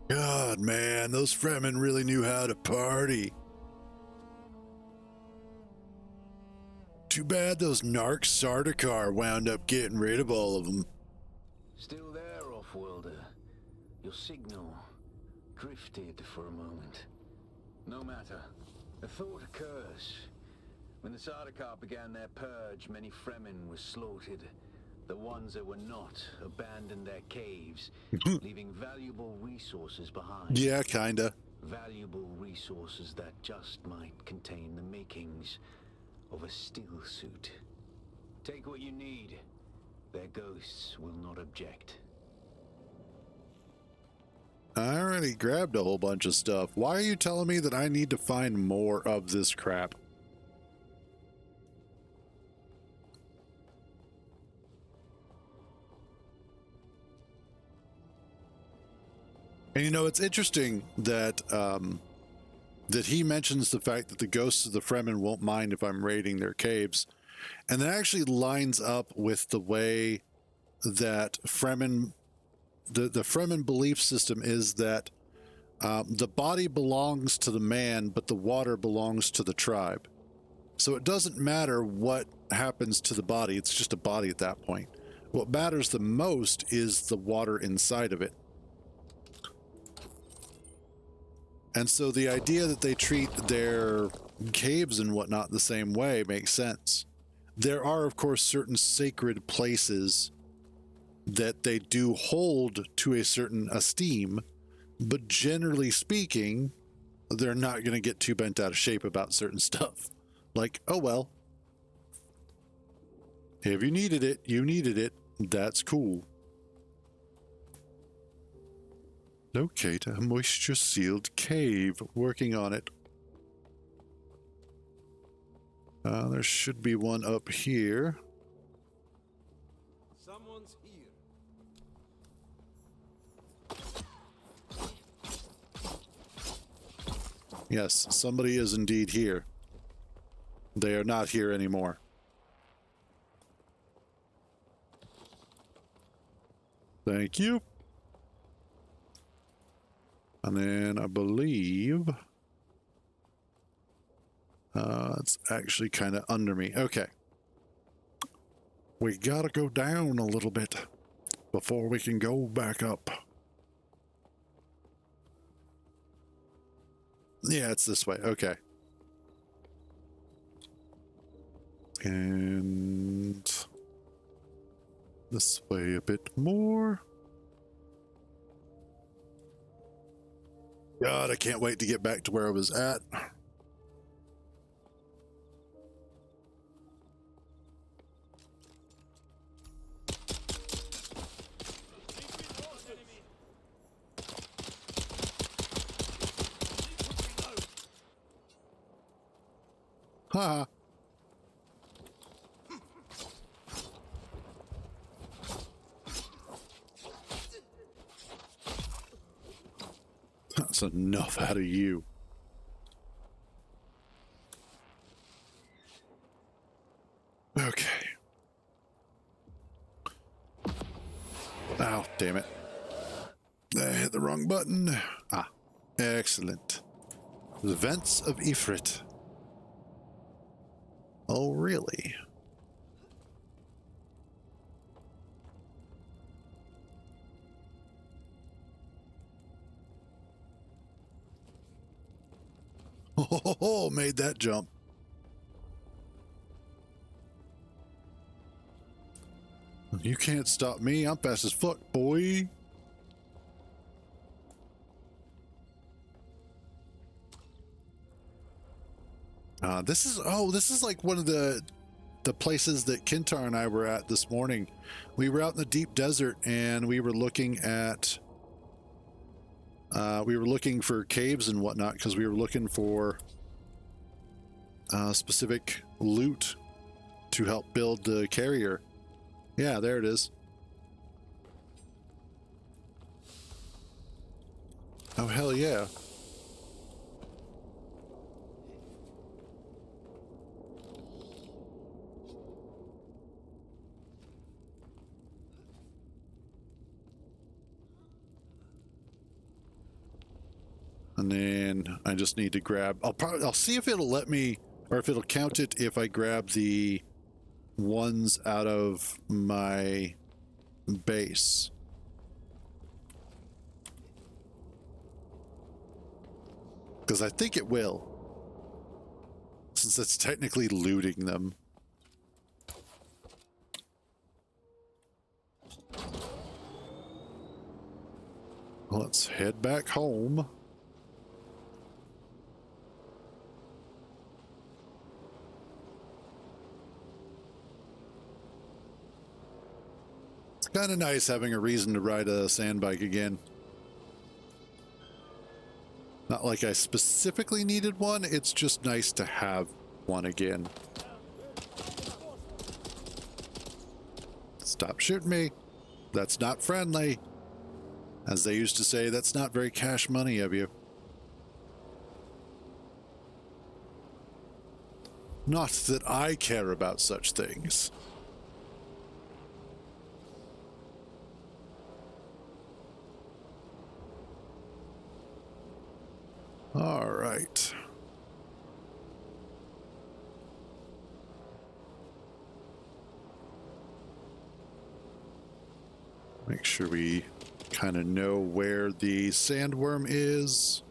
God, man, those Fremen really knew how to party. Too bad those narcs Sardaukar wound up getting rid of all of them. Still there, off-worlder. Your signal drifted for a moment. No matter. A thought occurs. When the Sardaukar began their purge, many Fremen were slaughtered. The ones that were not abandoned their caves, leaving valuable resources behind. Yeah, kinda. Valuable resources that just might contain the makings of a still suit. Take what you need. Their ghosts will not object. I already grabbed a whole bunch of stuff. Why are you telling me that I need to find more of this crap? And you know, it's interesting that that he mentions the fact that the ghosts of the Fremen won't mind if I'm raiding their caves. And that actually lines up with the way that Fremen, the Fremen belief system is that the body belongs to the man, but the water belongs to the tribe. So it doesn't matter what happens to the body. It's just a body at that point. What matters the most is the water inside of it. And so the idea that they treat their caves and whatnot the same way makes sense. There are, of course, certain sacred places that they do hold to a certain esteem, but generally speaking, they're not going to get too bent out of shape about certain stuff. Like, oh well, if you needed it, you needed it. That's cool. Locate a moisture-sealed cave. Working on it. There should be one up here. Someone's here. Yes, somebody is indeed here. They are not here anymore. Thank you. And then I believe it's actually kind of under me. Okay. We gotta go down a little bit before we can go back up. Yeah, it's this way. Okay. And this way a bit more. God, I can't wait to get back to where I was at. Ha! That's enough out of you. Okay. Ow, damn it. I hit the wrong button. Ah, excellent. The Vents of Ifrit. Oh, really? Oh, made that jump. You can't stop me. I'm fast as fuck, boy. This is like one of the places that Kintar and I were at this morning. We were out in the deep desert and we were looking at for caves and whatnot because we were looking for specific loot to help build the carrier. Yeah, there it is. Oh, hell yeah. And then I just need to grab, I'll see if it'll let me, or if it'll count it if I grab the ones out of my base. Because I think it will, since it's technically looting them. Let's head back home. It's kind of nice having a reason to ride a sand bike again. Not like I specifically needed one, it's just nice to have one again. Stop shooting me. That's not friendly. As they used to say, that's not very cash money of you. Not that I care about such things. All right. Make sure we kind of know where the sandworm is,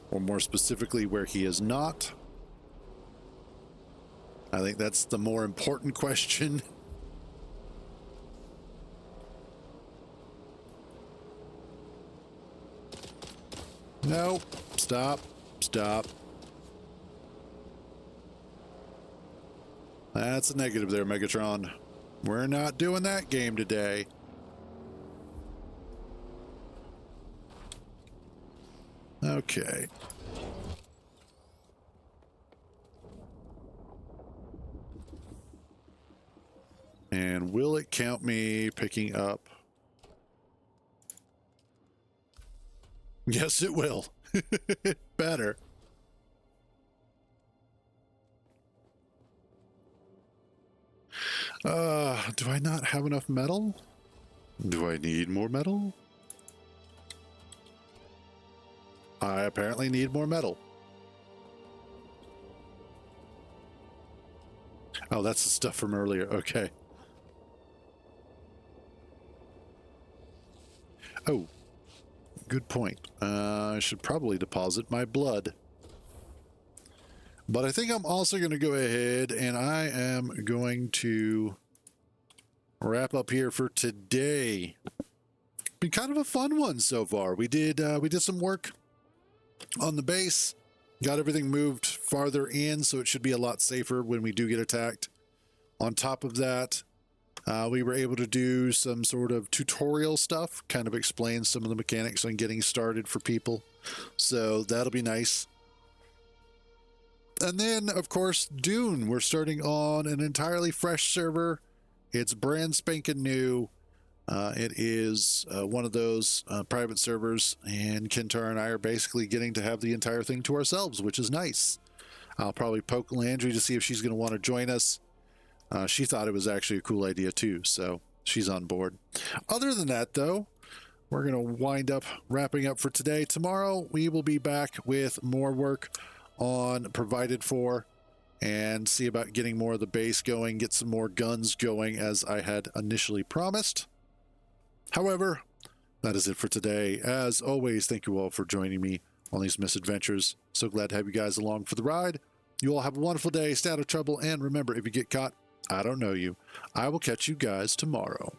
or more specifically, where he is not. I think that's the more important question. No, stop, stop. That's a negative there, Megatron. We're not doing that game today. Okay. And will it count me picking up? Yes, it will. Better. Do I not have enough metal? Do I need more metal? I apparently need more metal. Oh, that's the stuff from earlier. Okay. Oh, Good point. I should probably deposit my blood. But I think I'm also going to go ahead and I am going to wrap up here for today. Been kind of a fun one so far. We did some work on the base, got everything moved farther in, so it should be a lot safer when we do get attacked. On top of that, we were able to do some sort of tutorial stuff, kind of explain some of the mechanics on getting started for people. So that'll be nice. And then, of course, Dune. We're starting on an entirely fresh server. It's brand spanking new. It is one of those private servers, and Kintar and I are basically getting to have the entire thing to ourselves, which is nice. I'll probably poke Landry to see if she's going to want to join us. She thought it was actually a cool idea too, so she's on board. Other than that, though, we're going to wind up wrapping up for today. Tomorrow, we will be back with more work on Provided For and see about getting more of the base going, get some more guns going as I had initially promised. However, that is it for today. As always, thank you all for joining me on these misadventures. So glad to have you guys along for the ride. You all have a wonderful day, stay out of trouble, and remember, if you get caught, I don't know you. I will catch you guys tomorrow.